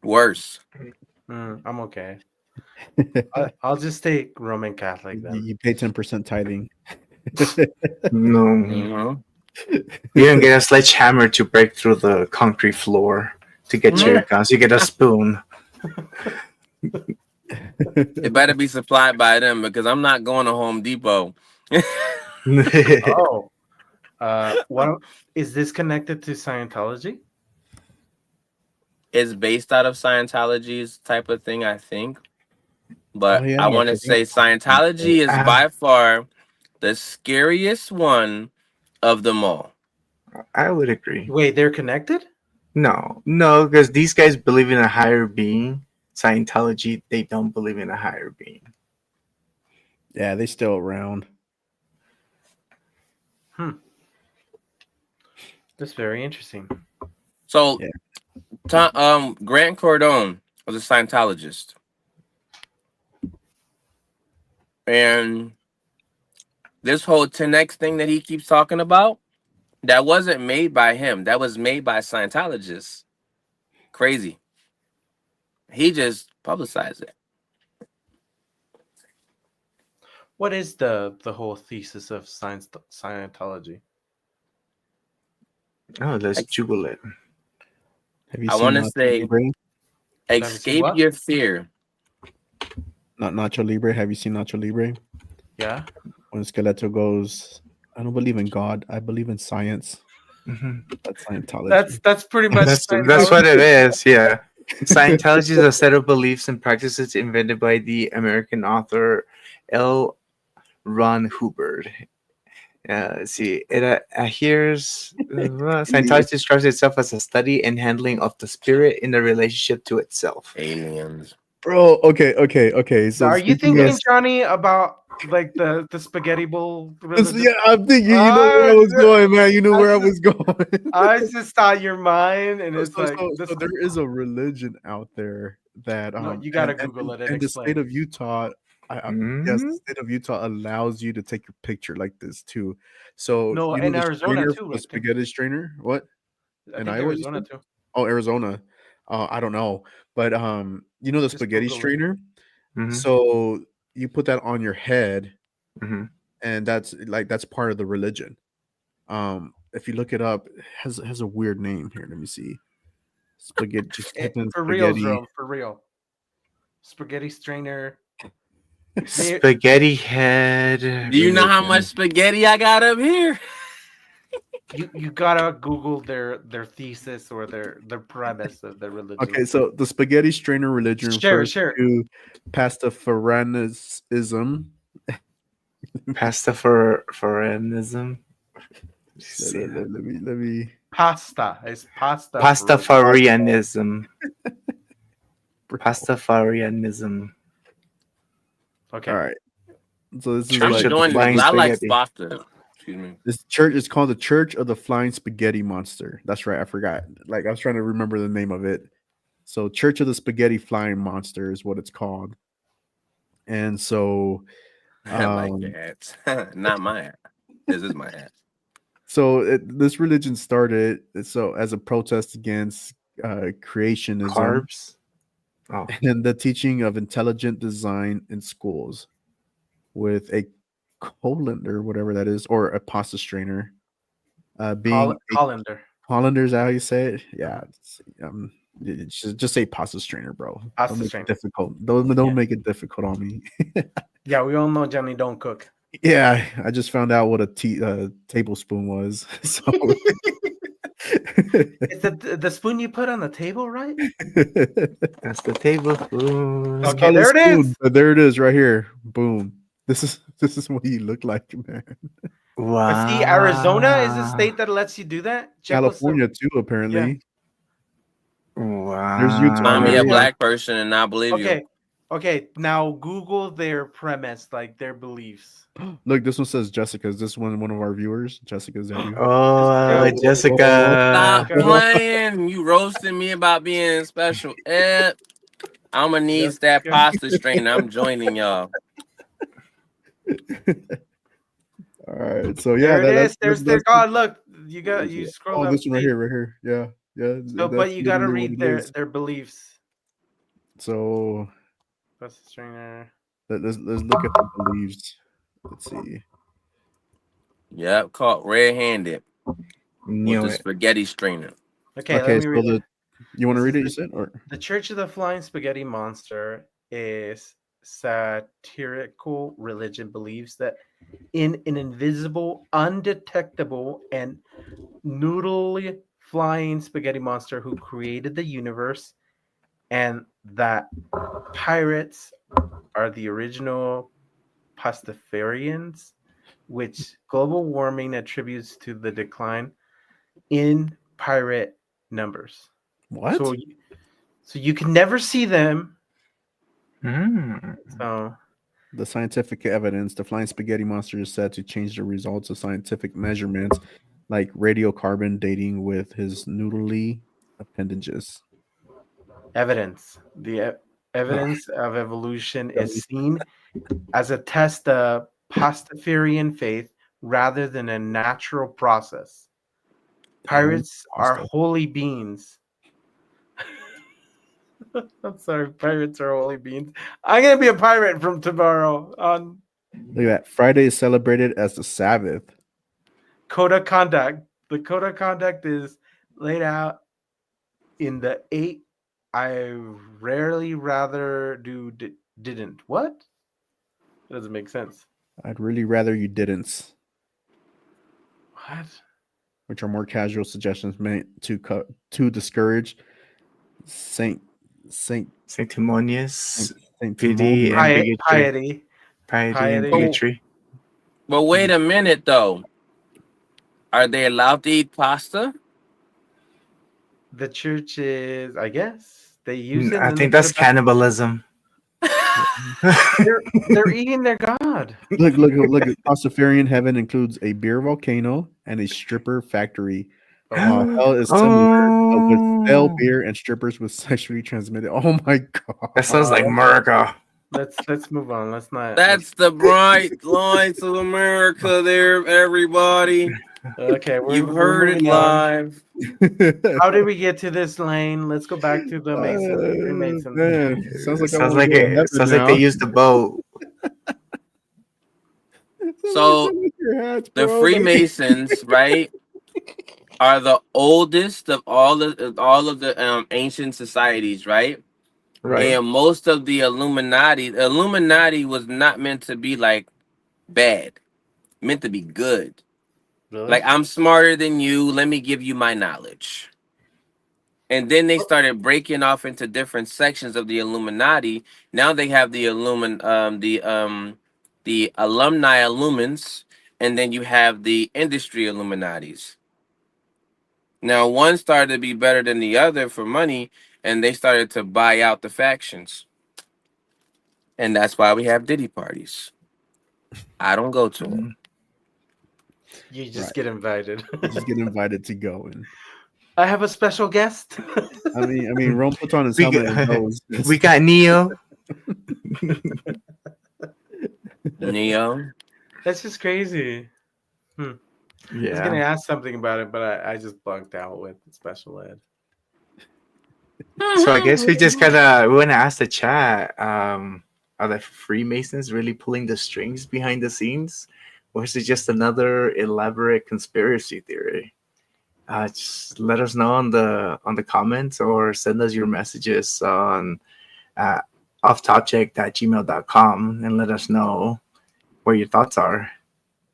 Worse. I'm okay. I'll just take Roman Catholic then. You pay 10% tithing. No. Mm-hmm. You don't get a sledgehammer to break through the concrete floor to get your guns. You get a spoon. It better be supplied by them because I'm not going to Home Depot. Oh, what is this connected to Scientology? It's based out of Scientology's type of thing, I think. But Oh, yeah, I I want to forgot say about that. Scientology is by far the scariest one of them all. I would agree. Wait, they're connected? No, because these guys believe in a higher being. Scientology, they don't believe in a higher being. Yeah, they still around. That's very interesting. So, Grant Cardone was a Scientologist, and this whole 10x thing that he keeps talking about, that wasn't made by him. That was made by Scientologists. Crazy. He just publicized it. What is the whole thesis of Scientology? Oh, let's Google it. Have you I seen want to Nacho say, Libre? escape what? your fear. Not Nacho Libre. Have you seen Nacho Libre? Yeah. When Skeletor goes, I don't believe in God. I believe in science. That's Scientology. That's pretty much That's what it is. Yeah, Scientology is a set of beliefs and practices invented by the American author L. Ron Hubbard. Let's see. It adheres. Scientology describes itself as a study and handling of the spirit in the relationship to itself. Aliens. Bro, okay. So are you speaking thinking, of- Johnny, about like the spaghetti bowl religion? yeah, I'm thinking you know where I was going, man. You know where I was going. I just thought your mind, and it's like So there is a religion out there that No, you gotta and- Google it and and the explain. state of Utah, yes, the state of Utah allows you to take your picture like this too. So No, you know in the Arizona strainer, too, the I think. spaghetti strainer. What? I In think Iowa, you Arizona said? too. Oh, Arizona. I don't know, but you know the Just spaghetti Google it. strainer. Mhm. So you put that on your head, Mhm. and that's part of the religion. If you look it up, it has a weird name here. Let me see. Spaghetti. Just type in For real, spaghetti. Jerome, for real. Spaghetti strainer. Spaghetti head. Do you know how much spaghetti I got up here? You gotta Google their thesis or their premise of the religion. Okay, so the spaghetti strainer religion refers Share. to Pastafarianism. Pastafarianism. Let me. Pasta. It's pasta. Pastafarianism. Pastafarianism. Okay. All right. So this is I'm like doing this. I like pasta. Excuse me. this church is called the Church of the Flying Spaghetti Monster. That's right. I forgot. Like I was trying to remember the name of it. So Church of the Spaghetti Flying Monster is what it's called. And so I like your hats. Not my hat. This is my hat. So this religion started so as a protest against creationism, Carbs. Oh. and the teaching of intelligent design in schools, with a colander, whatever that is, or a pasta strainer, being colander. Colander is that how you say it? Yeah. Just say pasta strainer, bro. Pasta Don't make strainer. it difficult. Don't make it difficult on me. Yeah, we all know Johnny don't cook. Yeah, I just found out what a tablespoon was. So It's the spoon you put on the table, right? That's the tablespoon. Okay, there it is. But there it is, right here. Boom. This is what you look like, man. Wow. But see, Arizona is a state that lets you do that. California too, apparently. Wow. There's Utah. I'm right a here. black person and I believe you. Okay. Now Google their premise, like their beliefs. Look, this one says Jessica. Is this one of our viewers? Jessica, is that you? Oh, Jessica. Stop playing. You roasting me about being special ed. I'm gonna need that pasta strainer. I'm joining y'all. All right. So yeah, there it is. There's their that's God. Look, you scroll oh, up. this one right here. Yeah. So, but you gotta read their beliefs. So Pasta strainer. let's look at the beliefs. Let's see. Yep, caught red-handed with Knew the it. spaghetti strainer. Okay, Okay, let me read it. You want to This read it? is You said, or The Church of the Flying Spaghetti Monster is satirical religion believes that in an invisible, undetectable, and noodly flying spaghetti monster who created the universe, and that pirates are the original Pastafarians, which global warming attributes to the decline in pirate numbers. What? So you can never see them. Mm. So the scientific evidence, the flying spaghetti monster is said to change the results of scientific measurements, like radiocarbon dating with his noodly appendages. Evidence. The evidence of evolution is seen as a test of Pastafarian faith rather than a natural process. Pirates are holy beings. I'm sorry, pirates are holy beings. I'm gonna be a pirate from tomorrow on Look at that. Friday is celebrated as the Sabbath. Code of Conduct. The Code of Conduct is laid out in the 8 I rarely rather didn't. What? That doesn't make sense. I'd really rather you didn't. What? Which are more casual suggestions meant to discourage sanctimonious Saint pity and bigotry. Piety and bigotry. But wait a minute, though. Are they allowed to eat pasta? The church is, I guess, they use it. I and think they put that's it back. cannibalism. They're eating their god. Look. Pastafarian heaven includes a beer volcano and a stripper factory. While hell is similar, but with stale beer and strippers with sexually transmitted. Oh my god! That sounds like America. Let's move on. Let's not. That's the bright lights of America there, everybody. Okay, You've heard it moving on. live. How did we get to this lane? Let's go back to the Masons. Freemasons. Man, sounds like they used the boat. So the Freemasons, right, are the oldest of all of the ancient societies, right? Right. And most of the Illuminati was not meant to be like bad, meant to be good. Really? Like, I'm smarter than you. Let me give you my knowledge. And then they started breaking off into different sections of the Illuminati. Now they have the alumni illumins, and then you have the industry Illuminatis. Now one started to be better than the other for money, and they started to buy out the factions. And that's why we have Diddy parties. I don't go to them. You just get invited. You just get invited to go, and I have a special guest. I mean, Rome puts on his helmet and goes. We got Neo. Neo. That's just crazy. I was gonna ask something about it, but I just bunked out with special ed. So I guess we just want to ask the chat: are the Freemasons really pulling the strings behind the scenes, or is it just another elaborate conspiracy theory? Just let us know on the comments, or send us your messages on offtopject@gmail.com and let us know what your thoughts are.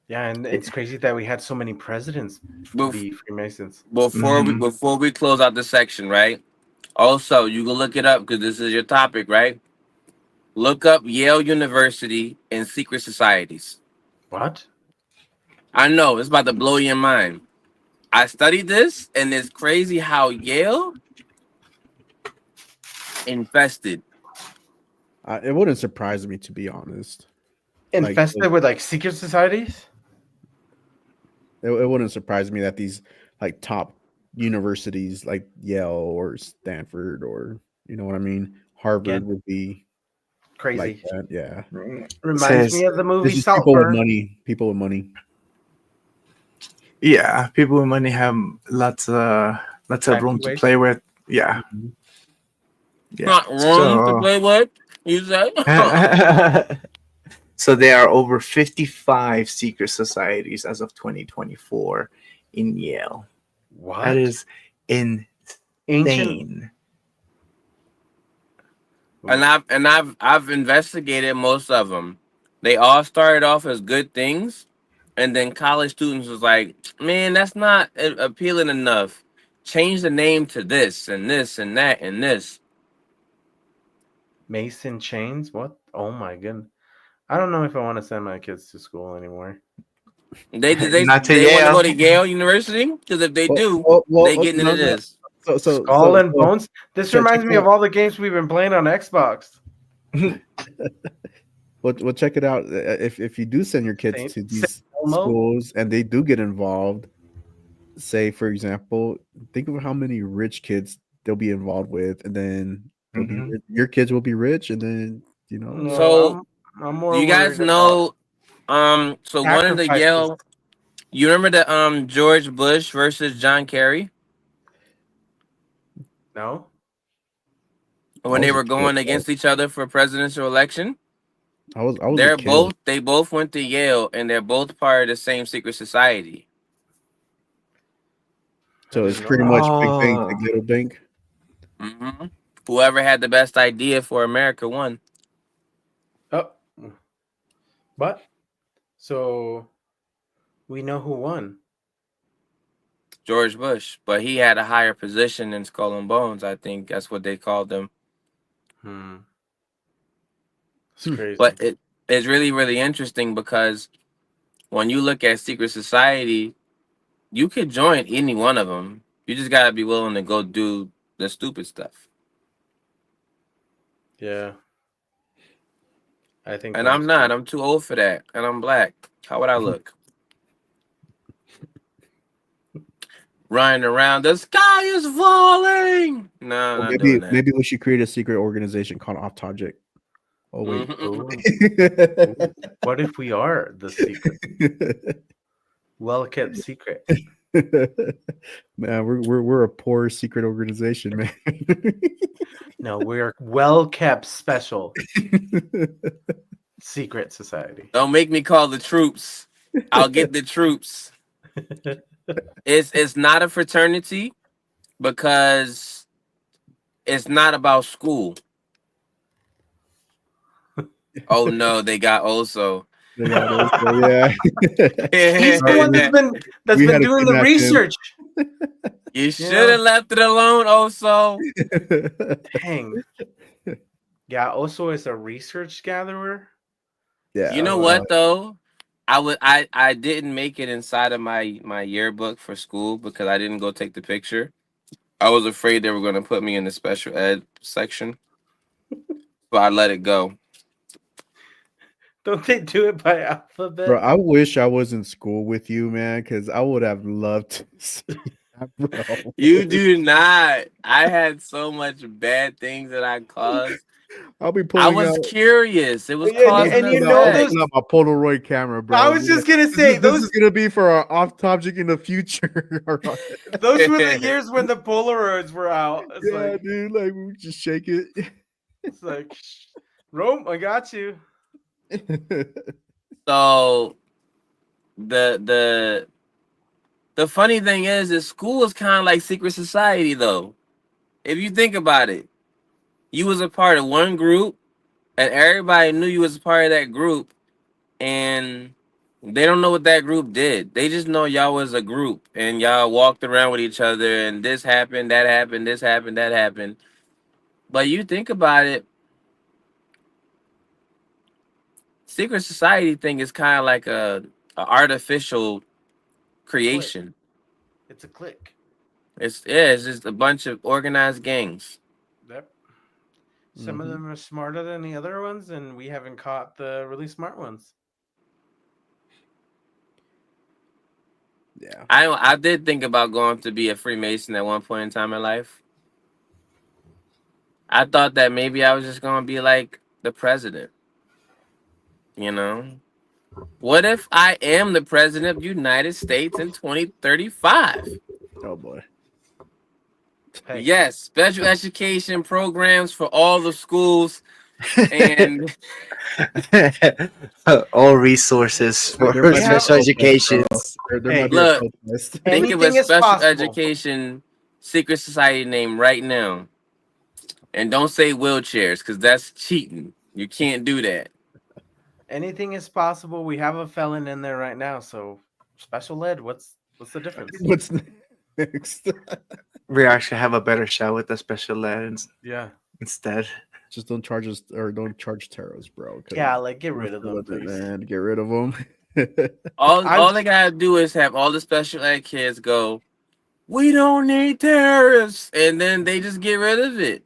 Yeah, and it's crazy that we had so many presidents be Freemasons. Before we close out the section, right? Also, you can look it up because this is your topic, right? Look up Yale University and secret societies. What? I know, it's about to blow your mind. I studied this, and it's crazy how Yale infested. It wouldn't surprise me, to be honest. Infested with like secret societies? It wouldn't surprise me that these like top universities like Yale or Stanford or, you know what I mean, Harvard would be crazy. Like that. Yeah. Reminds me of the movie people with Saltburn. money. People with money. Yeah, people with money have lots of room to play with. Yeah. Yeah. Not room to play with, you say? So there are over 55 secret societies as of 2024 in Yale. What? That is insane. And I've investigated most of them. They all started off as good things, and then college students was like, "Man, that's not appealing enough. Change the name to this and this and that and this." Mason chains? What? Oh my goodness. I don't know if I want to send my kids to school anymore. They Not to want to Yale. go to Yale University? Because if they do, they get into this. Skull and Bones. This reminds me of all the games we've been playing on Xbox. Well, check it out. If you do send your kids Saint- to these Elmo? schools and they do get involved, say for example, think of how many rich kids they'll be involved with, and then they'll be Mhm. your kids will be rich, and then No, So I'm more you guys worried about know, so one of the sacrifices. Yale, you remember the George Bush versus John Kerry No, when I they was a were kid. going against each other for presidential election? I was a kid. They both went to Yale, and they're both part of the same secret society. So it's didn't know pretty that. much big bank, Oh, big little bank. hmm Whoever had the best idea for America won. Oh, but so we know who won. George Bush, but he had a higher position than Skull and Bones. I think that's what they called him. It's crazy. But it's really, really interesting because when you look at secret society, you could join any one of them. You just gotta be willing to go do the stupid stuff. Yeah, I think. And I'm not. I'm too old for that. And I'm black. How would I look? Running around, the sky is falling. No, Or not doing that. maybe we should create a secret organization called Topject. Oh wait. Mhm. What if we are the secret? Well kept secret. Man, we're a poor secret organization, man. No, we're well kept special secret society. Don't make me call the troops. I'll get the troops. It's not a fraternity because it's not about school. Oh no, they got also. They got also, yeah. He's the one that's We been had to doing the kidnap him. research. You should have left it alone, also. Dang. Yeah, also is a research gatherer. Yeah. You know what though? I didn't make it inside of my yearbook for school because I didn't go take the picture. I was afraid they were gonna put me in the special ed section. But I let it go. Don't they do it by alphabet? Bro, I wish I was in school with you, man, because I would have loved to see that, bro. You do not. I had so much bad things that I caused. I'll be I pulling was out. curious. It was Yeah, cause and and you know effect. those- Pulling out my Polaroid camera, bro. I was just gonna This say, is- this those- is gonna be for our off topic in the future. Those were the years when the Polaroids were out. It's Yeah, like, dude, like we would just shake it. it's like, Rome, I got you. So the funny thing is school is kind of like secret society though. If you think about it, you was a part of one group and everybody knew you was a part of that group, and they don't know what that group did. They just know y'all was a group and y'all walked around with each other and this happened, that happened, this happened, that happened. But you think about it, secret society thing is kind of like a artificial creation. It's a clique. It's just a bunch of organized gangs. Yep. Some of them are smarter than the other ones, and we haven't caught the really smart ones. Yeah. I did think about going to be a Freemason at one point in time in life. I thought that maybe I was just gonna be like the president. You know? What if I am the president of the United States in 2035? Oh boy. Hey. Yes, special education programs for all the schools and all resources for There might be a special protest, education. bro. There Hey, might be look, a protest. think of a Anything is special possible. education secret society name right now. And don't say wheelchairs because that's cheating. You can't do that. Anything is possible. We have a felon in there right now, so special ed. What's the difference? What's next? We actually have a better shot with the special ed Yeah. instead. Just don't charge us or don't charge terrorists, bro. 'cause Yeah, like get rid of we're them, feeling it, please. man. Get rid of them. All they gotta do is have all the special ed kids go, we don't need terrorists, and then they just get rid of it.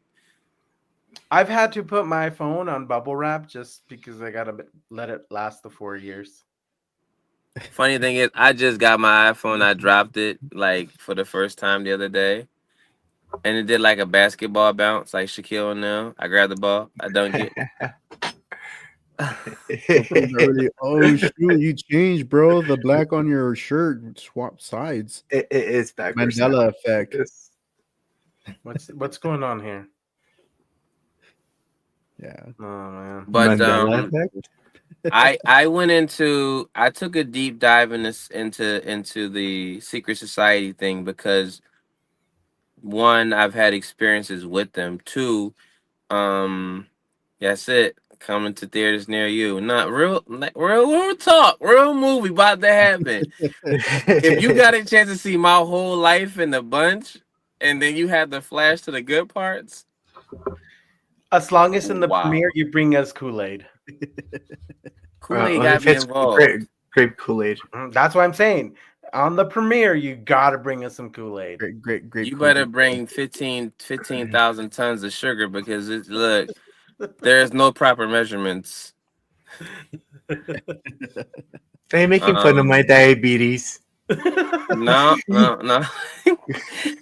I've had to put my phone on bubble wrap just because I gotta let it last the 4 years. Funny thing is, I just got my iPhone. I dropped it like for the first time the other day, and it did like a basketball bounce, like Shaquille O'Neal. I grabbed the ball, I dunked it. Something's already. Oh shoot! You changed, bro. The black on your shirt swap sides. It is backwards. now. Mandela effect. It's- What's going on here? Yeah. Oh man. But Mandela effect? I took a deep dive in this into the secret society thing because one, I've had experiences with them. Two, that's it. Coming to theaters near you. Not real talk, real movie about to happen. If you got a chance to see my whole life in the bunch, and then you had the flash to the good parts, As long as in the Wow. premiere you bring us Kool-Aid. Kool-Aid if got to be it's involved. grape Kool-Aid. That's what I'm saying. On the premiere, you gotta bring us some Kool-Aid. Great. You better bring 15,000 tons of sugar because look, there's no proper measurements. They making fun of my diabetes. No.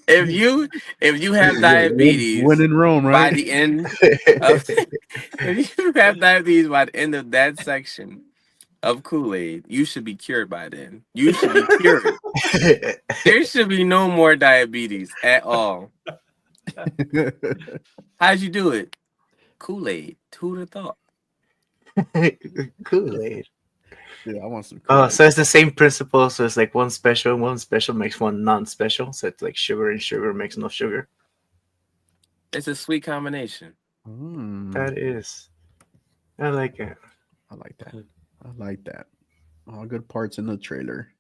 If you have diabetes When in Rome, by right? the end of if you have diabetes by the end of that section of Kool-Aid, you should be cured by then. You should be cured. There should be no more diabetes at all. How'd you do it? Kool-Aid. Who'd have thought? Kool-Aid. Yeah, I want some. Oh, so it's the same principle. So it's like one special makes one non-special. So it's like sugar and sugar makes no sugar. It's a sweet combination. That is. I like it. I like that. All good parts in the trailer.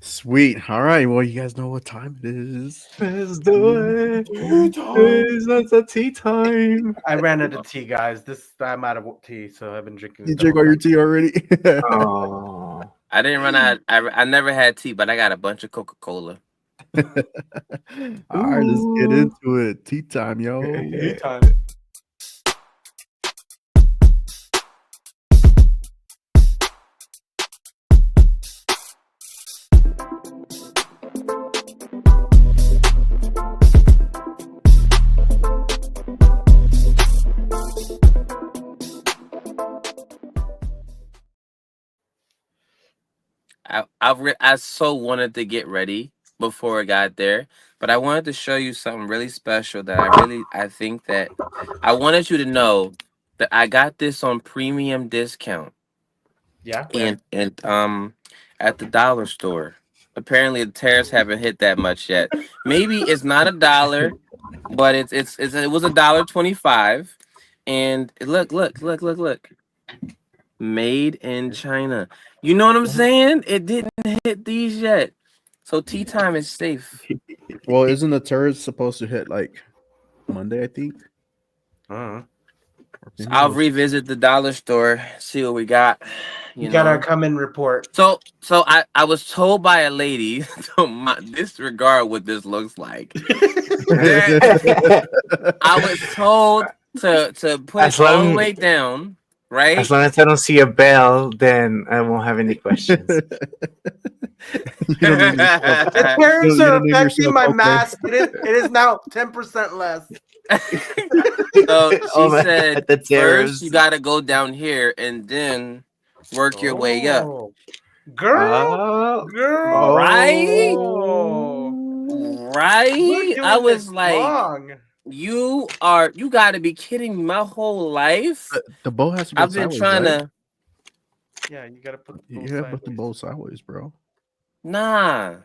Sweet. All right. Well, you guys know what time it is. Let's do it. It's not tea time. I ran out of tea, guys. I'm out of tea, so I've been drinking. You drink all your tea already? Oh. I didn't run out. I never had tea, but I got a bunch of Coca-Cola. All right, let's get into it. Tea time, yo. Tea time. I so wanted to get ready before I got there, but I wanted to show you something really special that I think that I wanted you to know that I got this on premium discount. Yeah. And at the dollar store. Apparently the tariffs haven't hit that much yet. Maybe it's not $1, but it was $1.25. And look. Made in China. You know what I'm saying? It didn't hit these yet. So tea time is safe. Well, isn't the turret supposed to hit like Monday, I think? So I'll revisit the dollar store, see what we got. You gotta come and report. So I was told by a lady, disregard what this looks like. I was told to put it all the way down, right? As long as I don't see a bell, then I won't have any questions. The tariffs are affecting my mask. It is now 10% less. So she said, the tariffs. first you gotta go down here and then work your way up. Girl, right? Right? I was like, long. you gotta be kidding me. My whole life, the bow has to go I've been sideways, trying right? to. Yeah, you gotta put the bow Yeah, put the bow sideways, bro. Nah,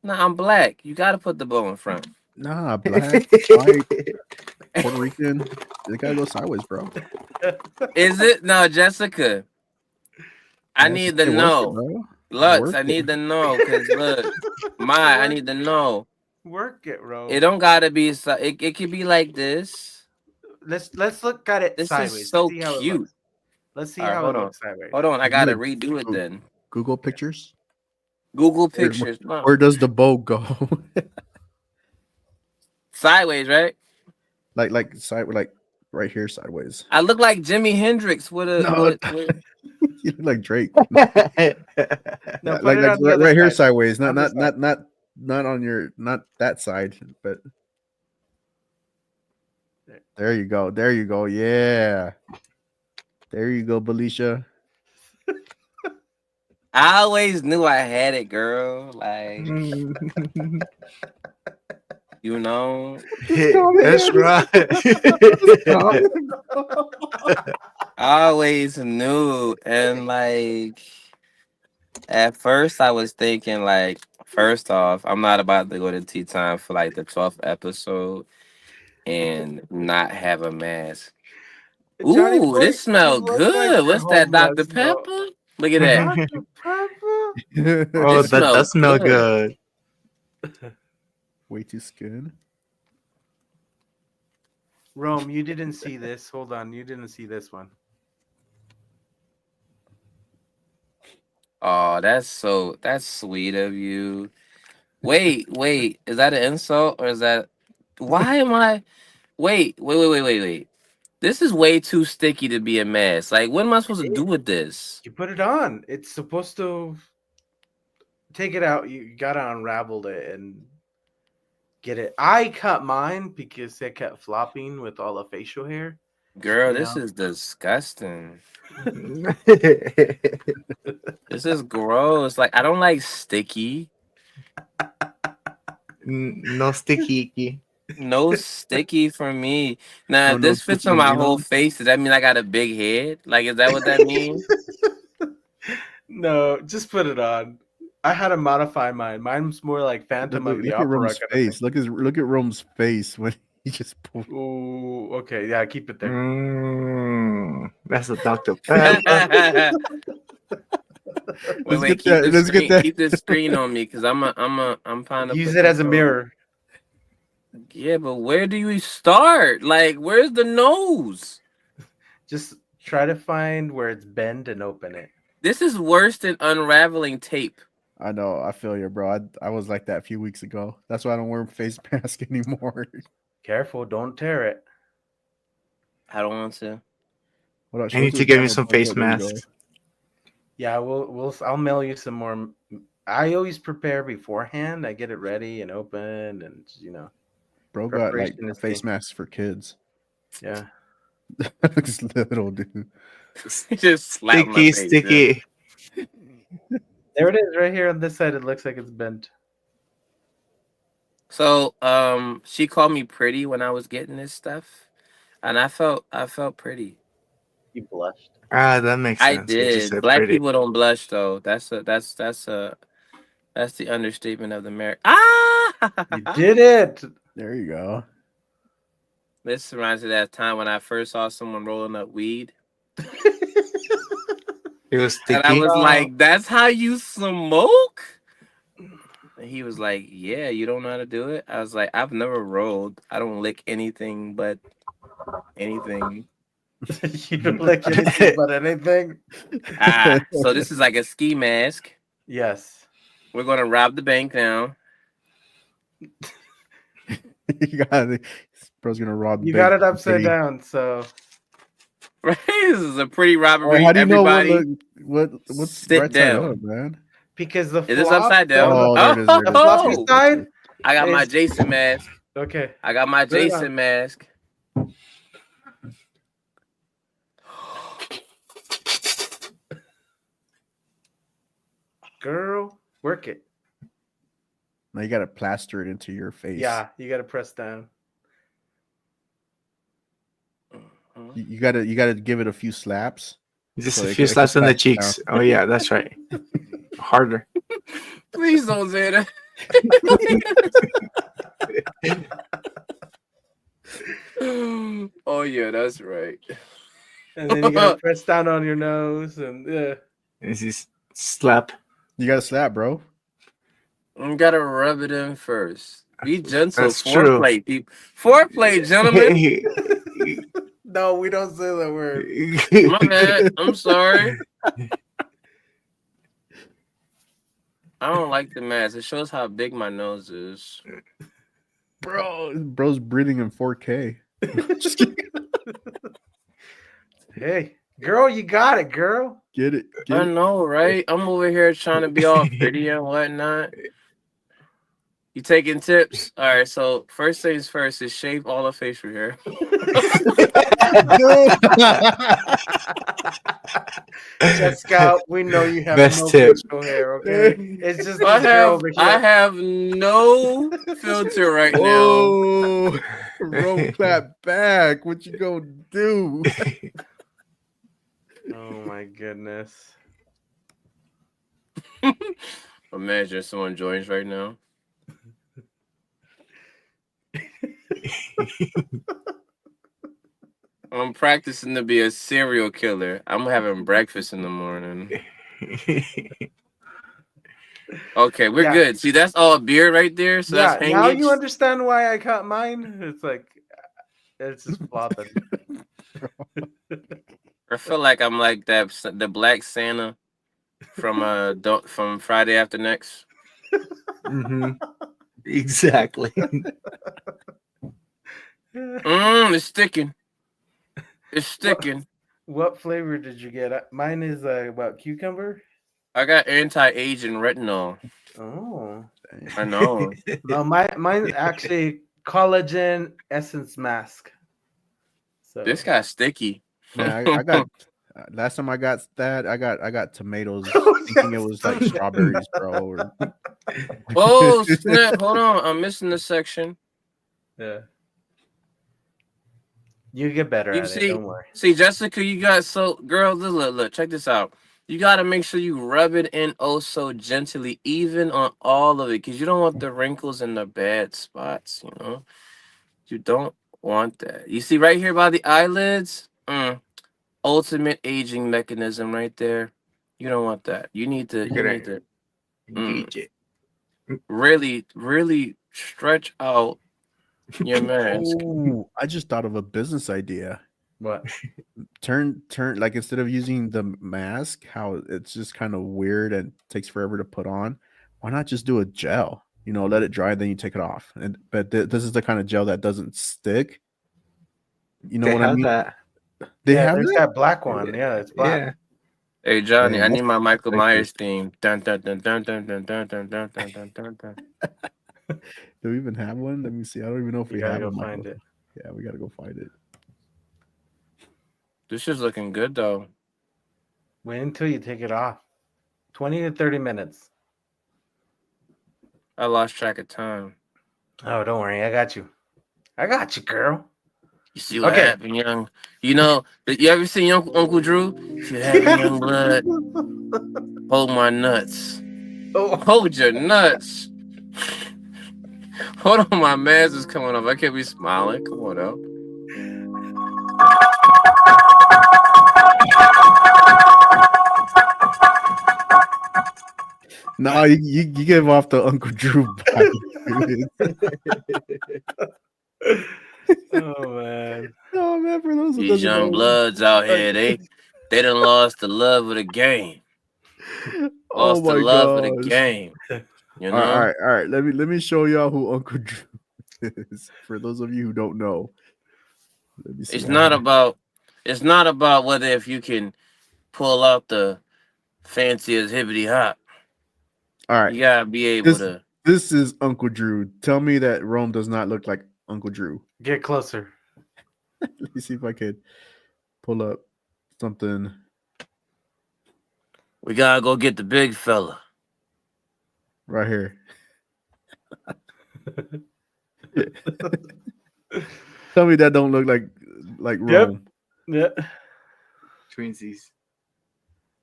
I'm black. You gotta put the bow in front. Nah, black, white, Puerto Rican. They gotta go sideways, bro. Is it? No, Jessica. I need to know. Lux, I need to know. Because look, I need to know. Work it, bro. It don't gotta be. It could be like this. Let's look at it This sideways. is so Let's see how it cute. looks. Let's see All right, how hold it on. looks sideways. Hold on, I gotta redo it then. Google pictures. Google pictures. Where does the bow go? Sideways, right? like side, like right here sideways. I look like Jimi Hendrix with a No, with you look like Drake. No, like put it on the other right here side. sideways, On this side. not on your, not that side, but there you go. There you go. Yeah. There you go, Belisha. I always knew I had it, girl. Like, you know. That's right. I always knew. And like at first I was thinking like, first off, I'm not about to go to tea time for like the 12th episode and not have a mask. Johnny Ooh, boy, this you smell look like good. you're What's that, Dr. homeless, bro. Pepper? Look at that. Dr. Pepper? Oh, It that does smells smell good. good. Way too skin. Rome, you didn't see this. Hold on, you didn't see this one. Oh, that's sweet of you. Wait, is that an insult or is that why am I wait. This is way too sticky to be a mess. Like, what am I supposed to do with this? You put it on. It's supposed to take it out. You gotta unravel it and get it. I cut mine because it kept flopping with all the facial hair. Girl, You this know? is disgusting. This is gross. Like, I don't like sticky. No sticky. No sticky for me. Now, if No this fits on sticky, my you whole know? face, does that mean I got a big head? Like, is that what that means? No, just put it on. I had to modify mine. Mine's more like Phantom of the Look at Opera Rome's kind of thing. face. Look at Rome's face when he just pulled. Ooh, okay, yeah, keep it there. That's a Dr. Pepper. Wait, get that. Let's get that. keep this screen on me because I'm trying to Use put it as this a on. mirror. Yeah, but where do you start? Like, where's the nose? Just try to find where it's bend and open it. This is worse than unraveling tape. I know. I feel you, bro. I was like that a few weeks ago. That's why I don't wear a face mask anymore. Careful, don't tear it. I don't want to. What else? I need to give you some face masks. Yeah, I'll mail you some more. I always prepare beforehand. I get it ready and open, and Bro got like preparation a is face king. mask for kids. Yeah. Looks little, dude. Just slap my face. Sticky. There it is, right here on this side. It looks like it's bent. So, she called me pretty when I was getting this stuff, and I felt pretty. You blushed. Ah, that makes I sense. You just did. said Black pretty. people don't blush though. That's the understatement of the American. Ah! You did it. There you go. This reminds me of that time when I first saw someone rolling up weed. It was sticky. And I was like, that's how you smoke? And he was like, yeah, you don't know how to do it? I was like, I've never rolled. I don't lick anything but anything. You don't like anything but anything. So this is like a ski mask. Yes. We're going to rob the bank now. You got it. Bro's gonna rob. You got it upside down, so. Right, this is a pretty robbery. How do you Everybody, know what's sit right side down. up, man? Because the Is this upside down? Oh, there it is. There it is. The floppy side. I got my is- Jason mask. Okay. I got my Put it Jason on. mask. Girl, work it. Now you gotta plaster it into your face. Yeah, you got to press down. You gotta give it a few slaps. Just so a it few can slaps in the plaster down. cheeks. Oh yeah, that's right. Harder. Please don't say that. Oh yeah, that's right. And then you got to press down on your nose and This is slap. You gotta slap, bro. You gotta rub it in first. Be gentle. That's true. Foreplay, people. Foreplay, gentlemen. No, we don't say that word. My bad. I'm sorry. I don't like the mask. It shows how big my nose is. Bro's breathing in 4K. Just kidding. Hey, girl, you got it, girl. Get it. Get I it. know, right? I'm over here trying to be all pretty and whatnot. You taking tips? All right. So first things first is shave all the facial hair. Jessica, we know you have Best no tip. facial hair, okay? It's just I this girl have over I here. have no filter right now. Whoa, Rome clap back. What you gonna do? Oh my goodness. Imagine someone joins right now. I'm practicing to be a serial killer. I'm having breakfast in the morning. Okay, we're Yeah. good. See, that's all beard right there. So that's Yeah, now hanging. you understand why I cut mine. It's like it's just flopping. I feel like I'm like the Black Santa from Friday After Next. Mm-hmm. Exactly. It's sticking. It's sticking. What flavor did you get? Mine is what, cucumber? I got anti-aging retinol. Oh, I know. no, mine's actually collagen essence mask. So This guy's sticky. Man, I got last time I got that, I got tomatoes Oh, thinking it yes, was like strawberries, bro. Or... Oh snap! Hold on, I'm missing this section. Yeah. You get better You at it, don't worry. see, Jessica, you got girl. Look, check this out. You got to make sure you rub it in so gently, even on all of it, because you don't want the wrinkles and the bad spots. You know, you don't want that. You see right here by the eyelids, ultimate aging mechanism right there. You don't want that. You need to Engage it. really stretch out your mask. Oh, I just thought of a business idea. What? Turn like instead of using the mask, how it's just kind of weird and takes forever to put on. Why not just do a gel? You know, let it dry, then you take it off. And but this is the kind of gel that doesn't stick. You know They what I have mean? that. They Yeah, have there's that. that black one. Yeah, it's black. Yeah. Hey Johnny, Man, I need that's my Michael effective. Myers theme. Dun dun dun dun dun dun dun dun dun dun dun dun dun. Do we even have one? Let me see. I don't even know if You we gotta have go a find Michael. it. Yeah, we gotta go find it. This is looking good though. Wait until you take it off. 20 to 30 minutes. I lost track of time. Oh, don't worry. I got you. I got you, girl. You see what Okay. happened, young? You know, you ever seen Uncle Drew? See what happened, young blood? Hold my nuts. Oh. Hold your nuts. Hold on, my mask is coming off. I can't be smiling. Come on out. No, you give off the Uncle Drew vibe. Oh man. Oh man, for those who These doesn't young know, bloods out here, they done lost the love of the game. oh Lost the my love of the gosh. game. You All know? right. Let me show y'all who Uncle Drew is. For those of you who don't know, let me see. It's not about whether if you can pull out the fanciest hibbity hop. All right. You gotta be able This to. this is Uncle Drew. Tell me that Rome does not look like Uncle Drew. Get closer. Let me see if I could pull up something. We gotta go get the big fella. Right here. Tell me that don't look like Rome. Yep. Twinsies.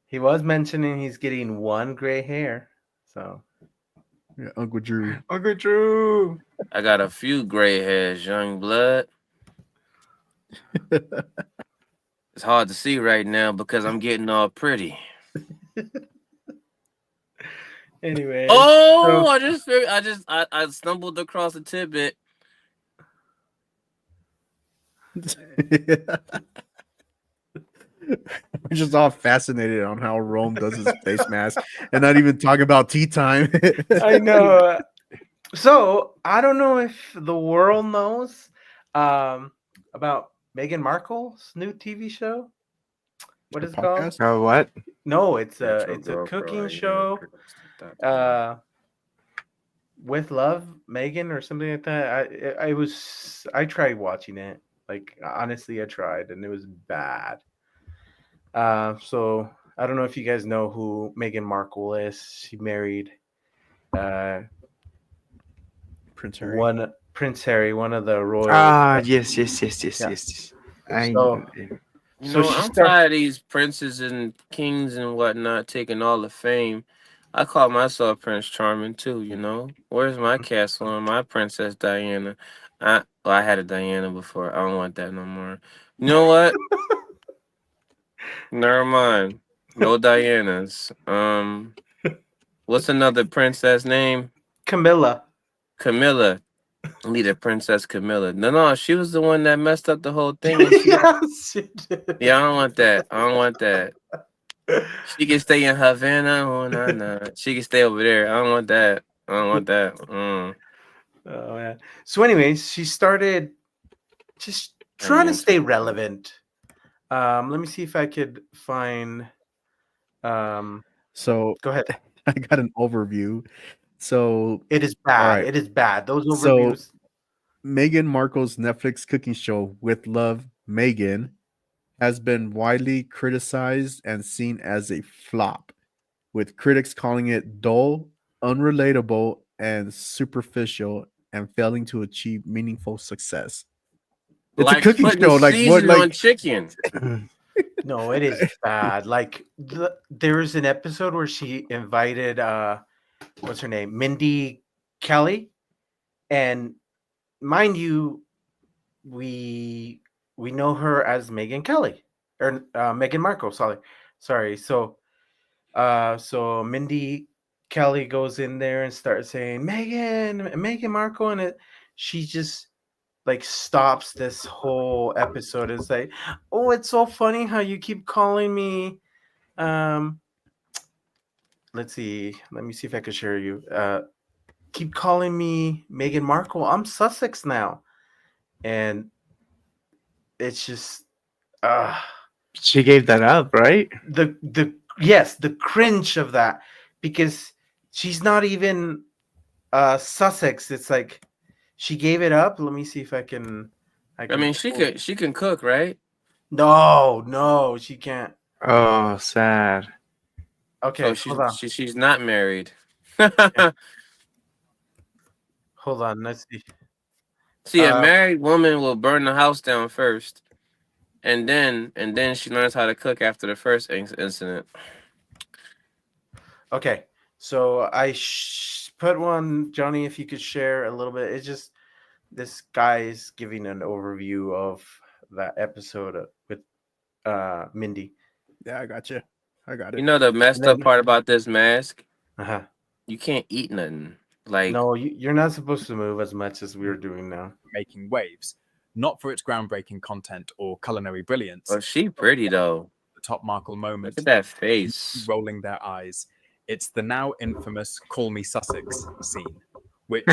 He was mentioning he's getting one gray hair. So Yeah, Uncle Drew. Uncle Drew. I got a few gray hairs, young blood. It's hard to see right now because I'm getting all pretty. anyway. Oh, I stumbled across a tidbit. We're just all fascinated on how Rome does his face mask and not even talk about tea time. I know. So I don't know if the world knows, about Meghan Markle's new TV show. What Her is it called? podcast? Oh, what? No, it's That's a your it's a girlfriend cooking right here. show. That- With Love, Megan, or something like that. I tried watching it. Like honestly, I tried, and it was bad. So I don't know if you guys know who Meghan Markle is. She married Prince Harry. Prince Harry, one of the royal. Ah, yes. Yeah. I So, You so know, she I'm started. tired of these princes and kings and whatnot taking all the fame. I call myself Prince Charming too, you know. Where's my castle and my Princess Diana? I had a Diana before. I don't want that no more. You know what? Never mind. No Dianas. What's another princess name? Camilla. Camilla. Lead a Princess Camilla. No, she was the one that messed up the whole thing. And she Yes, she did. Yeah, I don't want that. I don't want that. She can stay in Havana. Oh, no. She can stay over there. I don't want that. I don't want that. Oh yeah. So, anyways, she started just trying to stay relevant. Let me see if I could find. So Go ahead. I got an overview. So It is bad. all right. It is bad. Those So overviews. Meghan Markle's Netflix cooking show With Love, Megan, has been widely criticized and seen as a flop, with critics calling it dull, unrelatable, and superficial, and failing to achieve meaningful success. It's Like a cooking putting show. Like what? seasoning on Like chicken. No, it is bad. Like there was an episode where she invited what's her name? Mindy Kelly. And mind you, we know her as Megan Kelly or Meghan Markle, sorry. So Mindy Kelly goes in there and starts saying Meghan Markle, and she just like stops this whole episode. It's like, oh, it's so funny how you keep calling me. Let's see. Let me see if I can share you. Keep calling me Meghan Markle. I'm Sussex now, and it's just She gave that up, right? the cringe of that, because she's not even Sussex. It's like she gave it up. Let me see if I can. I mean, she can cook, right? No, she can't. Oh, sad. Okay, So hold on. she's not married. Hold on. Let's see. See, a married woman will burn the house down first, and then she learns how to cook after the first incident. Okay, so I put one, Johnny. If you could share a little bit, it's just this guy is giving an overview of that episode with Mindy. Yeah, I got you. I got it. You know the messed up part about this mask? Uh-huh. You can't eat nothing. Like No, you're not supposed to move as much as we're doing now. Making waves, not for its groundbreaking content or culinary brilliance. Oh, she pretty though. The top Markle moment. Look at that face. Rolling their eyes. It's the now infamous "Call Me Sussex" scene, which,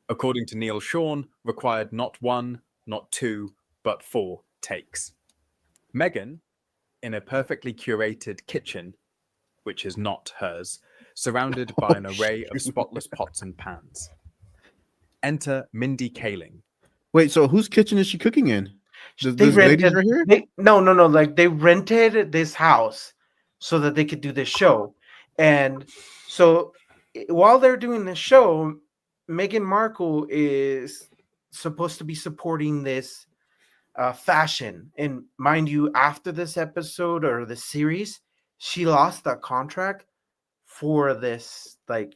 according to Neil Sean, required not one, not two, but 4 takes. Meghan, in a perfectly curated kitchen, which is not hers, surrounded by an array of spotless pots and pans. Enter Mindy Kaling. Wait, so whose kitchen is she cooking in? They This rented. ladies right here? No. Like they rented this house so that they could do this show, and so while they're doing the show, Meghan Markle is supposed to be supporting this fashion. And mind you, after this episode or the series, she lost a contract for this like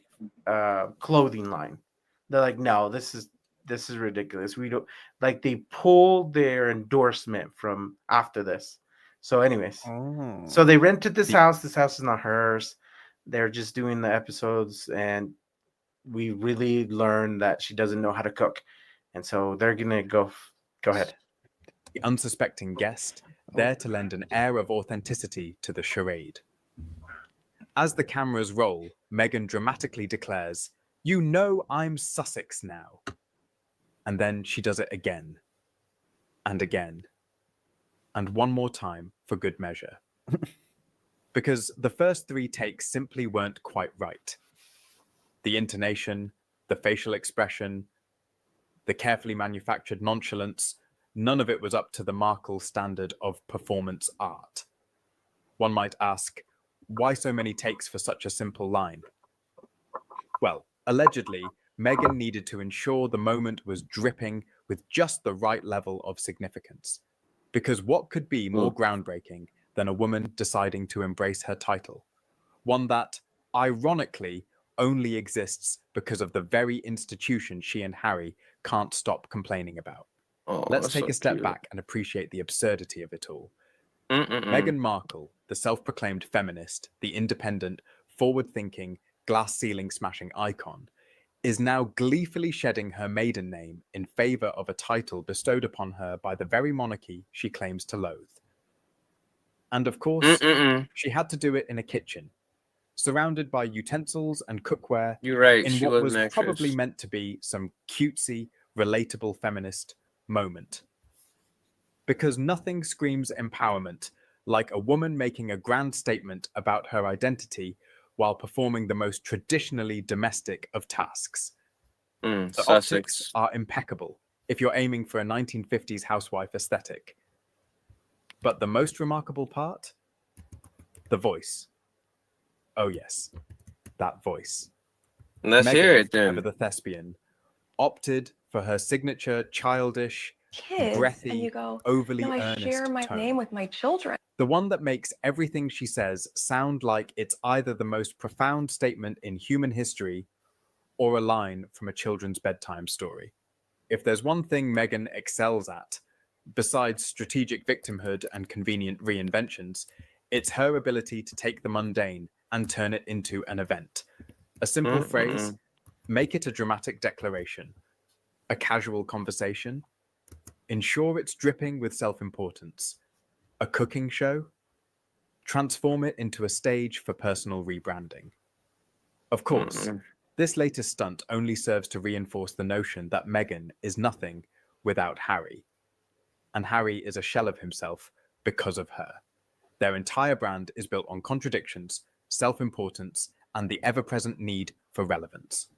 clothing line. They're like, no, this is ridiculous. We don't like, they pulled their endorsement from after this. So anyways, so they rented this house. This house is not hers. They're just doing the episodes, and we really learned that she doesn't know how to cook. And so they're gonna go ahead. The unsuspecting guest, there to lend an air of authenticity to the charade. As the cameras roll, Meghan dramatically declares, "You know I'm Sussex now." And then she does it again. and again, and one more time for good measure. Because the first 3 takes simply weren't quite right. The intonation, the facial expression, the carefully manufactured nonchalance, none of it was up to the Markle standard of performance art. One might ask, why so many takes for such a simple line? Well, allegedly, Meghan needed to ensure the moment was dripping with just the right level of significance. Because what could be more groundbreaking than a woman deciding to embrace her title? One that, ironically, only exists because of the very institution she and Harry can't stop complaining about. Let's that's take so a step cute. back and appreciate the absurdity of it all. Mm-mm-mm. Meghan Markle, the self-proclaimed feminist, the independent, forward-thinking, glass-ceiling-smashing icon, is now gleefully shedding her maiden name in favour of a title bestowed upon her by the very monarchy she claims to loathe. And of course, she had to do it in a kitchen, surrounded by utensils and cookware, You're right, in she what was was an probably actress. meant to be some cutesy, relatable feminist moment. Because nothing screams empowerment like a woman making a grand statement about her identity while performing the most traditionally domestic of tasks. The Sussex. optics are impeccable if you're aiming for a 1950s housewife aesthetic. But the most remarkable part? The voice. Oh yes, that voice. Let's hear it then. Ever the thespian, opted for her signature childish, Kids, breathy, and you go, overly no, I earnest share my tone. name with my children. The one that makes everything she says sound like it's either the most profound statement in human history or a line from a children's bedtime story. If there's one thing Meghan excels at, besides strategic victimhood and convenient reinventions, it's her ability to take the mundane and turn it into an event. A simple phrase, make it a dramatic declaration. A casual conversation, ensure it's dripping with self-importance. A cooking show, transform it into a stage for personal rebranding. Of course, this latest stunt only serves to reinforce the notion that Meghan is nothing without Harry. And Harry is a shell of himself because of her. Their entire brand is built on contradictions, self-importance, and the ever-present need for relevance.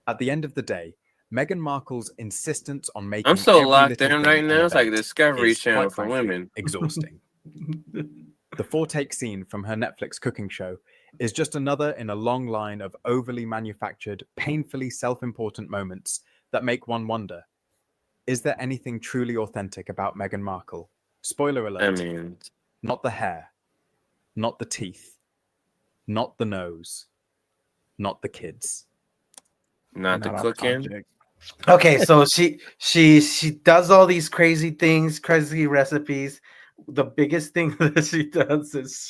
At the end of the day, Meghan Markle's insistence on making I'm so every locked little in thing right an now. It's like event Discovery is, Channel quite for frankly, women. exhausting. The 4-take scene from her Netflix cooking show is just another in a long line of overly manufactured, painfully self-important moments that make one wonder, is there anything truly authentic about Meghan Markle? Spoiler alert, not the hair, not the teeth, not the nose, not the kids. Not the cooking. Okay, so she does all these crazy things, crazy recipes. The biggest thing that she does is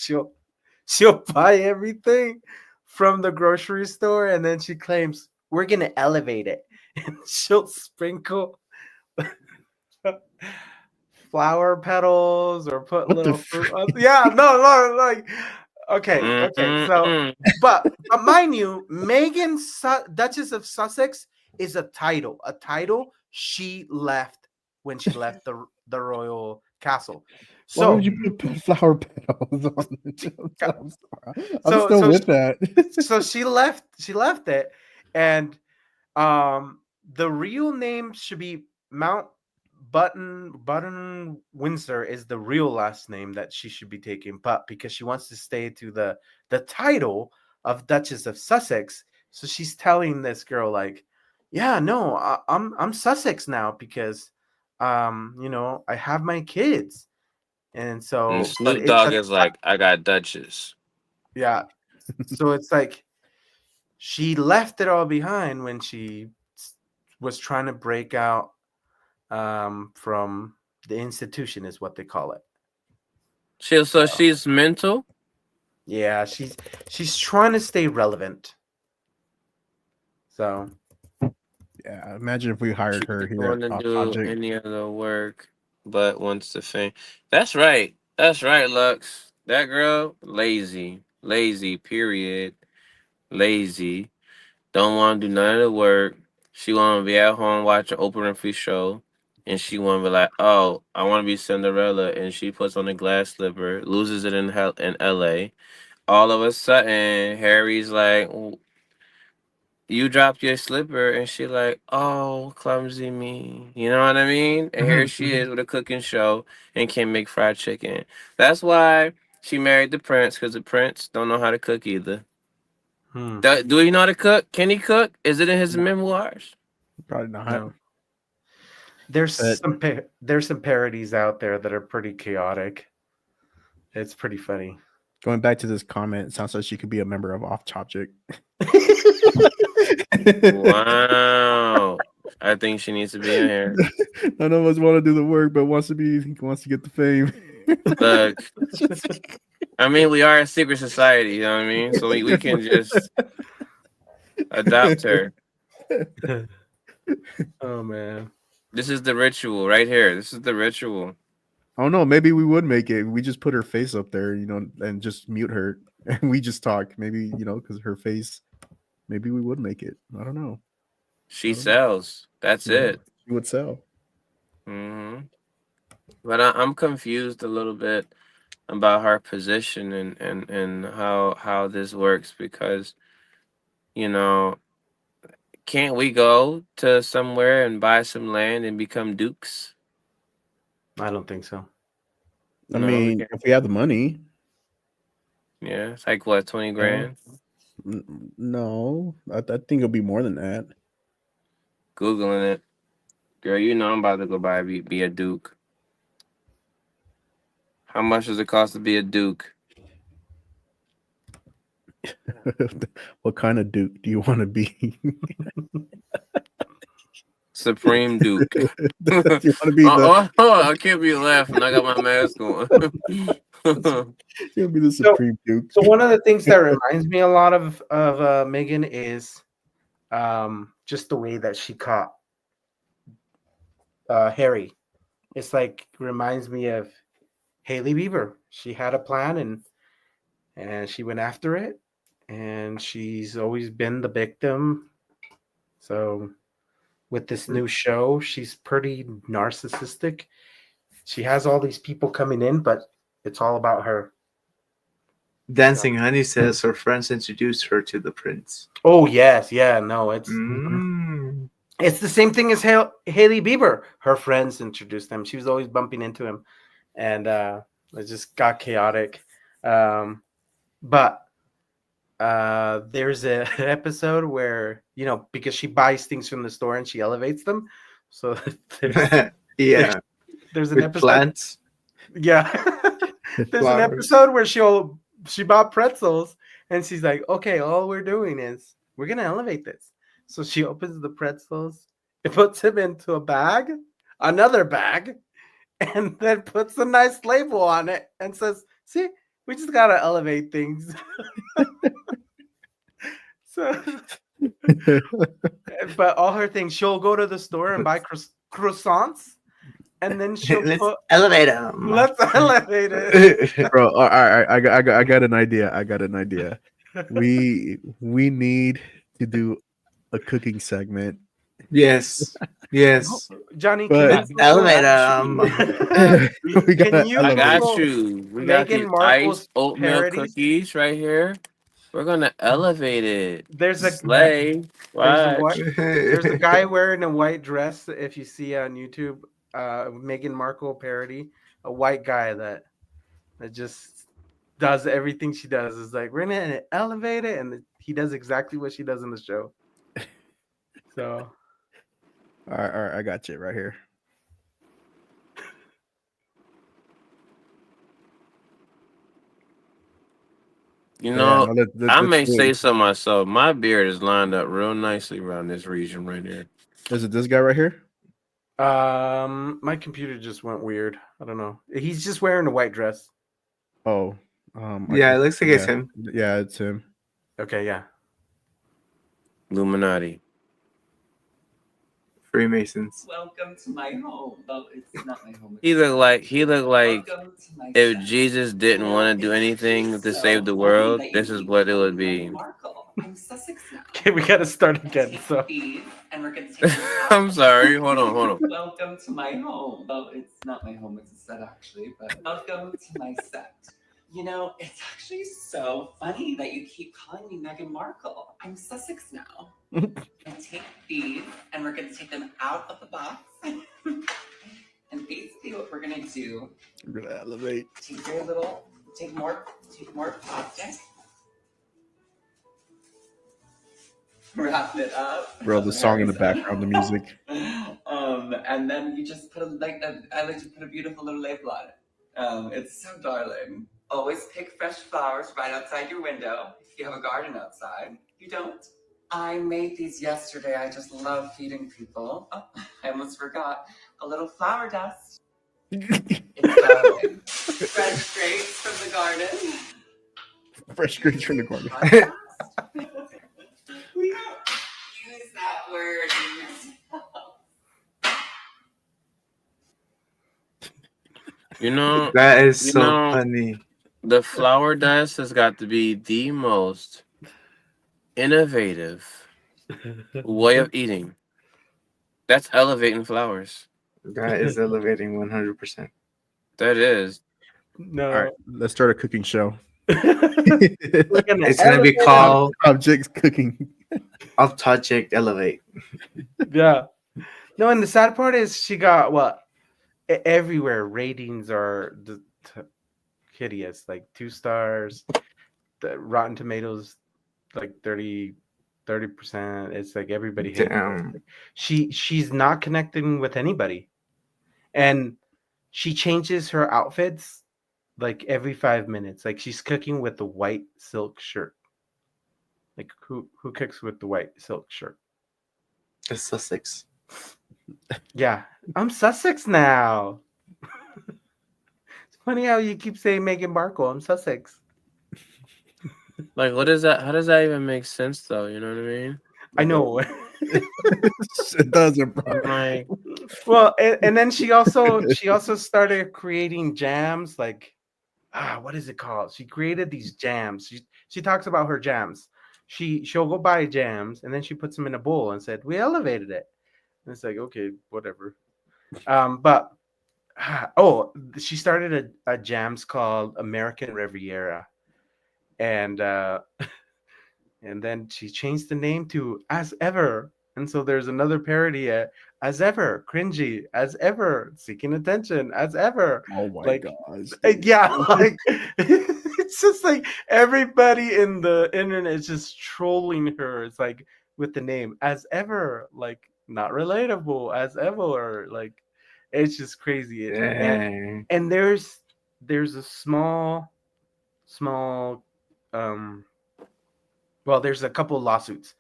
she'll buy everything from the grocery store and then she claims we're gonna elevate it. And she'll sprinkle flower petals or put little fruit. Yeah, no, like okay. So, but mind you, Meghan Duchess of Sussex is a title she left when she left the royal castle. Why So would you put flower petals on it? I'm sorry. I'm so still so with she- that. so she left it, and the real name should be Mount Button Windsor is the real last name that she should be taking, but because she wants to stay to the title of Duchess of Sussex, so she's telling this girl like, yeah, no, I'm Sussex now because I have my kids, and so And but Snoop it's Dogg is like, I got Duchess. yeah, so it's like she left it all behind when she was trying to break out from the institution, is what they call it. So she's mental. Yeah, she's trying to stay relevant. So yeah, imagine if we hired her She here want at to Top do Project. any other work, but wants to fame. That's right. That's right, Lux. That girl, lazy. Lazy, period. Lazy. Don't want to do none of the work. She want to be at home watching Oprah Winfrey show. and she want to be like, oh, I want to be Cinderella, and she puts on a glass slipper, loses it in L.A. All of a sudden, Harry's like, you dropped your slipper, and she like, oh, clumsy me. You know what I mean? And here she is with a cooking show and can make fried chicken. That's why she married the prince, because the prince don't know how to cook either. Do he know how to cook? Can he cook? Is it in his memoirs? Probably not. No. There's some parodies out there that are pretty chaotic. It's pretty funny. Going back to this comment, it sounds like she could be a member of Off Topject. Wow. I think she needs to be in here. None of us want to do the work, but wants to get the fame. Look, I mean, we are a secret society, you know what I mean? So we can just adopt her. Oh man. This is the ritual right here. This is the ritual. I don't know. Maybe we would make it. We just put her face up there, you know, and just mute her, and we just talk. Maybe, you know, because her face. Maybe we would make it. I don't know. She sells. That's it. She would sell. But I'm confused a little bit about her position and how this works, because, you know, can't we go to somewhere and buy some land and become dukes? I don't think so. I mean, if we have the money. Yeah, it's like what, 20 grand? No, I think it'll be more than that. Googling it. Girl, you know I'm about to go be a duke. How much does it cost to be a duke? What kind of duke do you want to be? Supreme Duke. You want to be I can't be laughing. I got my mask on. You'll be the Supreme Duke. So one of the things that reminds me a lot of Megan is just the way that she caught Harry. It's like reminds me of Hailey Bieber. She had a plan and she went after it, and she's always been the victim. So with this new show, she's pretty narcissistic. She has all these people coming in, but it's all about her. Dancing Honey says her friends introduced her to the prince. Oh yes, yeah, no, it's it's the same thing as Hailey Bieber. Her friends introduced them. She was always bumping into him, and it just got chaotic. But there's an episode where, you know, because she buys things from the store and she elevates them. So there's an episode. Plants. Yeah, there's an episode where she bought pretzels and she's like, okay, all we're doing is we're gonna elevate this. So she opens the pretzels, it puts him into a bag, another bag, and then puts a nice label on it and says, see, we just gotta elevate things. So, but all her things, she'll go to the store and buy croissants, and then she'll elevate them. Let's elevate it, bro. All right, I got an idea. We need to do a cooking segment. Yes. Johnny, elevate them. I got you. We got these iced oatmeal cookies right here. We're gonna elevate it. There's a guy wearing a white dress. If you see on YouTube, Meghan Markle parody, a white guy that just does everything she does. Is like, we're gonna elevate it, and he does exactly what she does in the show. So, all right, I got you right here. You know, I may say so myself. My beard is lined up real nicely around this region right here. Is it this guy right here? My computer just went weird. I don't know. He's just wearing a white dress. Oh, yeah, it looks like it's him. Yeah, it's him. Okay, yeah. Illuminati. Freemasons. Welcome to my home. Oh, it's not my home. He looked like if Jesus didn't want to do anything to save the world, this is what it would be. I'm Sussex now. Okay, we gotta start again. So These, and we're gonna take them out. I'm sorry. Hold on. Welcome to my home. Well, it's not my home, it's a set actually, but welcome to my set. You know, it's actually so funny that you keep calling me Meghan Markle. I'm Sussex now. And take these, and we're gonna take them out of the box. And basically what we're gonna do, We're gonna elevate. take more plastic. Wrap it up. Bro, the song in the background, the music. And then you just put I like to put a beautiful little label on it. It's so darling. Always pick fresh flowers right outside your window if you have a garden outside. If you don't. I made these yesterday. I just love feeding people. Oh, I almost forgot. A little flower dust. It's darling. Fresh grapes from the garden. Fresh grapes from the garden. We don't use that word in You know That is you so know, funny. the flower dust has got to be the most innovative way of eating. That's elevating flowers. That is elevating 100%. That is. No. All right, let's start a cooking show. It's gonna be called Objects Cooking. Topject Elevate. Yeah. No, and the sad part is she got what? Everywhere ratings are hideous, like 2 stars. The Rotten Tomatoes, like 30%. It's like everybody hates her. She's not connecting with anybody, and she changes her outfits like every 5 minutes. Like she's cooking with the white silk shirt. Like who cooks with the white silk shirt? It's Sussex. Yeah, I'm Sussex now. It's funny how you keep saying Meghan Markle. I'm Sussex. Like, what is that? How does that even make sense, though? You know what I mean? I know. It doesn't, bro. Like, Well, and then she also started creating jams. Like, what is it called? She created these jams. She talks about her jams. She'll go buy jams and then she puts them in a bowl and said, "We elevated it." And it's like, okay, whatever. But she started a jams called American Riviera, and then she changed the name to As Ever. And so there's another parody at As Ever, cringy, As Ever, seeking attention, As Ever. Oh my like, gosh. yeah, like it's just like everybody in the internet is just trolling her. It's like with the name As Ever, like not relatable, As Ever, like it's just crazy. And there's a small well, there's a couple of lawsuits.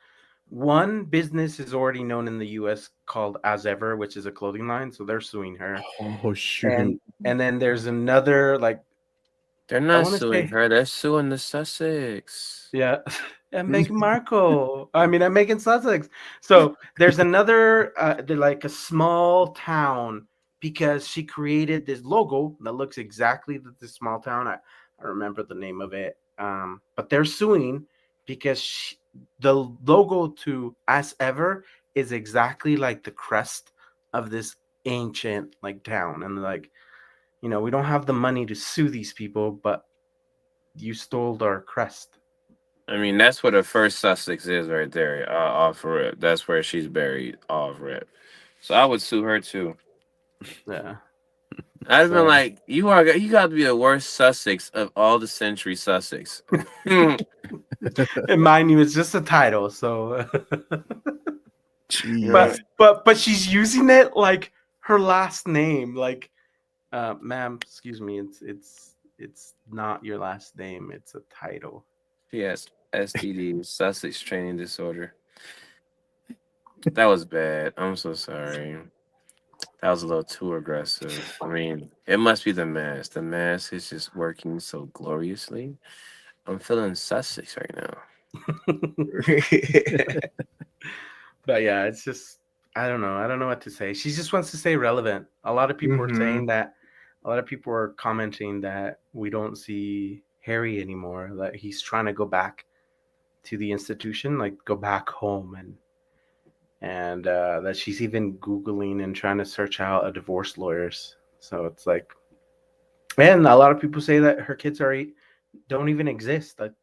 One business is already known in the U.S. called As Ever, which is a clothing line, so they're suing her. Oh shoot! And then there's another, like, they're not suing her. They're suing the Sussex. Yeah, and Meghan Markle. I'm Meghan Sussex. So there's another, they're like a small town because she created this logo that looks exactly like this small town. I remember the name of it. But they're suing because the logo to As Ever is exactly like the crest of this ancient like town, and like, we don't have the money to sue these people, but you stole our crest. I mean, that's where the first Sussex is right there, off rip. That's where she's buried, off rip. So I would sue her too. Yeah. I'd have been like, you got to be the worst Sussex of all the century Sussex. And mind you, it's just a title, so. but she's using it like her last name, like, ma'am, excuse me, it's not your last name, it's a title. She has STD, Sussex training disorder. That was bad. I'm so sorry. That was a little too aggressive. I mean, it must be the mask. The mask is just working so gloriously. I'm feeling Sussex right now. But yeah, it's just, I don't know what to say. She just wants to stay relevant. A lot of people are saying that. A lot of people are commenting that we don't see Harry anymore, that he's trying to go back to the institution, like go back home, and that she's even Googling and trying to search out a divorce lawyers. So it's like, and a lot of people say that her kids don't even exist. Like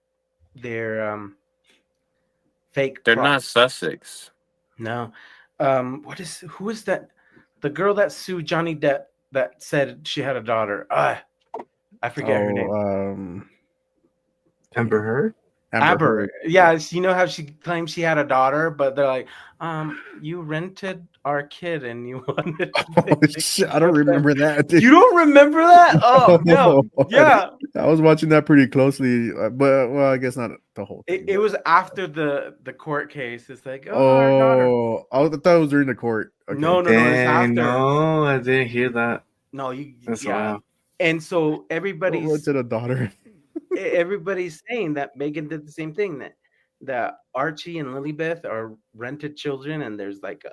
they're fake. They're not Sussex. No. Who is that? The girl that sued Johnny Depp that said she had a daughter. I forget her name. Amber Heard? Amber. Yeah, you know how she claimed she had a daughter, but they're like, you rented our kid and you wanted to Shit, I don't remember that. You don't remember that? Oh no. Yeah. I was watching that pretty closely, but well, I guess not the whole thing. It was after the court case. It's like, our daughter. I thought it was during the court. Okay. No, it's after. No, I didn't hear that. No, That's yeah. wild. And so everybody's to the daughter. Everybody's saying that Megan did the same thing, that Archie and Lilybeth are rented children, and there's like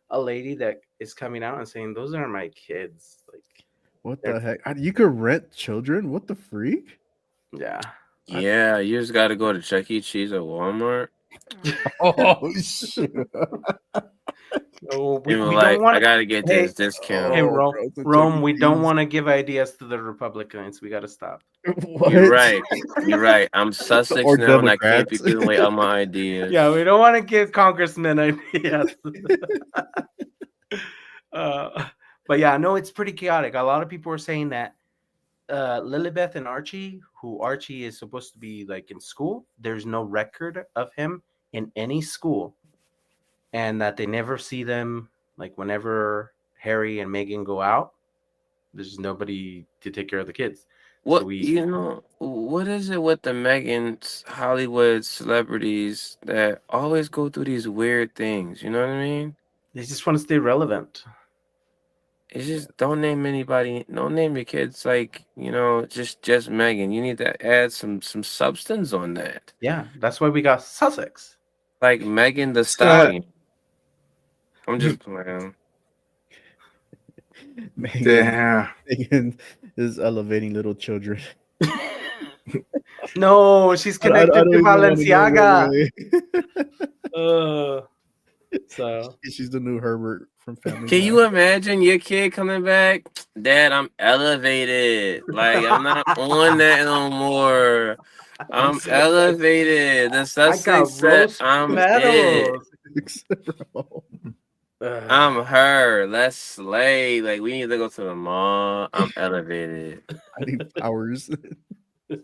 a lady that is coming out and saying those are my kids. Like, what the heck? You could rent children? What the freak? Yeah. Yeah, you just got to go to Chuck E. Cheese or Walmart. Oh shit! No, we You're don't like, want. I gotta get this discount. Hey, Rome, we don't want to give ideas to the Republicans. We got to stop. You're right. You're right. I'm Sussex Or now, and I can't be Democrats. giving away all my ideas. Yeah, we don't want to give congressmen ideas. But yeah, no, it's pretty chaotic. A lot of people are saying that Lilybeth and Archie, who Archie is supposed to be like in school, there's no record of him in any school, and that they never see them. Like whenever Harry and Meghan go out, there's nobody to take care of the kids. What So what is it with the Meghan's Hollywood celebrities that always go through these weird things? You know what I mean? They just want to stay relevant. It's just don't name anybody. Don't name your kids like just Megan. You need to add some substance on that. Yeah, that's why we got Sussex. Like Megan the Stallion. I'm just playing. Megan is elevating little children. No, she's connected I don't to even wanna go Balenciaga. there. So She's the new Herbert from Family Can Guy. you imagine your kid coming back? Dad, I'm elevated. Like I'm not on that no more. I'm elevated. The Sussex said I'm it. I'm her. Let's slay. Like we need to go to the mall. I'm elevated. I need powers. We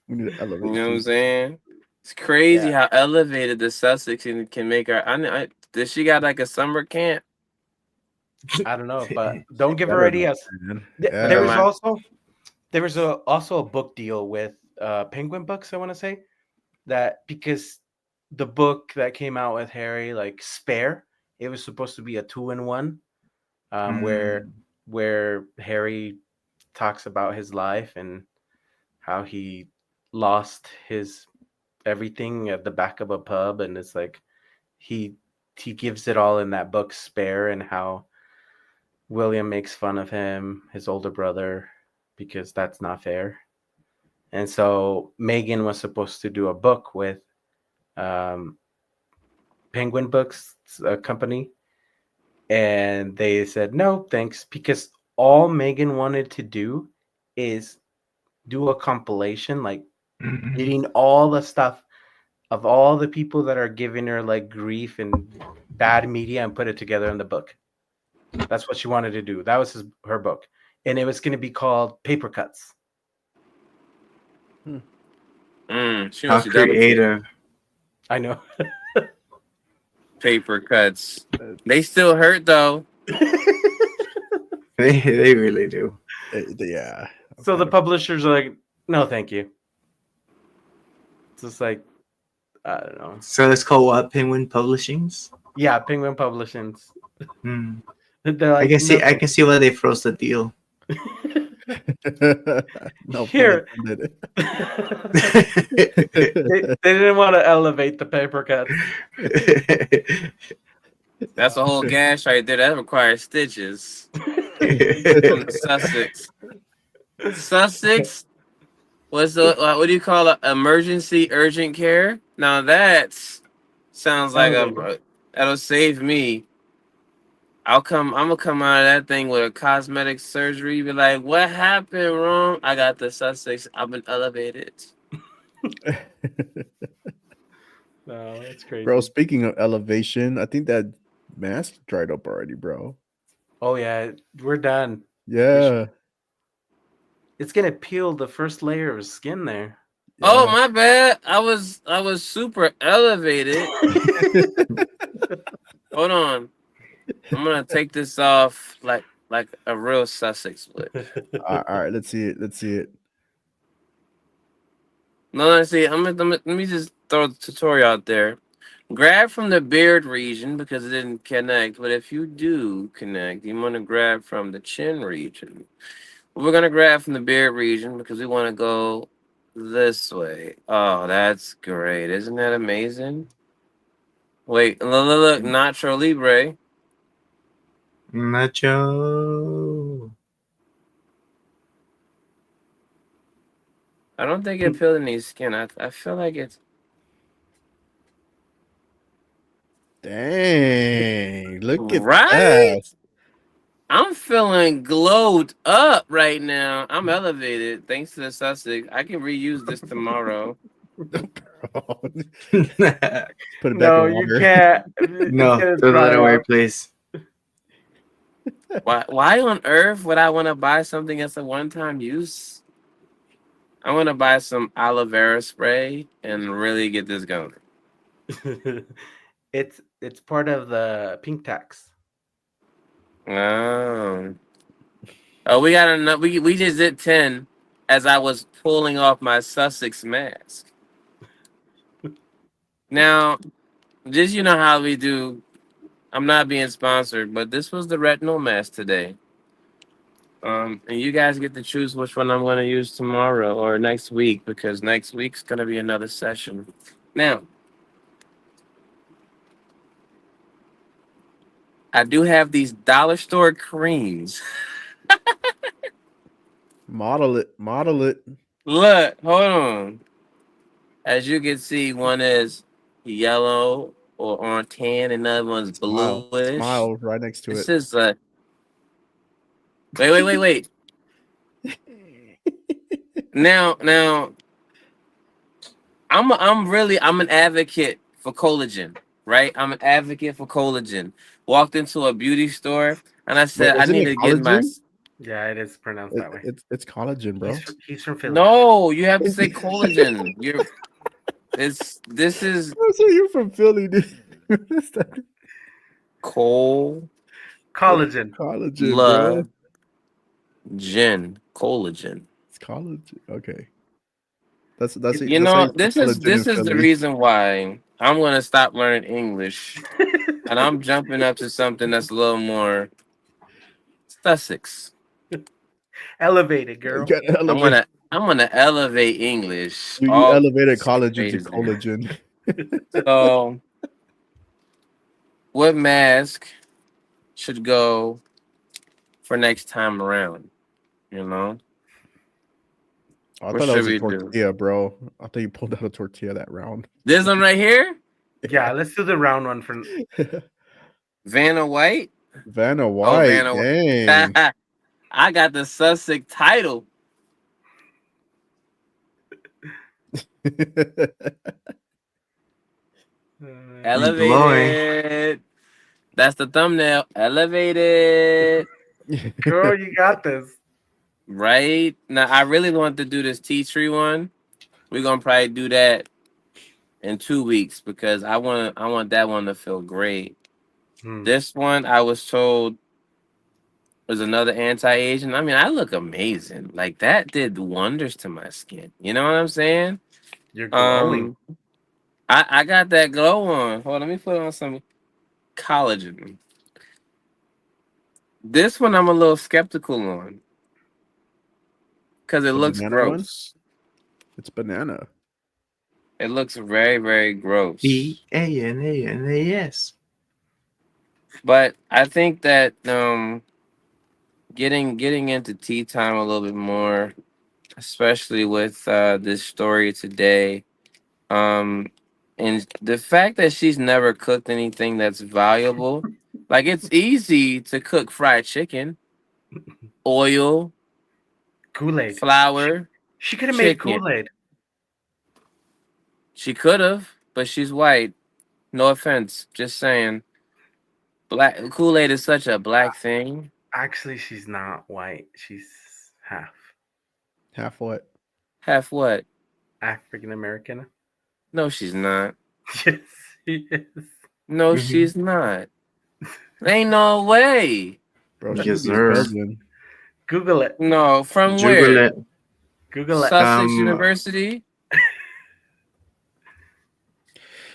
need to elevate. You know what I'm saying? It's crazy how elevated the Sussex can make her. Does she got like a summer camp? I don't know, but don't give her ideas. There was also a book deal with Penguin Books. I want to say that because the book that came out with Harry, like Spare, it was supposed to be a 2-in-1, where Harry talks about his life and how he lost his everything at the back of a pub, and it's like he gives it all in that book Spare, and how William makes fun of him, his older brother, because that's not fair. And so Megan was supposed to do a book with Penguin Books, a company, and they said no thanks, because all Megan wanted to do is do a compilation, like reading all the stuff of all the people that are giving her like grief and bad media and put it together in the book. That's what she wanted to do. That was her book, and it was going to be called Paper Cuts. How creative. I know. Paper cuts. They still hurt though. They really do. Yeah. So the publishers are like, no, thank you. It's just like, I don't know. So it's called what? Penguin Publishings? Yeah, Penguin Publishings. Hmm. They're like, I can see why they froze the deal. No, here. they didn't want to elevate the paper cut. That's a whole gash right there. That requires stitches. From Sussex. Sussex was what do you call it? Emergency urgent care? Now that sounds like Elevated. that'll save me. I'm gonna come out of that thing with a cosmetic surgery. Be like, what happened wrong? I got the Sussex. I've been elevated. No, that's crazy. Bro, speaking of elevation, I think that mask dried up already, bro. Oh yeah, we're done. Yeah. It's gonna peel the first layer of skin there. Oh my bad. I was super elevated. Hold on. I'm gonna take this off like a real Sussex would. All right, let's see it. Let's see it. No, let's see. Let me just throw the tutorial out there. Grab from the beard region because it didn't connect. But if you do connect, you want to grab from the chin region. We're gonna grab from the beard region because we want to go this way. Oh, that's great! Isn't that amazing? Wait, look, Nacho Libre. Nacho. I don't think it peeled any skin. I feel like it's. Dang, look at Right? that. I'm feeling glowed up right now. I'm elevated thanks to the Sussex. I can reuse this tomorrow. Put it back No, in you water. can't. No, throw that away, please. Why on earth would I want to buy something that's a one-time use? I want to buy some aloe vera spray and really get this going. It's part of the pink tax. Oh. Oh, we got enough. We just did 10 as I was pulling off my Sussex mask. Now, just you know how we do. I'm not being sponsored, but this was the retinol mask today. And you guys get to choose which one I'm going to use tomorrow or next week because next week's going to be another session. Now, I do have these dollar store creams. Model it. Model it. Look, hold on. As you can see, one is yellow or on tan, and another one's Smile. bluish. Smile right next to This it. is wait. Now, I'm an advocate for collagen, right? I'm an advocate for collagen. Walked into a beauty store and I Wait, said I isn't need it to get my. collagen? Yeah, it is pronounced that way. It's collagen, bro. He's from Philly. No, you have to say collagen. This is Oh, so you're from Philly, dude. collagen. Collagen. Collagen, bro. Collagen. It's collagen. Okay. That's You that's how know, you say collagen this in is the Philly. reason why I'm gonna stop learning English and I'm jumping up to something that's a little more Sussex. Elevated, girl. You gotta elevate. I'm gonna elevate English. You All elevated this collagen to crazy. collagen. So, what mask should go for next time around? You know, I what thought that should was a we do? tortilla, bro. I thought you pulled out a tortilla that round. This one right here, Yeah, let's do the round one for Vanna White. Vanna Oh, White. Vanna Dang. White. I got the Sussex title. Elevated. That's the thumbnail. Elevated. Girl, you got this. Right? Now, I really want to do this tea tree one. We're going to probably do that in 2 weeks because I want that one to feel great. This one, I was told, was another anti-aging. I mean, I look amazing. Like, that did wonders to my skin. You know what I'm saying? You're glowing. I got that glow on. Hold on, let me put on some collagen. This one I'm a little skeptical on because it The looks banana one? gross. It's banana. It looks very, very gross. BANANAS. But I think that getting into tea time a little bit more, especially with this story today, And the fact that she's never cooked anything that's valuable, like it's easy to cook fried chicken, oil, Kool-Aid. flour, She could have made chicken. Kool-Aid. She could have, but she's white. No offense, just saying. Black Kool-Aid is such a black thing. Actually, she's not white. She's half Half what? Half what? African American. No, she's not. Yes, she is. No, she's not. Ain't no way. Bro, she Yes, could be sir. Belgian. Google it. No, from Google where? it. Google it. Sussex University.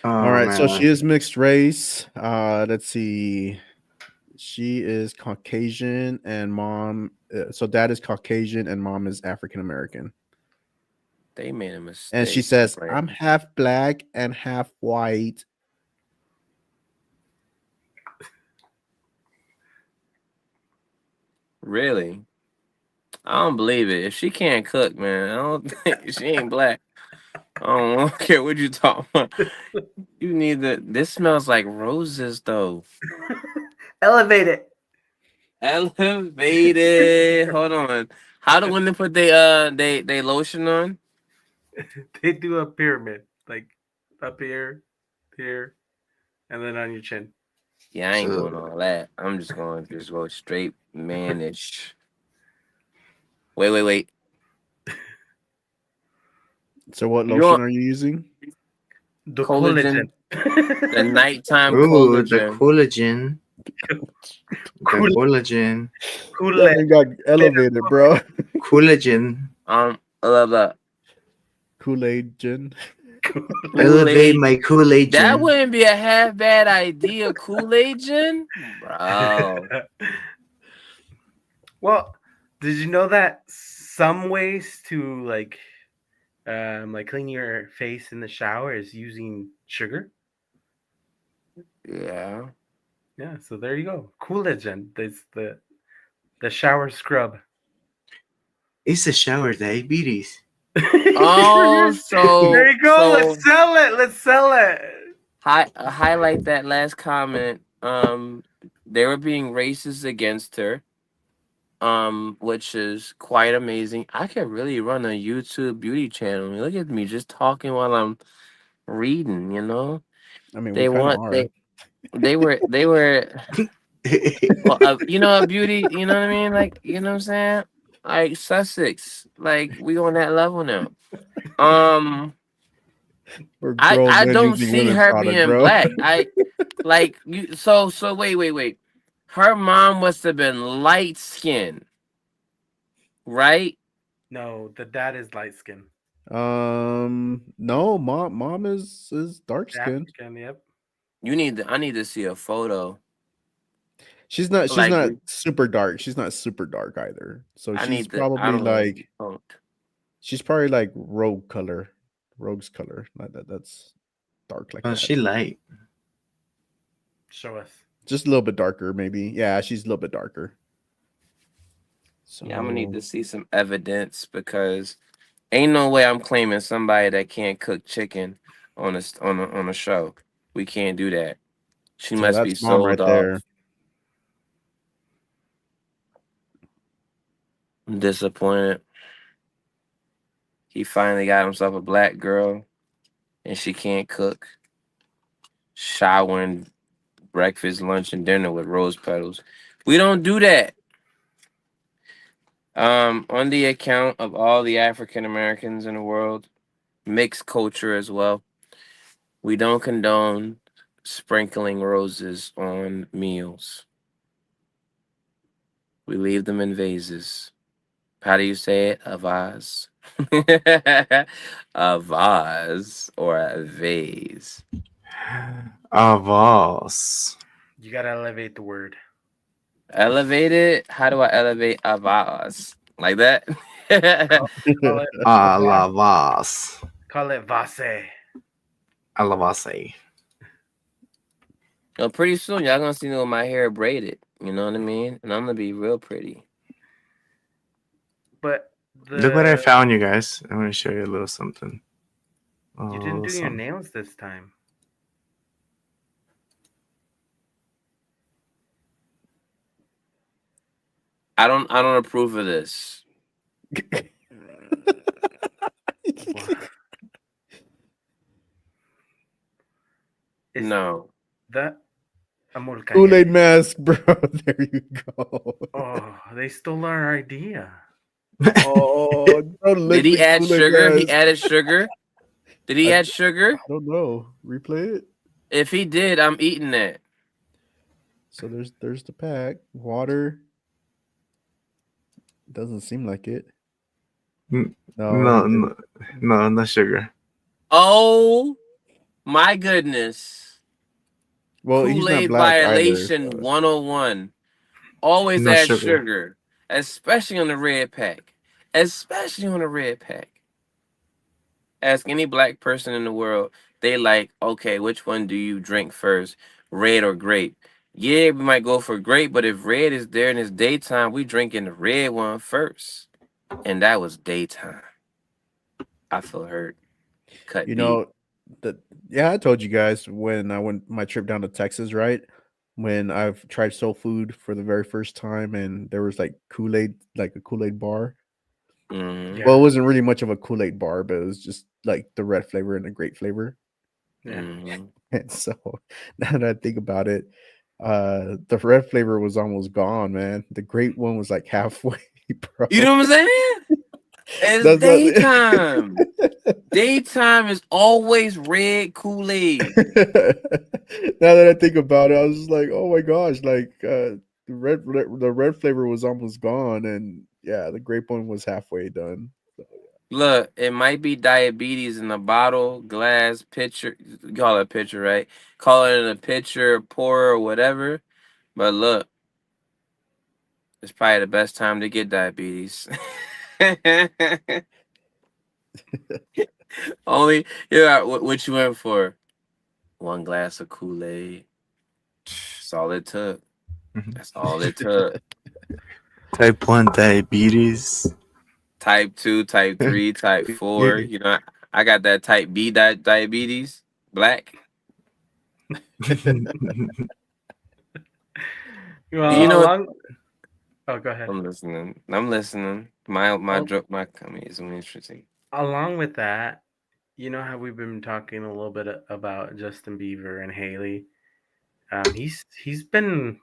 All right, so she man. is mixed race. Let's see. She is Caucasian and mom. So dad is Caucasian and mom is African American. They made a mistake. And she says, Right. "I'm half black and half white." Really? I don't believe it. If she can't cook, man, I don't think she ain't black. I don't care what you talking about. You need the. This smells like roses, though. Elevate it. Elevated. Hold on. How do women put they lotion on? They do a pyramid, like up here, here, and then on your chin. Yeah, I ain't doing all that. I'm just going to just go straight manish. Wait. So what You lotion want- are you using? The Collagen. The nighttime Ooh, the collagen. collagen. The collagen. That thing got elevated, bro. Collagen. I love that. Kool-Aid gin. Elevate my Kool-Aid. That wouldn't be a half bad idea, Kool-Aid gin, bro. Well, did you know that some ways to like clean your face in the shower is using sugar? Yeah. Yeah, so there you go. Collagen. It's the shower scrub. It's a shower diabetes. Oh, so there you go. so- Let's sell it. Let's sell it. Highlight that last comment. They were being racist against her, which is quite amazing. I could really run a YouTube beauty channel. Look at me just talking while I'm reading. You know, I mean, they we kind of want are. they were well, you know, a beauty. You know what I mean? Like, you know what I'm saying? Like Sussex. Like we on that level now. We're grown I men don't using see women her product, being bro. black. I like you. So wait. Her mom must have been light skinned, right? No, the dad is light skin. No, mom is dark skinned. African, yep. I need to see a photo. She's not Like, super dark. She's not super dark either. So I she's need to. I probably don't know. like Don't. she's probably like rogue's color. Not that's dark like Oh, that. she light. Show us. Just a little bit darker, maybe. Yeah, she's a little bit darker. So Yeah, I'm gonna need to see some evidence because ain't no way I'm claiming somebody that can't cook chicken on a show. We can't do that. She So must be that's mom sold right there. off. I'm disappointed. He finally got himself a black girl, and she can't cook. Showering breakfast, lunch, and dinner with rose petals. We don't do that. On the account of all the African Americans in the world, mixed culture as well, we don't condone sprinkling roses on meals. We leave them in vases. How do you say it? A vase. A vase or a vase. A vase. You gotta elevate the word. Elevate it? How do I elevate a vase? Like that? Call it A la vase. Call it vase. A la vase. Well, pretty soon y'all gonna see me with my hair braided. You know what I mean? And I'm gonna be real pretty. But Look what I found, you guys. I want to show you a little something. You didn't do your some- nails this time. I don't approve of this. No. That a molcajete. Kool-Aid mask, bro. There you go. Oh, they stole our idea. Oh, don't lick Did he the add Kool-Aid sugar? He mask. added sugar. Did he add sugar? I don't know. Replay it. If he did, I'm eating that. So there's the pack. Water. Doesn't seem like it. No, No. no sugar. Oh my goodness. Well, he's not Kool-Aid black either. violation 101. Always No add sugar. sugar, especially on the red pack. Especially on the red pack. Ask any black person in the world, they like, okay, which one do you drink first, red or grape? Yeah, we might go for grape, but if red is there and it's daytime, we drinking the red one first. And that was daytime. I feel hurt. Cut You deep. know, yeah, I told you guys when I went my trip down to Texas, right? When I've tried soul food for the very first time, and there was like Kool-Aid, like a Kool-Aid bar. Mhm. Well, it wasn't really much of a Kool-Aid bar, but it was just like the red flavor and the grape flavor. Yeah. Mhm. And so now that I think about it, the red flavor was almost gone, man. The grape one was like halfway, bro. You know what I'm saying? It's That's not- daytime. Daytime is always red Kool-Aid. Now that I think about it, I was just like, oh my gosh, like the red flavor was almost gone, and yeah, the grape one was halfway done. Look, it might be diabetes in a bottle, glass, pitcher. You call it a pitcher, right? Call it in a pitcher, pour, or whatever. But look, it's probably the best time to get diabetes. Only, yeah. What you went for? One glass of Kool-Aid. That's all it took. That's all it took. Type 1 diabetes. Type 2, type 3, type 4. You know, I got that type B diabetes, black. Well, You know what? Oh, go ahead. I'm listening. My joke, my comedy is interesting. Along with that, you know how we've been talking a little bit about Justin Bieber and Haley. He's been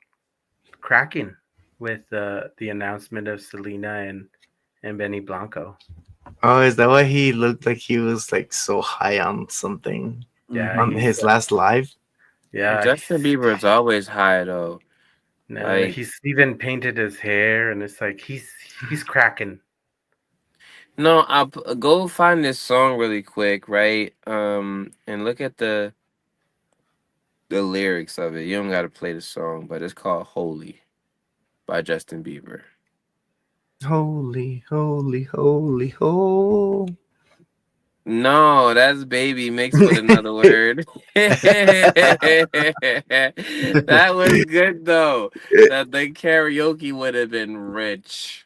cracking with the announcement of Selena and Benny Blanco. Oh, is that why he looked like he was like so high on something? Yeah, on his last live. Yeah, Justin Bieber is always high though. No, Like, he's even painted his hair, and it's like he's cracking. no, I'll go find this song really quick, right? And look at the lyrics of it. You don't got to play the song, but it's called "Holy" by Justin Bieber. Holy, holy, holy, ho. No, that's baby mixed with another word. That was good though. That the karaoke would have been rich.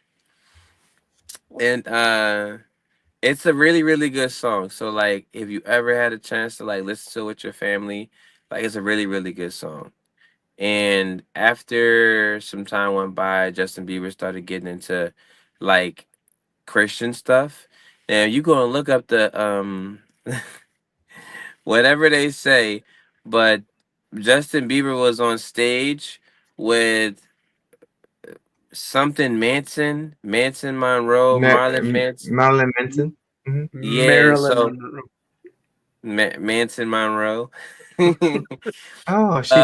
And it's a really, really good song. So like if you ever had a chance to like listen to it with your family, like it's a really, really good song. And after some time went by, Justin Bieber started getting into like Christian stuff. Now you go and look up the whatever they say, but Justin Bieber was on stage with something Manson, Monroe, Marlon Manson. Marilyn Manson. Yeah, Marilyn so Monroe. Manson Monroe. Oh, she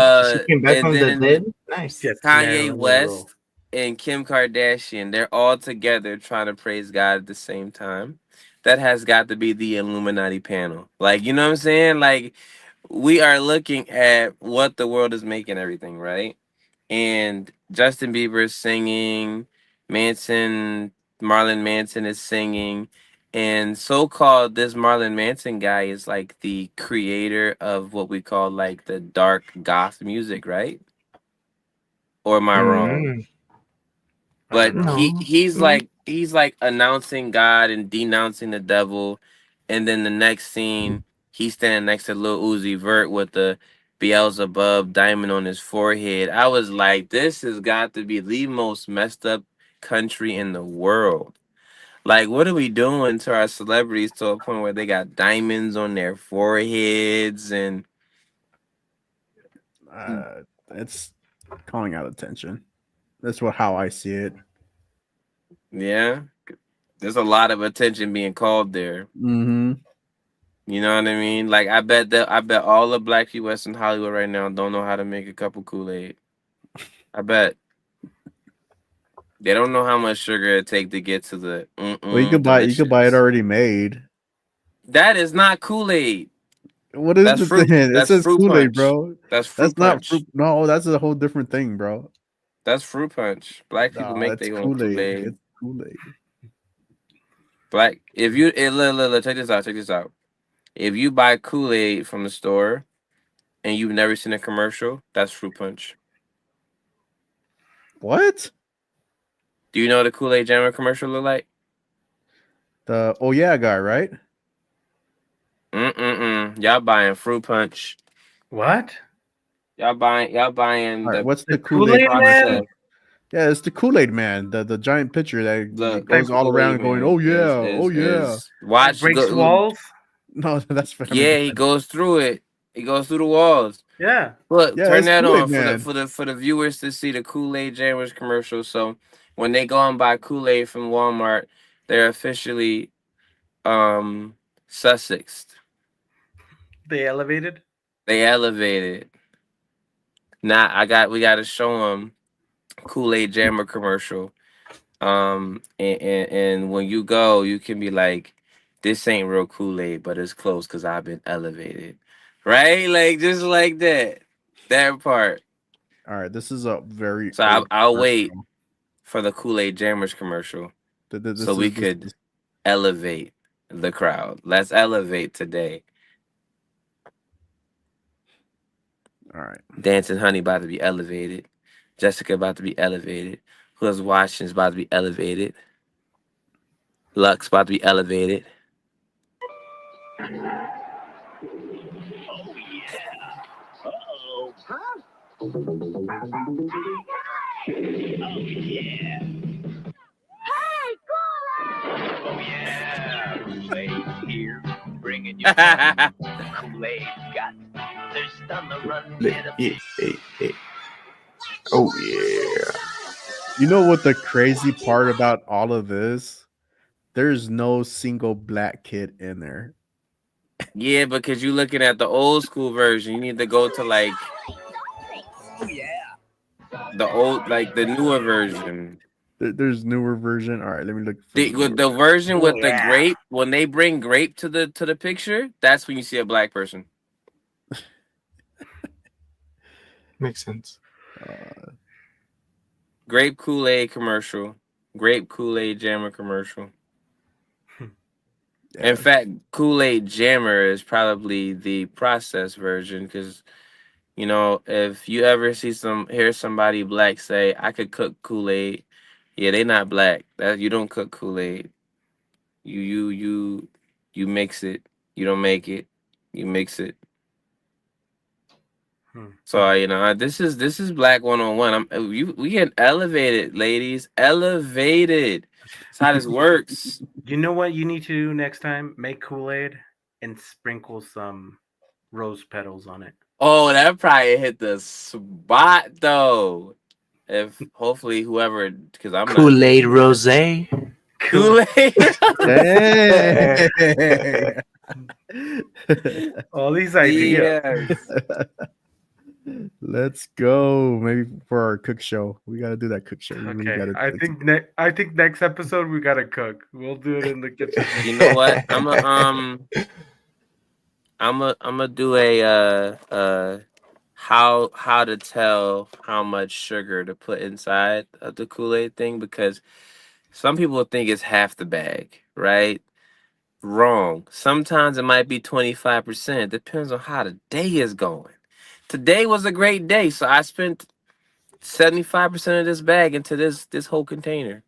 came back And from the then dead. Nice. Yes, Kanye Marilyn West Monroe. and Kim Kardashian, they're all together trying to praise God at the same time. That has got to be the Illuminati panel. Like, you know what I'm saying? Like, we are looking at what the world is making everything, right? And Justin Bieber is singing, Marlon Manson is singing, and so-called this Marlon Manson guy is like the creator of what we call like the dark goth music, right? Or am I wrong? But he's like announcing God and denouncing the devil, and then the next scene He's standing next to Lil Uzi Vert with the Beelzebub diamond on his forehead. I was like, this has got to be the most messed up country in the world. Like, what are we doing to our celebrities to a point where they got diamonds on their foreheads and It's calling out attention. That's how I see it. yeah, there's a lot of attention being called there. Mm-hmm. You know what I mean? Like, I bet all the black people that's in Hollywood right now don't know how to make a cup of Kool-Aid. I bet they don't know how much sugar it take to get to the Well, you could buy it already made. That is not Kool-Aid. What is That's the fruit. thing? It That's says fruit Kool-Aid, punch. bro. That's fruit not punch. fruit. No, that's a whole different thing, bro. That's fruit punch. Black people No, make it's their own Kool-Aid. Kool-Aid. It's Kool-Aid. Black. If you look, check this out. Check this out. If you buy Kool-Aid from the store and you've never seen a commercial, that's fruit punch. What? Do you know what the Kool-Aid Jammer commercial look like? The oh yeah guy, right? Y'all buying fruit punch. What? Y'all buying All right, the what's the Kool-Aid process. man? Yeah, it's the Kool-Aid man, the giant pitcher that goes all around going, "Oh yeah, oh yeah." Watch breaks walls. No, that's Family Yeah, Guy. he goes through it. He goes through the walls. Yeah. Look, Yeah, turn it's that Kool-Aid on Man. for the viewers to see the Kool-Aid Jammers commercial. So when they go and buy Kool-Aid from Walmart, they're officially Sussexed. They elevated. They elevated. Now we got to show them Kool-Aid Jammer commercial. And when you go, you can be like, this ain't real Kool-Aid, but it's close because I've been elevated. Right? Like, just like that. That part. All right, this is a very. So old I'll commercial. wait for the Kool-Aid Jammers commercial so we could elevate the crowd. Let's elevate today. All right. Dancing Honey about to be elevated. Jessica about to be elevated. Who's watching is about to be elevated. Lux about to be elevated. Uh-oh. Huh? Oh yeah, Kool-Aid here, bringing you some Kool-Aid got thirst on the run. Get up. Oh yeah. You know what the crazy part about all of this? There's no single black kid in there. Yeah, because you're looking at the old school version. You need to go to like the newer version. There's newer version. All right, let me look. The version with the grape. When they bring grape to the picture, that's when you see a black person. Makes sense. Grape Kool-Aid commercial. Grape Kool-Aid Jammer commercial. In fact, Kool-Aid Jammer is probably the processed version because, you know, if you ever hear somebody black say, "I could cook Kool-Aid," yeah, they not black. That you don't cook Kool-Aid. You mix it. You don't make it. You mix it. So you know, this is Black 101. We get elevated, ladies. Elevated. That's how this works. You know what you need to do next time? Make Kool-Aid and sprinkle some rose petals on it. Oh, that probably hit the spot though. If hopefully whoever, because I'm Kool-Aid Rosé. Kool-Aid. Hey. All these ideas. Yes. Let's go. Maybe for our cook show. We gotta do that cook show. We really Okay, gotta I think next episode we gotta cook. We'll do it in the kitchen. You know what? I'm a do a how to tell how much sugar to put inside of the Kool-Aid thing, because some people think it's half the bag, right? Wrong. Sometimes it might be 25%. Depends on how the day is going. Today was a great day, so I spent 75% of this bag into this whole container.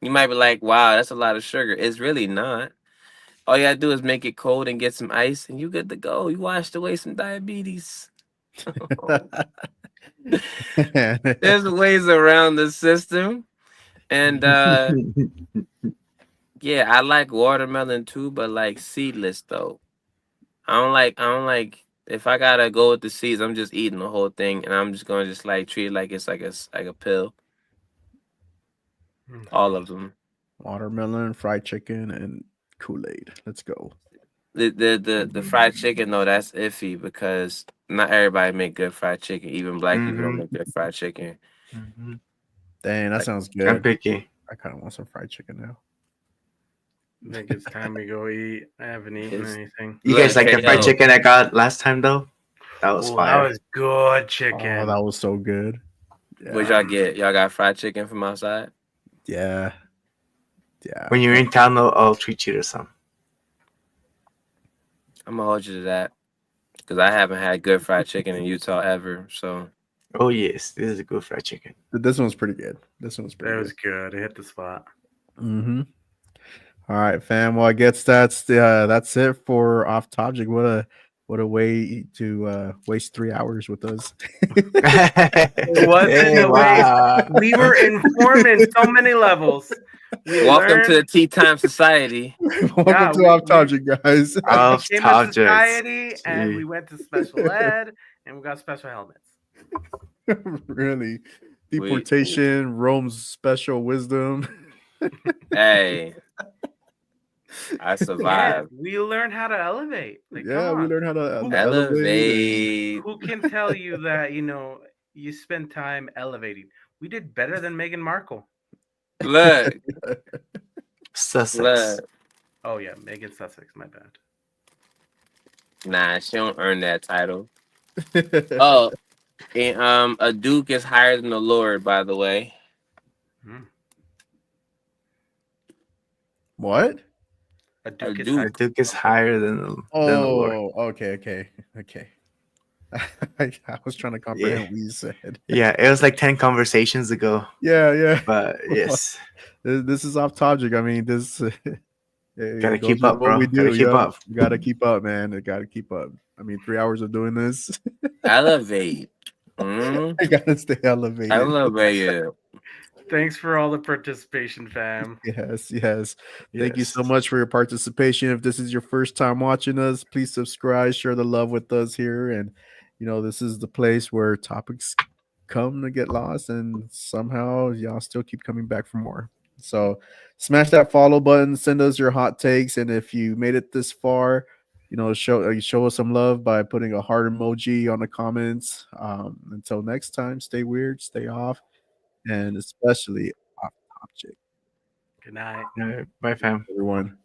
You might be like, wow, that's a lot of sugar. It's really not. All you gotta do is make it cold and get some ice, and you good to go. You washed away some diabetes. There's ways around the system, and yeah, I like watermelon too, but like seedless though. I don't like if I gotta go with the seeds. I'm just eating the whole thing, and I'm just gonna just like treat it like it's like a pill. All of them. Watermelon, fried chicken, and Kool-Aid. Let's go. The fried chicken though, that's iffy because not everybody make good fried chicken. Even black people don't Mhm. make good fried chicken. Mhm. Dang, that Like, sounds I'm good. picky. I kind of want some fried chicken now. I think it's time we go eat. I haven't eaten It's- anything. You Look, guys like the hey, fried yo. chicken I got last time though? That was Oh, fire. that was good Oh, chicken. that was so good. What Yeah, y'all get? Y'all got fried chicken from outside? yeah, yeah. When you're in town, I'll treat you to some. I'm gonna hold you to that because I haven't had good fried chicken in Utah ever. So Oh yes, this is a good fried chicken. This one's pretty good. This one's pretty That good. was good. It hit the spot. Mm-hmm. All right, fam. Well, I guess that's it for Off Topic. What a way to waste 3 hours with us. It wasn't Hey, a waste. wow. We were informed in so many levels. We welcome to the learned. Tea Time Society. Welcome Yeah, to Off Topic, guys. we Off became a Topject. society, and Gee. we went to special ed, and we got special helmets. Really, We- deportation, Rome's special wisdom. Hey, I Yeah, survived. we learned how to elevate. Like, Yeah, come we on. learned how to Who- Elevate. Who can tell you that you spend time elevating? We did better than Meghan Markle. Look, Sussex. look. Oh yeah, Meghan Sussex. My bad. Nah, she don't earn that title. Oh, and a duke is higher than a lord, by the way. What? A A duke is duke. high. A duke is higher than the Lord. Oh, okay. I was trying to comprehend what you said. Yeah, it was like 10 conversations ago. Yeah. But yes, This is Off Topic. I mean, this gotta it goes keep with up, what bro. we do. Gotta keep Yep. up. We gotta keep up, man. It gotta keep up. I mean, 3 hours of doing this. Elevate. Mm? I gotta stay elevated. Elevate. Thanks for all the participation, fam. Yes. Thank you so much for your participation. If this is your first time watching us, please subscribe, share the love with us here. And this is the place where topics come to get lost, and somehow y'all still keep coming back for more. So smash that follow button, send us your hot takes, and if you made it this far, show us some love by putting a heart emoji on the comments. Until next time, stay weird, stay off, and especially Off Topic. Good night. All right, bye, fam. Everyone.